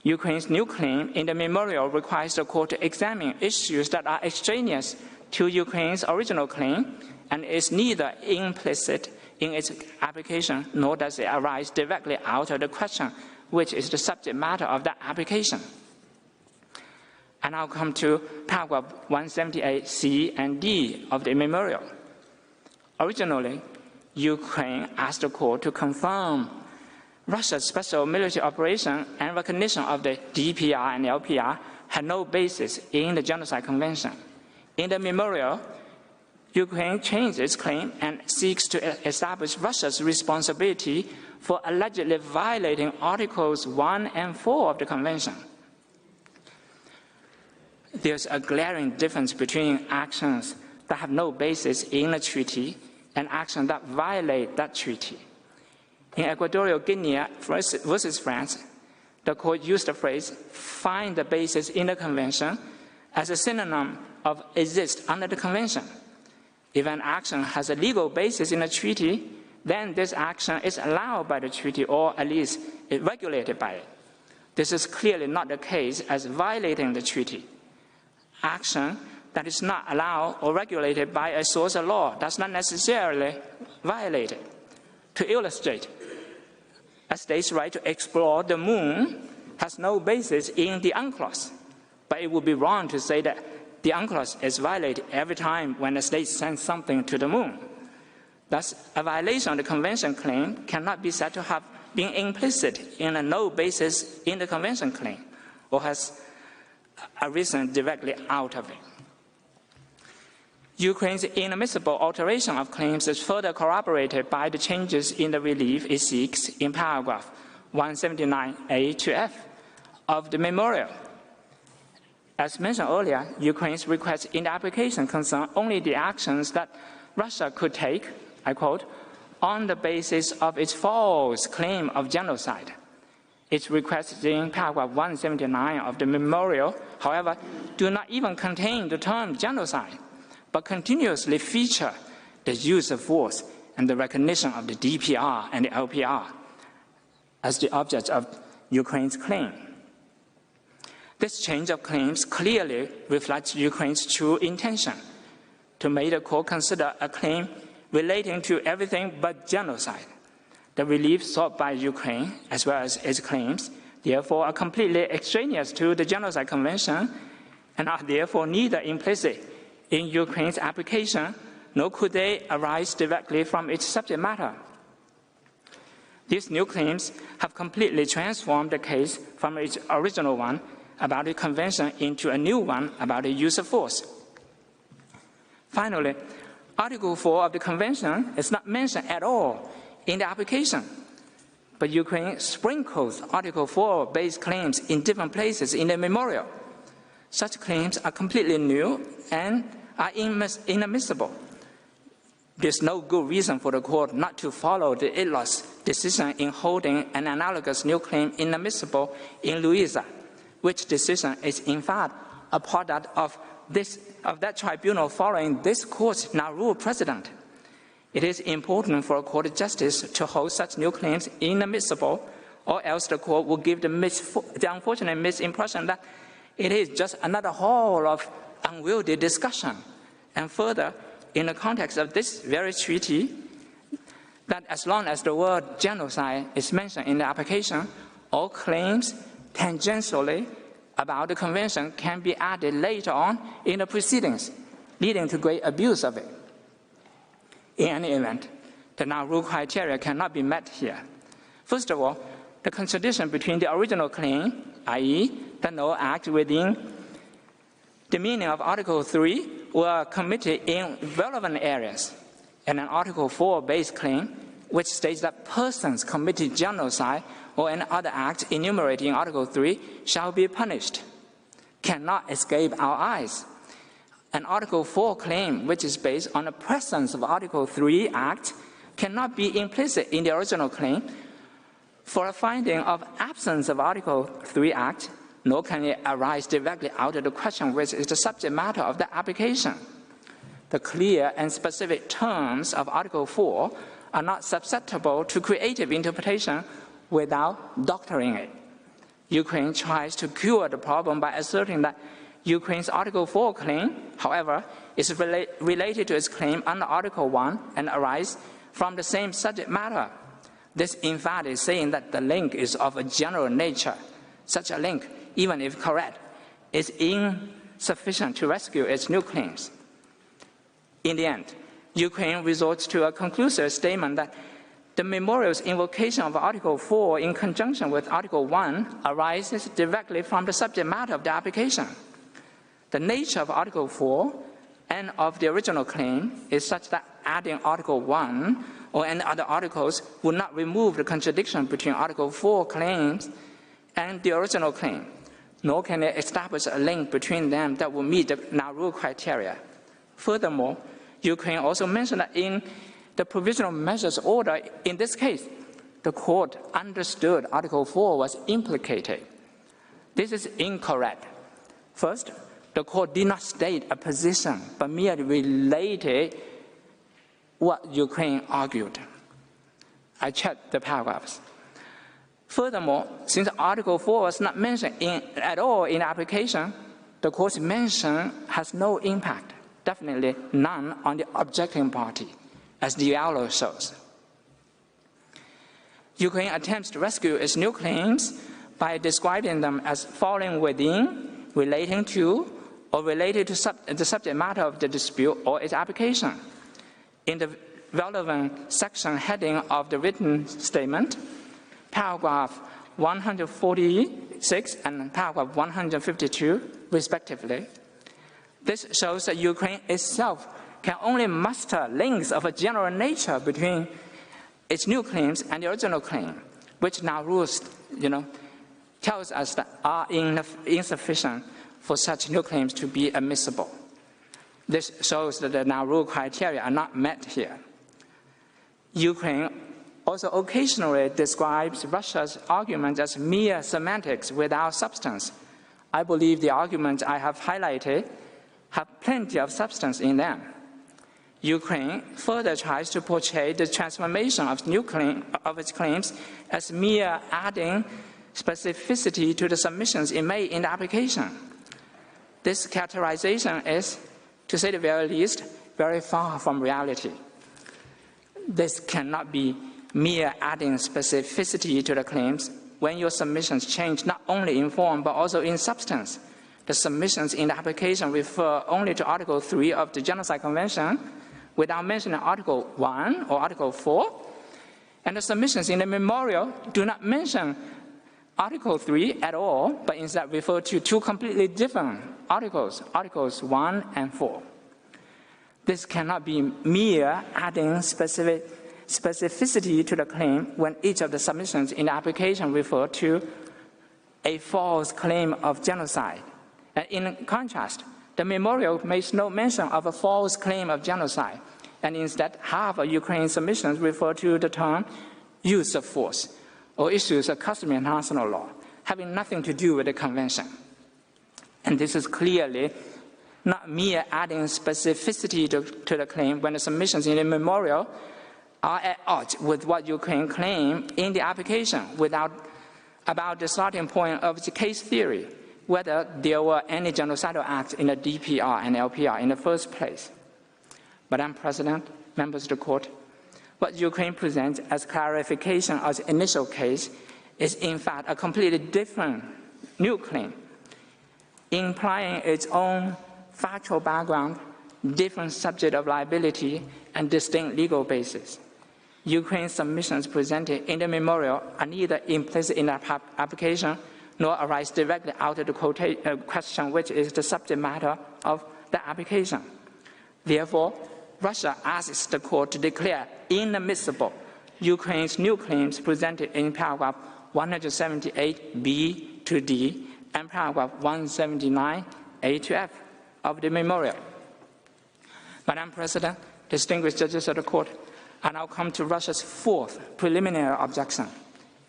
H: Ukraine's new claim in the memorial requires the court to examine issues that are extraneous to Ukraine's original claim and is neither implicit in its application, nor does it arise directly out of the question, which is the subject matter of that application. And I'll come to paragraph 178C and D of the memorial. Originally, Ukraine asked the court to confirm Russia's special military operation and recognition of the DPR and LPR had no basis in the Genocide Convention. In the memorial, Ukraine changed its claim and seeks to establish Russia's responsibility for allegedly violating Articles 1 and 4 of the Convention. There's a glaring difference between actions that have no basis in a treaty and actions that violate that treaty. In Equatorial Guinea versus France, the court used the phrase, find the basis in the Convention, as a synonym of exist under the Convention. If an action has a legal basis in a treaty, then this action is allowed by the treaty, or at least is regulated by it. This is clearly not the case as violating the treaty. Action that is not allowed or regulated by a source of law does not necessarily violate it. To illustrate, a state's right to explore the moon has no basis in the UNCLOS, but it would be wrong to say that the UNCLOS is violated every time when a state sends something to the moon. Thus, a violation of the Convention claim cannot be said to have been implicit in a no basis in the Convention claim, or has arisen directly out of it. Ukraine's inadmissible alteration of claims is further corroborated by the changes in the relief it seeks in paragraph 179A to F of the memorial. As mentioned earlier, Ukraine's request in the application concern only the actions that Russia could take, I quote, on the basis of its false claim of genocide. Its requests in paragraph 179 of the memorial, however, do not even contain the term genocide, but continuously feature the use of force and the recognition of the DPR and the LPR as the object of Ukraine's claim. This change of claims clearly reflects Ukraine's true intention to make the court consider a claim relating to everything but genocide. The relief sought by Ukraine, as well as its claims, therefore are completely extraneous to the Genocide Convention and are therefore neither implicit in Ukraine's application, nor could they arise directly from its subject matter. These new claims have completely transformed the case from its original one about the Convention into a new one about the use of force. Finally, Article 4 of the Convention is not mentioned at all in the application, but Ukraine sprinkles Article 4-based claims in different places in the memorial. Such claims are completely new and are inadmissible. There's no good reason for the court not to follow the ILO's decision in holding an analogous new claim inadmissible in Louisa, which decision is in fact a product of that tribunal following this court's now-ruled precedent. It is important for a court of justice to hold such new claims inadmissible, or else the court will give the unfortunate misimpression that it is just another hall of unwieldy discussion. And further, in the context of this very treaty, that as long as the word genocide is mentioned in the application, all claims tangentially about the Convention can be added later on in the proceedings, leading to great abuse of it. In any event, the now-ruled criteria cannot be met here. First of all, the contradiction between the original claim, i.e., that no act within the meaning of Article 3 were committed in relevant areas, and an Article 4-based claim, which states that persons committed genocide or any other act enumerated in Article 3 shall be punished, cannot escape our eyes. An Article 4 claim, which is based on the presence of Article 3 Act, cannot be implicit in the original claim. For a finding of absence of Article 3 Act, nor can it arise directly out of the question which is the subject matter of the application. The clear and specific terms of Article 4 are not susceptible to creative interpretation without doctoring it. Ukraine tries to cure the problem by asserting that Ukraine's Article 4 claim, however, is related to its claim under Article 1 and arises from the same subject matter. This, in fact, is saying that the link is of a general nature. Such a link, even if correct, is insufficient to rescue its new claims. In the end, Ukraine resorts to a conclusive statement that the memorial's invocation of Article 4 in conjunction with Article 1 arises directly from the subject matter of the application. The nature of Article 4 and of the original claim is such that adding Article 1 or any other articles would not remove the contradiction between Article 4 claims and the original claim, nor can it establish a link between them that will meet the Nauru criteria. Furthermore, Ukraine also mentioned that in the provisional measures order, in this case, the court understood Article 4 was implicated. This is incorrect. First, the court did not state a position, but merely related what Ukraine argued. I checked the paragraphs. Furthermore, since Article 4 was not mentioned at all in the application, the court's mention has no impact, definitely none on the objecting party, as the dialogue shows. Ukraine attempts to rescue its new claims by describing them as falling within, relating to, or related to the subject matter of the dispute or its application. In the relevant section heading of the written statement, paragraph 146 and paragraph 152, respectively, this shows that Ukraine itself can only muster links of a general nature between its new claims and the original claim, which Nauru, tells us that are insufficient for such new claims to be admissible. This shows that the Nauru criteria are not met here. Ukraine also occasionally describes Russia's arguments as mere semantics without substance. I believe the arguments I have highlighted have plenty of substance in them. Ukraine further tries to portray the transformation of its claims as mere adding specificity to the submissions it made in the application. This characterization is, to say the very least, very far from reality. This cannot be mere adding specificity to the claims when your submissions change not only in form but also in substance. The submissions in the application refer only to Article 3 of the Genocide Convention without mentioning Article 1 or Article 4, and the submissions in the memorial do not mention Article 3 at all, but instead refer to two completely different articles, Articles 1 and 4. This cannot be mere adding specificity to the claim when each of the submissions in the application refer to a false claim of genocide. And in contrast, the memorial makes no mention of a false claim of genocide, and instead half of Ukraine's submissions refer to the term use of force, or issues of customary international law, having nothing to do with the convention. And this is clearly not mere adding specificity to the claim when the submissions in the memorial are at odds with what Ukraine claimed in the application about the starting point of its case theory, whether there were any genocidal acts in the DPR and LPR in the first place. Madam President, members of the court, what Ukraine presents as clarification of its initial case is in fact a completely different new claim, implying its own factual background, different subject of liability, and distinct legal basis. Ukraine's submissions presented in the memorial are neither implicit in the application nor arise directly out of the question which is the subject matter of the application. Therefore, Russia asks the court to declare inadmissible Ukraine's new claims presented in paragraph 178b to d and paragraph 179a to f of the memorial. Madam President, distinguished judges of the court, I now come to Russia's fourth preliminary objection,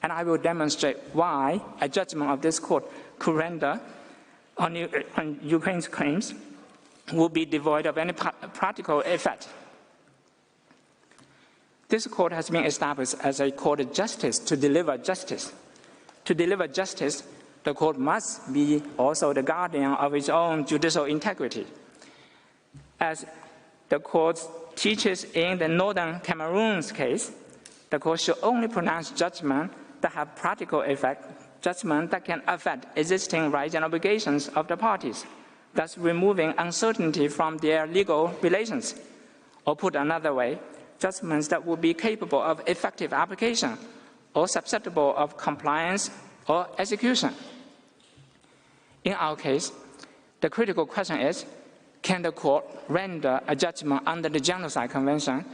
H: and I will demonstrate why a judgment of this court could render on Ukraine's claims will be devoid of any practical effect. This court has been established as a court of justice to deliver justice. To deliver justice, The court must be also the guardian of its own judicial integrity. As the court teaches in the Northern Cameroon's case, the court should only pronounce judgment that have practical effect, judgment that can affect existing rights and obligations of the parties, thus removing uncertainty from their legal relations. Or put another way, judgments that will be capable of effective application or susceptible of compliance or execution. In our case, the critical question is, can the court render a judgment under the Genocide Convention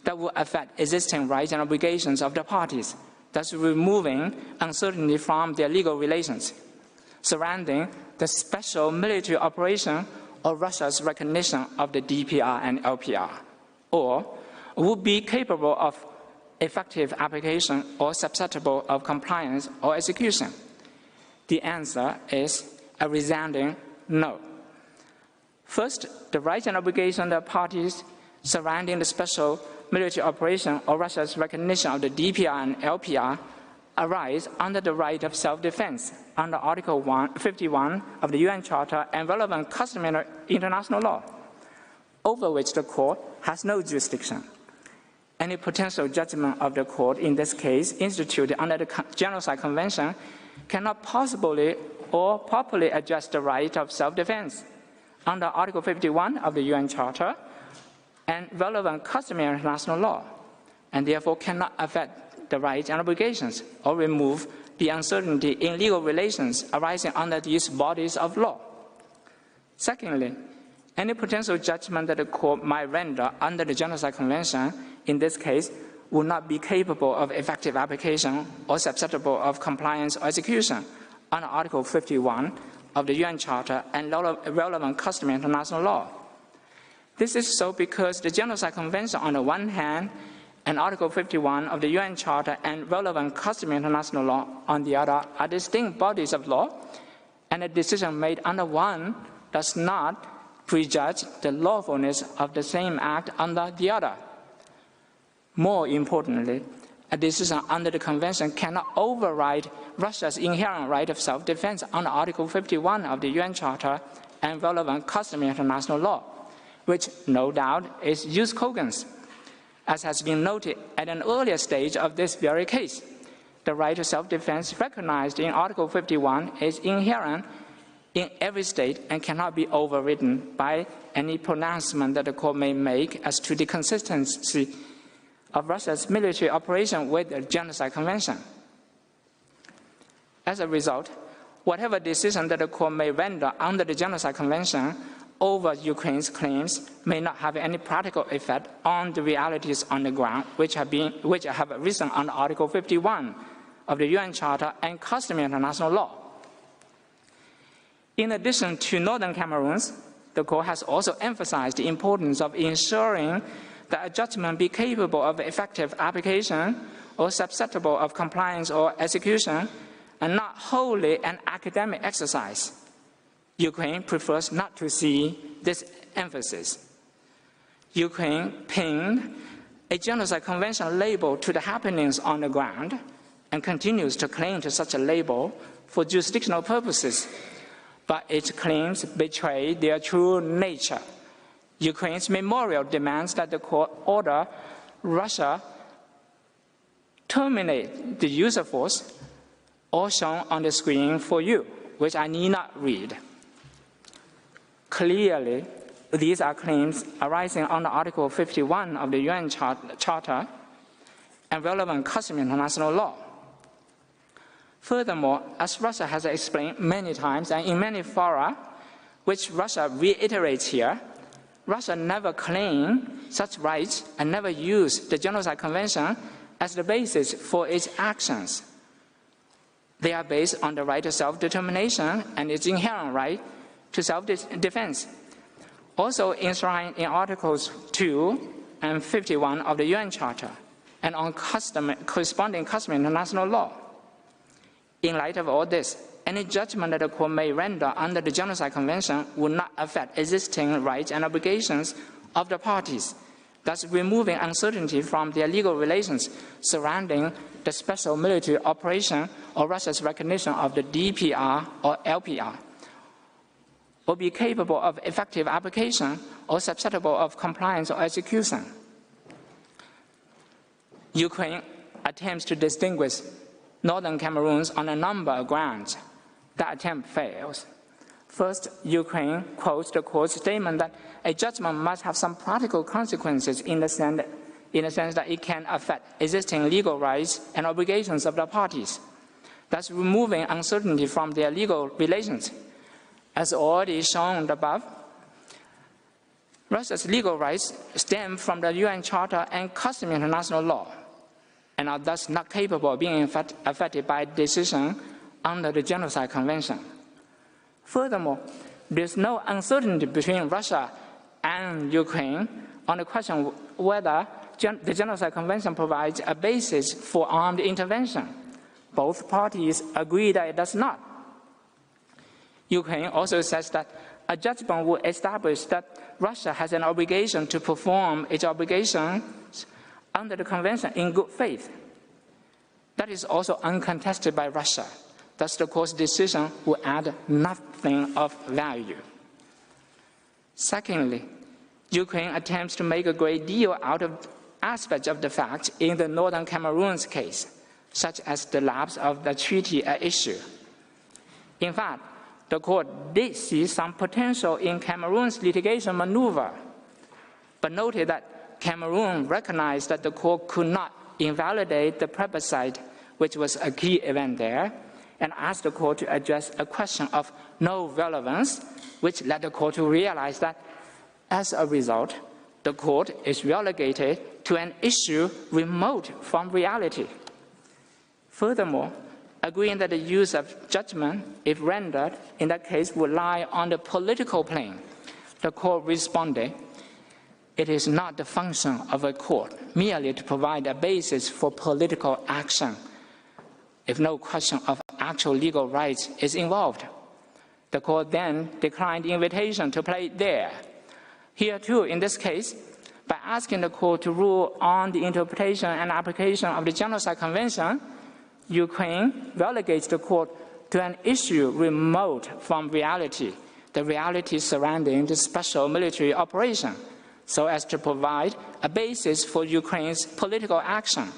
H: that will affect existing rights and obligations of the parties, thus removing uncertainty from their legal relations surrounding the special military operation or Russia's recognition of the DPR and LPR, or would be capable of effective application or susceptible of compliance or execution? The answer is a resounding no. First, the rights and obligations of the parties surrounding the special military operation or Russia's recognition of the DPR and LPR arise under the right of self-defense under Article 51 of the UN Charter and relevant customary international law, over which the court has no jurisdiction. Any potential judgment of the court in this case instituted under the Genocide Convention cannot possibly or properly address the right of self-defense under Article 51 of the UN Charter and relevant customary international law, and therefore cannot affect the rights and obligations or remove the uncertainty in legal relations arising under these bodies of law. Secondly, any potential judgment that the court might render under the Genocide Convention in this case would not be capable of effective application or susceptible of compliance or execution under Article 51 of the UN Charter and relevant customary international law. This is so because the Genocide Convention on the one hand and Article 51 of the UN Charter and relevant customary international law on the other are distinct bodies of law, and a decision made under one does not prejudge the lawfulness of the same act under the other. More importantly, a decision under the Convention cannot override Russia's inherent right of self-defense under Article 51 of the UN Charter and relevant customary international law, which no doubt is jus cogens. As has been noted at an earlier stage of this very case, the right of self-defense recognized in Article 51 is inherent in every state and cannot be overridden by any pronouncement that the court may make as to the consistency of Russia's military operation with the Genocide Convention. As a result, whatever decision that the court may render under the Genocide Convention over Ukraine's claims may not have any practical effect on the realities on the ground which have arisen under Article 51 of the UN Charter and customary international law. In addition to Northern Cameroons, the court has also emphasized the importance of ensuring that a judgment be capable of effective application or susceptible of compliance or execution, and not wholly an academic exercise. Ukraine prefers not to see this emphasis. Ukraine pinned a Genocide Convention label to the happenings on the ground and continues to cling to such a label for jurisdictional purposes, but its claims betray their true nature. Ukraine's memorial demands that the court order Russia terminate the use of force, all shown on the screen for you, which I need not read. Clearly, these are claims arising under Article 51 of the UN Charter and relevant customary international law. Furthermore, as Russia has explained many times and in many fora, which Russia reiterates here, Russia never claimed such rights and never used the Genocide Convention as the basis for its actions. They are based on the right to self-determination and its inherent right to self-defense, also enshrined in Articles 2 and 51 of the UN Charter, and on corresponding customary international law. In light of all this, any judgment that the court may render under the Genocide Convention would not affect existing rights and obligations of the parties, thus removing uncertainty from their legal relations surrounding the special military operation or Russia's recognition of the DPR or LPR, will be capable of effective application or susceptible of compliance or execution. Ukraine attempts to distinguish northern Cameroons on a number of grounds. That attempt fails. First, Ukraine quotes the court's statement that a judgment must have some practical consequences in the sense that it can affect existing legal rights and obligations of the parties, thus removing uncertainty from their legal relations. As already shown above, Russia's legal rights stem from the UN Charter and customary international law, and are thus not capable of being affected by a decision under the Genocide Convention. Furthermore, there is no uncertainty between Russia and Ukraine on the question whether the Genocide Convention provides a basis for armed intervention. Both parties agree that it does not. Ukraine also says that a judgment will establish that Russia has an obligation to perform its obligations under the Convention in good faith. That is also uncontested by Russia. Thus, the court's decision will add nothing of value. Secondly, Ukraine attempts to make a great deal out of aspects of the facts in the Northern Cameroon's case, such as the lapse of the treaty at issue. In fact, the court did see some potential in Cameroon's litigation maneuver, but noted that Cameroon recognized that the court could not invalidate the plebiscite, which was a key event there, and asked the court to address a question of no relevance, which led the court to realize that, as a result, the court is relegated to an issue remote from reality. Furthermore, agreeing that the use of judgment, if rendered, in that case would lie on the political plane, the court responded, "It is not the function of a court merely to provide a basis for political action if no question of actual legal rights is involved." The court then declined the invitation to play there. Here too, in this case, by asking the court to rule on the interpretation and application of the Genocide Convention, Ukraine relegates the court to an issue remote from reality, the reality surrounding the special military operation, so as to provide a basis for Ukraine's political action.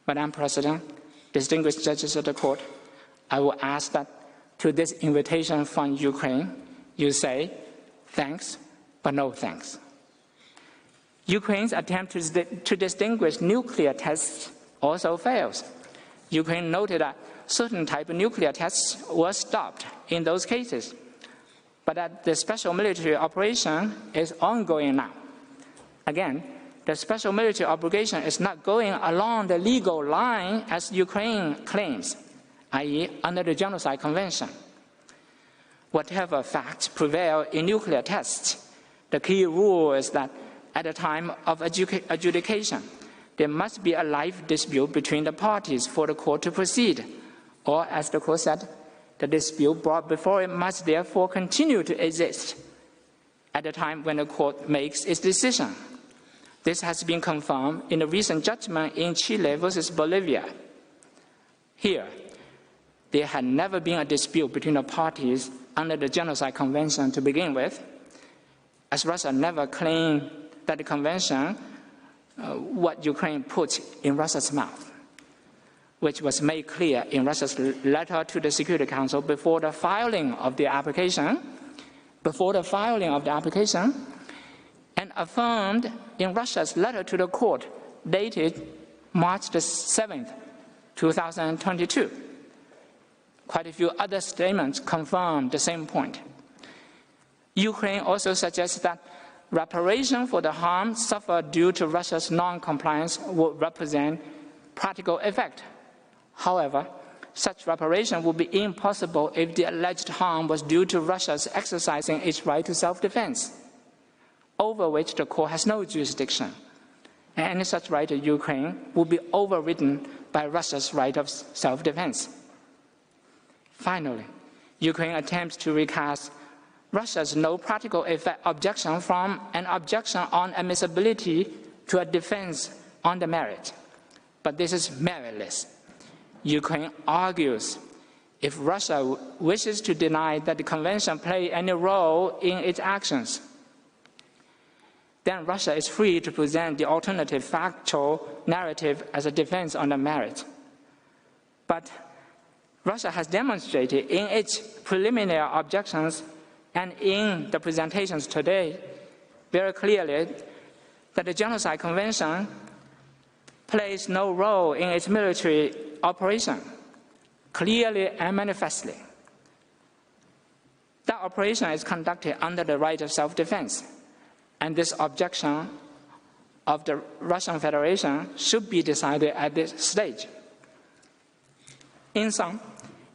H: Madam President, distinguished judges of the court, I will ask that to this invitation from Ukraine, you say thanks, but no thanks. Ukraine's attempt to distinguish nuclear tests also fails. Ukraine noted that certain type of nuclear tests were stopped in those cases, but that the special military operation is ongoing now. Again, the special military operation is not going along the legal line as Ukraine claims, i.e., under the Genocide Convention. Whatever facts prevail in nuclear tests, the key rule is that at the time of adjudication, there must be a life dispute between the parties for the court to proceed, or, as the court said, the dispute brought before it must therefore continue to exist at the time when the court makes its decision. This has been confirmed in the recent judgment in Chile versus Bolivia. Here, there had never been a dispute between the parties under the Genocide Convention to begin with, as Russia never claimed that the convention what Ukraine put in Russia's mouth, which was made clear in Russia's letter to the Security Council before the filing of the application, and affirmed in Russia's letter to the court dated March the 7th, 2022. Quite a few other statements confirm the same point. Ukraine also suggests that reparation for the harm suffered due to Russia's non-compliance would represent practical effect. However, such reparation would be impossible if the alleged harm was due to Russia's exercising its right to self-defense, over which the court has no jurisdiction. And any such right to Ukraine would be overridden by Russia's right of self-defense. Finally, Ukraine attempts to recast Russia's no practical effect objection from an objection on admissibility to a defense on the merit. but this is meritless. Ukraine argues if Russia wishes to deny that the convention played any role in its actions, then Russia is free to present the alternative factual narrative as a defense on the merit. But Russia has demonstrated in its preliminary objections and in the presentations today very clearly that the Genocide Convention plays no role in its military operation, clearly and manifestly. That operation is conducted under the right of self-defense, and this objection of the Russian Federation should be decided at this stage. In sum,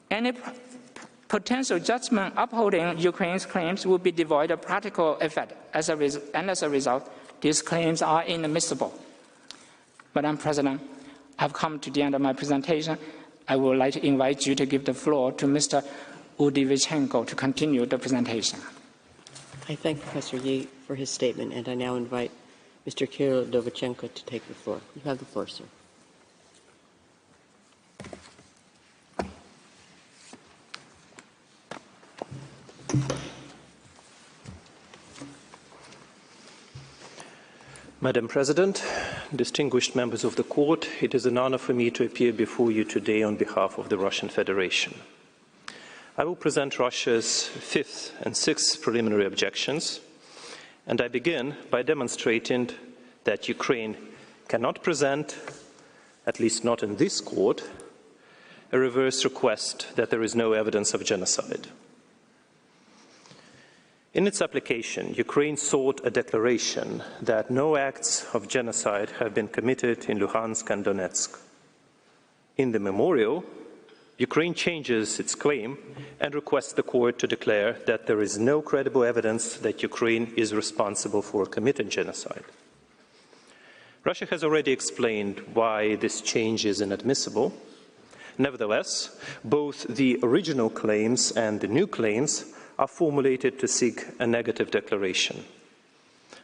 H: any potential judgment upholding Ukraine's claims would be devoid of practical effect, and as a result, these claims are inadmissible. Madam President, I've come to the end of my presentation. I would like to invite you to give the floor to Mr. Udivichenko to continue the presentation.
B: I thank Professor Yi for his statement, and I now invite Mr. Kirill Dovichenko to take the floor. You have the floor, sir.
I: Madam President, distinguished members of the Court, it is an honor for me to appear before you today on behalf of the Russian Federation. I will present Russia's fifth and sixth preliminary objections, and I begin by demonstrating that Ukraine cannot present, at least not in this court, a reverse request that there is no evidence of genocide. In its application, Ukraine sought a declaration that no acts of genocide have been committed in Luhansk and Donetsk. In the memorial, Ukraine changes its claim and requests the court to declare that there is no credible evidence that Ukraine is responsible for committing genocide. Russia has already explained why this change is inadmissible. Nevertheless, both the original claims and the new claims are formulated to seek a negative declaration.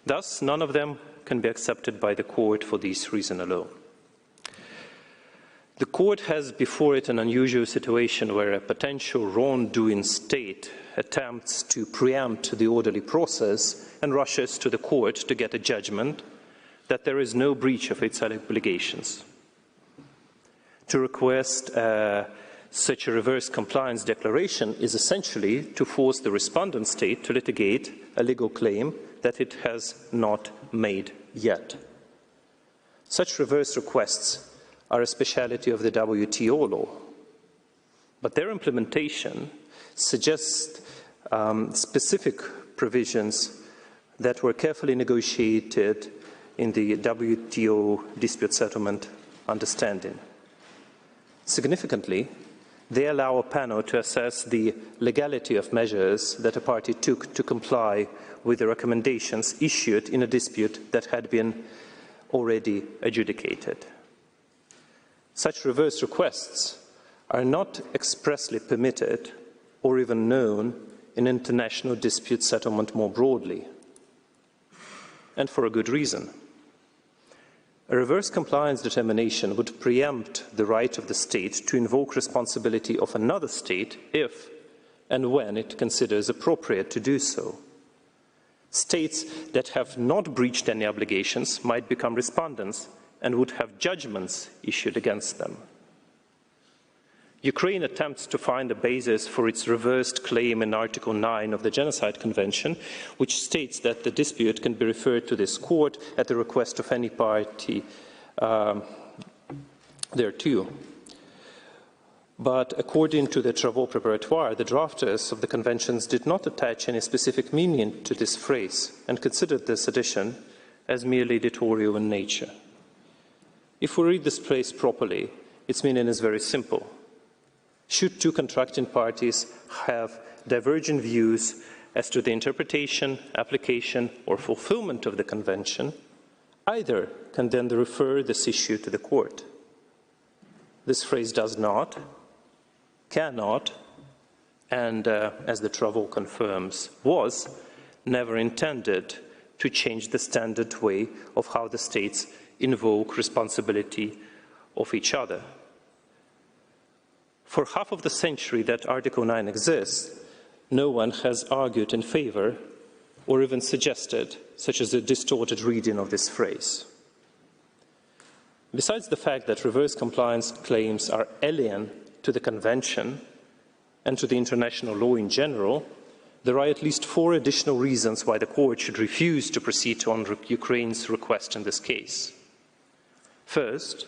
I: Thus, none of them can be accepted by the court for this reason alone. The court has before it an unusual situation where a potential wrongdoing state attempts to preempt the orderly process and rushes to the court to get a judgment that there is no breach of its obligations. To request such a reverse compliance declaration is essentially to force the respondent state to litigate a legal claim that it has not made yet. Such reverse requests are a speciality of the WTO law, but their implementation suggests specific provisions that were carefully negotiated in the WTO dispute settlement understanding. Significantly, they allow a panel to assess the legality of measures that a party took to comply with the recommendations issued in a dispute that had been already adjudicated. Such reverse requests are not expressly permitted or even known in international dispute settlement more broadly, and for a good reason. A reverse compliance determination would preempt the right of the state to invoke responsibility of another state if and when it considers appropriate to do so. States that have not breached any obligations might become respondents and would have judgments issued against them. Ukraine attempts to find a basis for its reversed claim in Article 9 of the Genocide Convention, which states that the dispute can be referred to this court at the request of any party thereto. But according to the Travaux Préparatoires, the drafters of the conventions did not attach any specific meaning to this phrase and considered this addition as merely editorial in nature. If we read this phrase properly, its meaning is very simple. Should two contracting parties have divergent views as to the interpretation, application, or fulfillment of the convention, either can then refer this issue to the court. This phrase does not, cannot, and as the Travaux confirms, was never intended to change the standard way of how the states invoke responsibility of each other. For half of the century that Article 9 exists, no one has argued in favor or even suggested such as a distorted reading of this phrase. Besides the fact that reverse compliance claims are alien to the Convention and to the international law in general, there are at least 4 additional reasons why the Court should refuse to proceed on Ukraine's request in this case. First,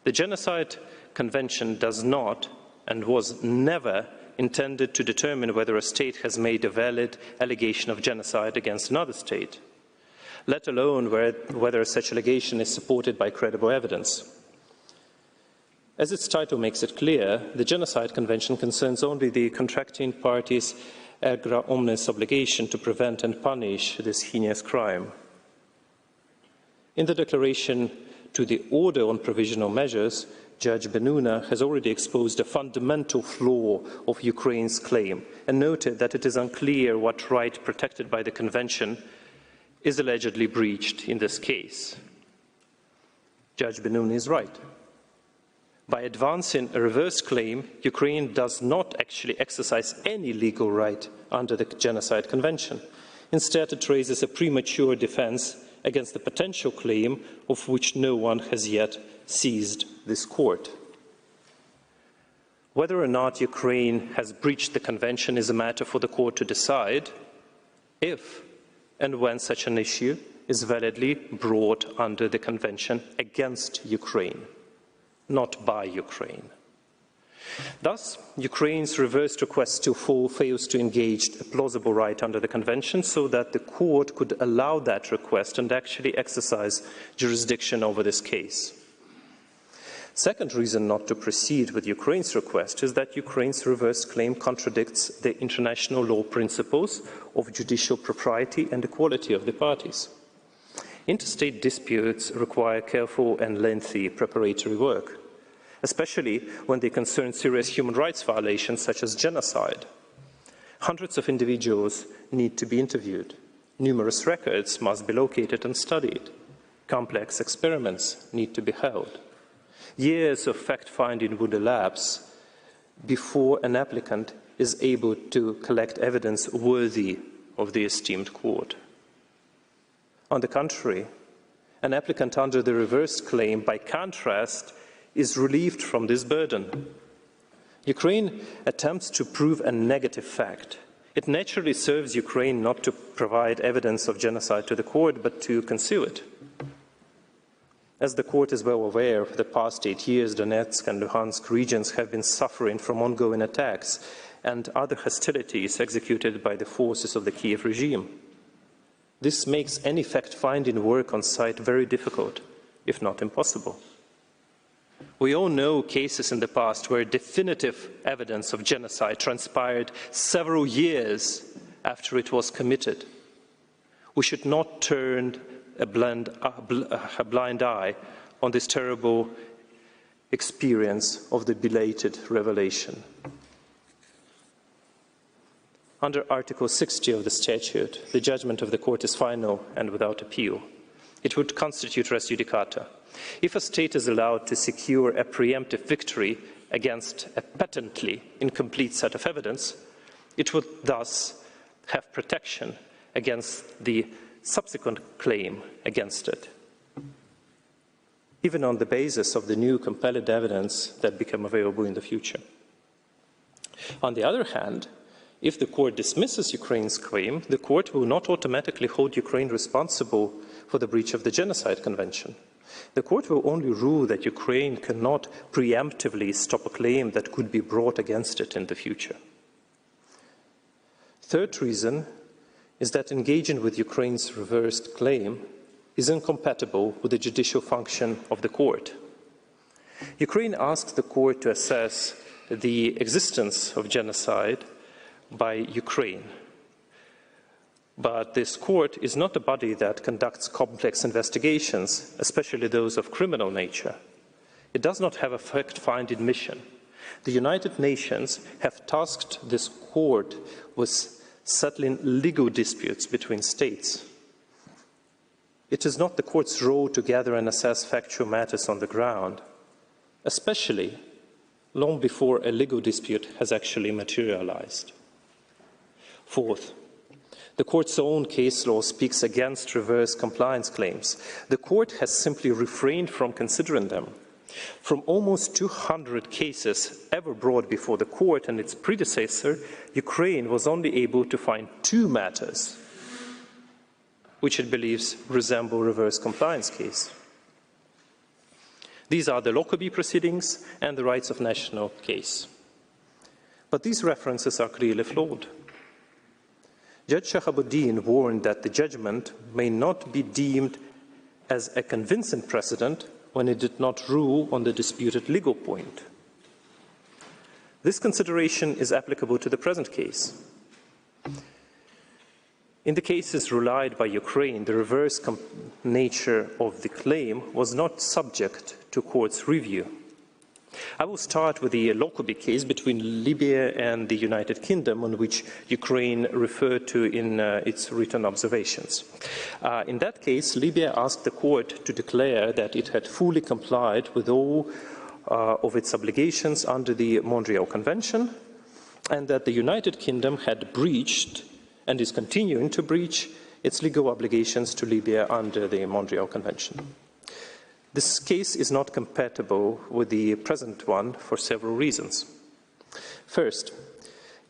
I: the Genocide Convention does not and was never intended to determine whether a state has made a valid allegation of genocide against another state, let alone whether such allegation is supported by credible evidence. As its title makes it clear, the Genocide Convention concerns only the contracting parties' erga omnes obligation to prevent and punish this heinous crime. In the declaration to the Order on Provisional Measures, Judge Benuna has already exposed a fundamental flaw of Ukraine's claim and noted that it is unclear what right protected by the Convention is allegedly breached in this case. Judge Benuna is right. By advancing a reverse claim, Ukraine does not actually exercise any legal right under the Genocide Convention. Instead, it raises a premature defense against the potential claim of which no one has yet seized this court. Whether or not Ukraine has breached the Convention is a matter for the court to decide if and when such an issue is validly brought under the Convention against Ukraine, not by Ukraine. Thus, Ukraine's reversed request still fails to engage a plausible right under the Convention so that the court could allow that request and actually exercise jurisdiction over this case. Second reason not to proceed with Ukraine's request is that Ukraine's reversed claim contradicts the international law principles of judicial propriety and equality of the parties. Interstate disputes require careful and lengthy preparatory work, especially when they concern serious human rights violations such as genocide. Hundreds of individuals need to be interviewed. Numerous records must be located and studied. Complex experiments need to be held. Years of fact-finding would elapse before an applicant is able to collect evidence worthy of the esteemed court. On the contrary, an applicant under the reversed claim, by contrast, is relieved from this burden. Ukraine attempts to prove a negative fact. It naturally serves Ukraine not to provide evidence of genocide to the court, but to conceal it. As the court is well aware, for the past 8 years, Donetsk and Luhansk regions have been suffering from ongoing attacks and other hostilities executed by the forces of the Kiev regime. This makes any fact-finding work on site very difficult, if not impossible. We all know cases in the past where definitive evidence of genocide transpired several years after it was committed. We should not turn a blind eye on this terrible experience of the belated revelation. Under Article 60 of the statute, the judgment of the court is final and without appeal. It would constitute res judicata. If a state is allowed to secure a preemptive victory against a patently incomplete set of evidence, it would thus have protection against the subsequent claim against it, even on the basis of the new compelled evidence that become available in the future. On the other hand, if the court dismisses Ukraine's claim, the court will not automatically hold Ukraine responsible for the breach of the Genocide Convention. The court will only rule that Ukraine cannot preemptively stop a claim that could be brought against it in the future. Third reason is that engaging with Ukraine's reversed claim is incompatible with the judicial function of the court. Ukraine asks the court to assess the existence of genocide by Ukraine. But this court is not a body that conducts complex investigations, especially those of criminal nature. It does not have a fact-finding mission. The United Nations have tasked this court with settling legal disputes between states. It is not the court's role to gather and assess factual matters on the ground. especially long before a legal dispute has actually materialized. Fourth, the court's own case law speaks against reverse compliance claims. The court has simply refrained from considering them. From almost 200 cases ever brought before the court and its predecessor, Ukraine was only able to find 2 matters which it believes resemble reverse compliance case. These are the Lockerbie proceedings and the Rights of National case. But these references are clearly flawed. Judge Shahabuddin warned that the judgment may not be deemed as a convincing precedent when it did not rule on the disputed legal point. This consideration is applicable to the present case. In the cases relied by Ukraine, the reverse nature of the claim was not subject to court's review. I will start with the Lockerbie case between Libya and the United Kingdom, on which Ukraine referred to in its written observations. In that case, Libya asked the court to declare that it had fully complied with all of its obligations under the Montreal Convention, and that the United Kingdom had breached and is continuing to breach its legal obligations to Libya under the Montreal Convention. This case is not compatible with the present one for several reasons. First,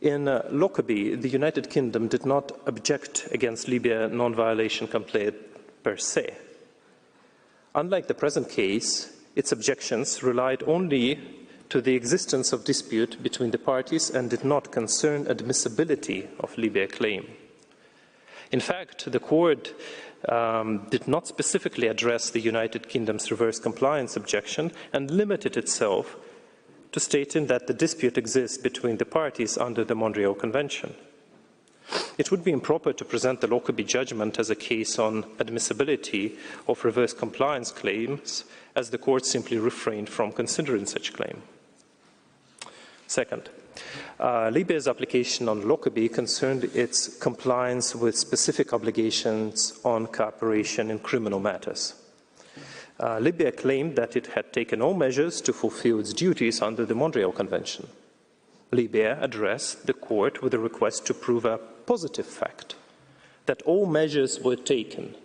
I: in Lockerbie, the United Kingdom did not object against Libya non-violation complaint per se. Unlike the present case, its objections relied only to the existence of dispute between the parties and did not concern admissibility of Libya claim. In fact, the court did not specifically address the United Kingdom's reverse compliance objection and limited itself to stating that the dispute exists between the parties under the Montreal Convention. It would be improper to present the Lockerbie judgment as a case on admissibility of reverse compliance claims, as the court simply refrained from considering such claim. Second, Libya's application on Lockerbie concerned its compliance with specific obligations on cooperation in criminal matters. Libya claimed that it had taken all measures to fulfill its duties under the Montreal Convention. Libya addressed the court with a request to prove a positive fact, that all measures were taken.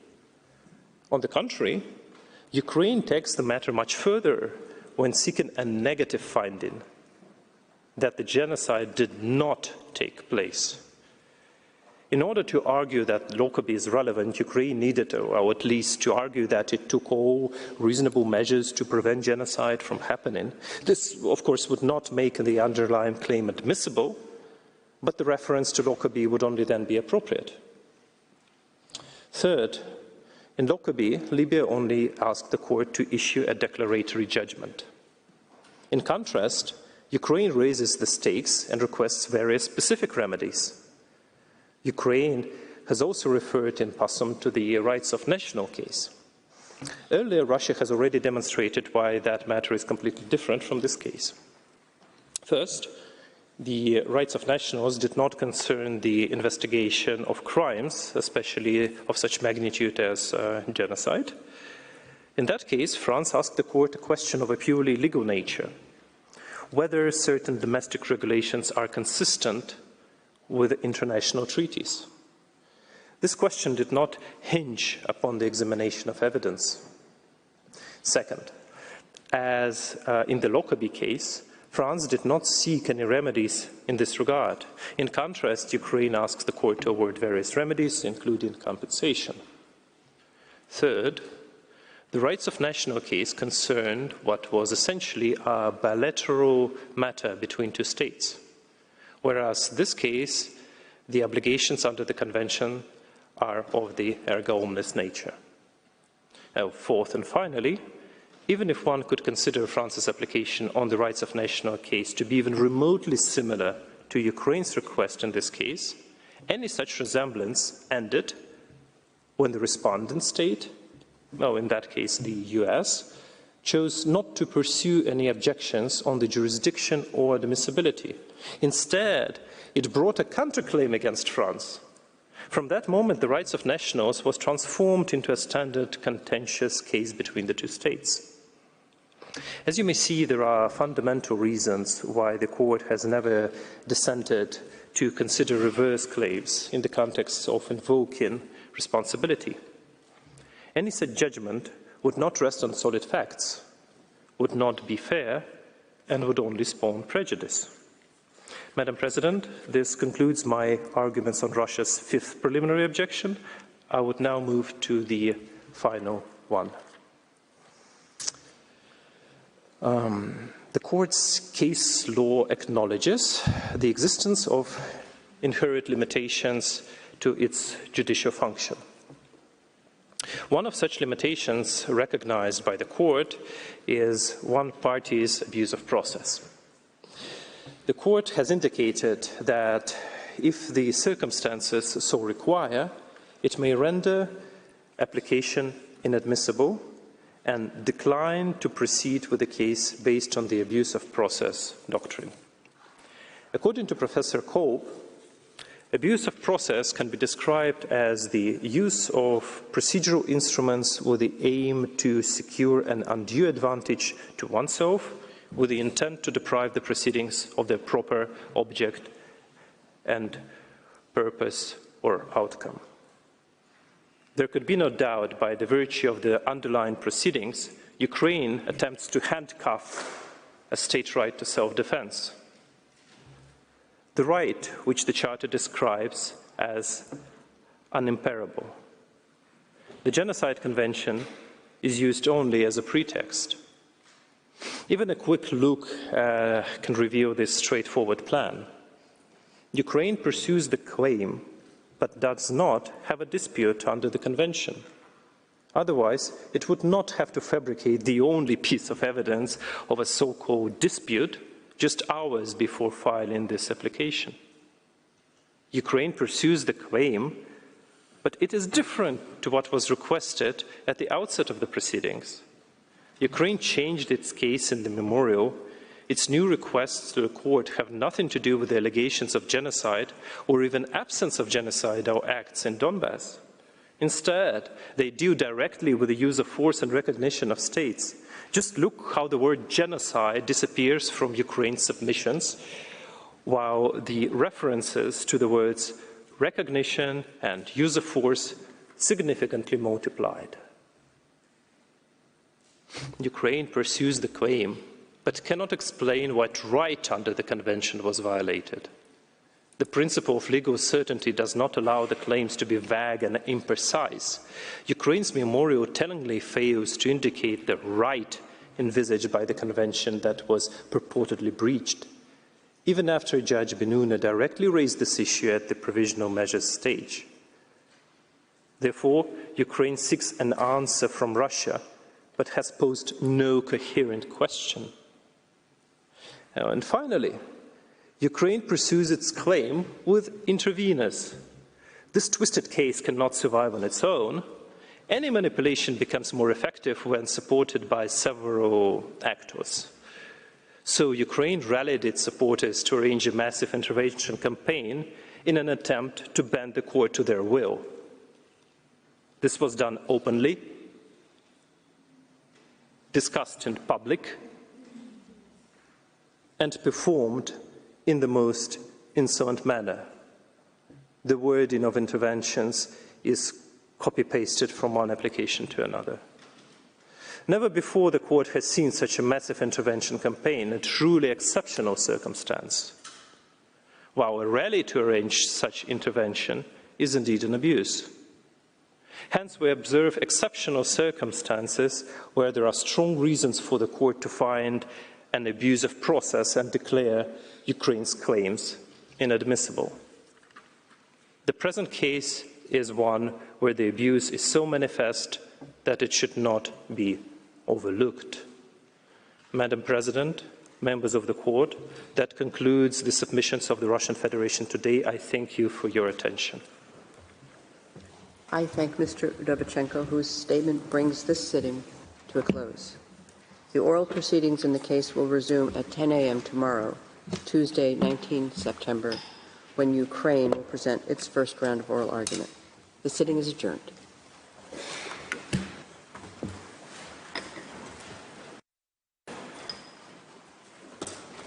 I: On the contrary, Ukraine takes the matter much further when seeking a negative finding, that the genocide did not take place. In order to argue that Lockerbie is relevant, Ukraine needed, or at least to argue that it took all reasonable measures to prevent genocide from happening. This, of course, would not make the underlying claim admissible, but the reference to Lockerbie would only then be appropriate. Third, in Lockerbie, Libya only asked the court to issue a declaratory judgment. In contrast, Ukraine raises the stakes and requests various specific remedies. Ukraine has also referred in passum to the Rights of National case. Earlier, Russia has already demonstrated why that matter is completely different from this case. First, the Rights of Nationals did not concern the investigation of crimes, especially of such magnitude as genocide. In that case, France asked the court a question of a purely legal nature: whether certain domestic regulations are consistent with international treaties. This question did not hinge upon the examination of evidence. Second, as in the Lockerbie case, France did not seek any remedies in this regard. In contrast, Ukraine asks the court to award various remedies, including compensation. Third, the Rights of National case concerned what was essentially a bilateral matter between two states, whereas this case, the obligations under the Convention are of the erga omnes nature. Fourth and finally, even if one could consider France's application on the Rights of National case to be even remotely similar to Ukraine's request in this case, any such resemblance ended when the respondent state, well, in that case, the US, chose not to pursue any objections on the jurisdiction or admissibility. Instead, it brought a counterclaim against France. From that moment, the Rights of Nationals was transformed into a standard contentious case between the two states. As you may see, there are fundamental reasons why the court has never dissented to consider reverse claims in the context of invoking responsibility. Any such judgment would not rest on solid facts, would not be fair, and would only spawn prejudice. Madam President, this concludes my arguments on Russia's fifth preliminary objection. I would now move to the final one. The court's case law acknowledges the existence of inherent limitations to its judicial function. One of such limitations recognized by the court is one party's abuse of process. The court has indicated that if the circumstances so require, it may render application inadmissible and decline to proceed with the case based on the abuse of process doctrine. According to Professor Kolb, abuse of process can be described as the use of procedural instruments with the aim to secure an undue advantage to oneself with the intent to deprive the proceedings of their proper object and purpose or outcome. There could be no doubt, by the virtue of the underlying proceedings, Ukraine attempts to handcuff a state right to self-defense. The right which the Charter describes as unimpairable. The Genocide Convention is used only as a pretext. Even a quick look can reveal this straightforward plan. Ukraine pursues the claim, but does not have a dispute under the Convention. Otherwise, it would not have to fabricate the only piece of evidence of a so-called dispute just hours before filing this application. Ukraine pursues the claim, but it is different to what was requested at the outset of the proceedings. Ukraine changed its case in the memorial. Its new requests to the court have nothing to do with the allegations of genocide or even absence of genocidal acts in Donbass. Instead, they deal directly with the use of force and recognition of states. Just look how the word genocide disappears from Ukraine's submissions, while the references to the words recognition and use of force significantly multiplied. Ukraine pursues the claim, but cannot explain what right under the Convention was violated. The principle of legal certainty does not allow the claims to be vague and imprecise. Ukraine's memorial tellingly fails to indicate the right envisaged by the Convention that was purportedly breached, even after Judge Benuna directly raised this issue at the provisional measures stage. Therefore, Ukraine seeks an answer from Russia, but has posed no coherent question. And finally, Ukraine pursues its claim with interveners. This twisted case cannot survive on its own. Any manipulation becomes more effective when supported by several actors. So Ukraine rallied its supporters to arrange a massive intervention campaign in an attempt to bend the court to their will. This was done openly, discussed in public, and performed in the most insolent manner. The wording of interventions is copy-pasted from one application to another. Never before the court has seen such a massive intervention campaign, a truly exceptional circumstance, while a rally to arrange such intervention is indeed an abuse. Hence, we observe exceptional circumstances where there are strong reasons for the court to find an abuse of process and declare Ukraine's claims inadmissible. The present case is one where the abuse is so manifest that it should not be overlooked. Madam President, members of the court, that concludes the submissions of the Russian Federation today. I thank you for your attention.
B: I thank Mr. Udovichenko, whose statement brings this sitting to a close. The oral proceedings in the case will resume at 10 a.m. tomorrow, Tuesday, 19 September, when Ukraine will present its first round of oral argument. The sitting is adjourned.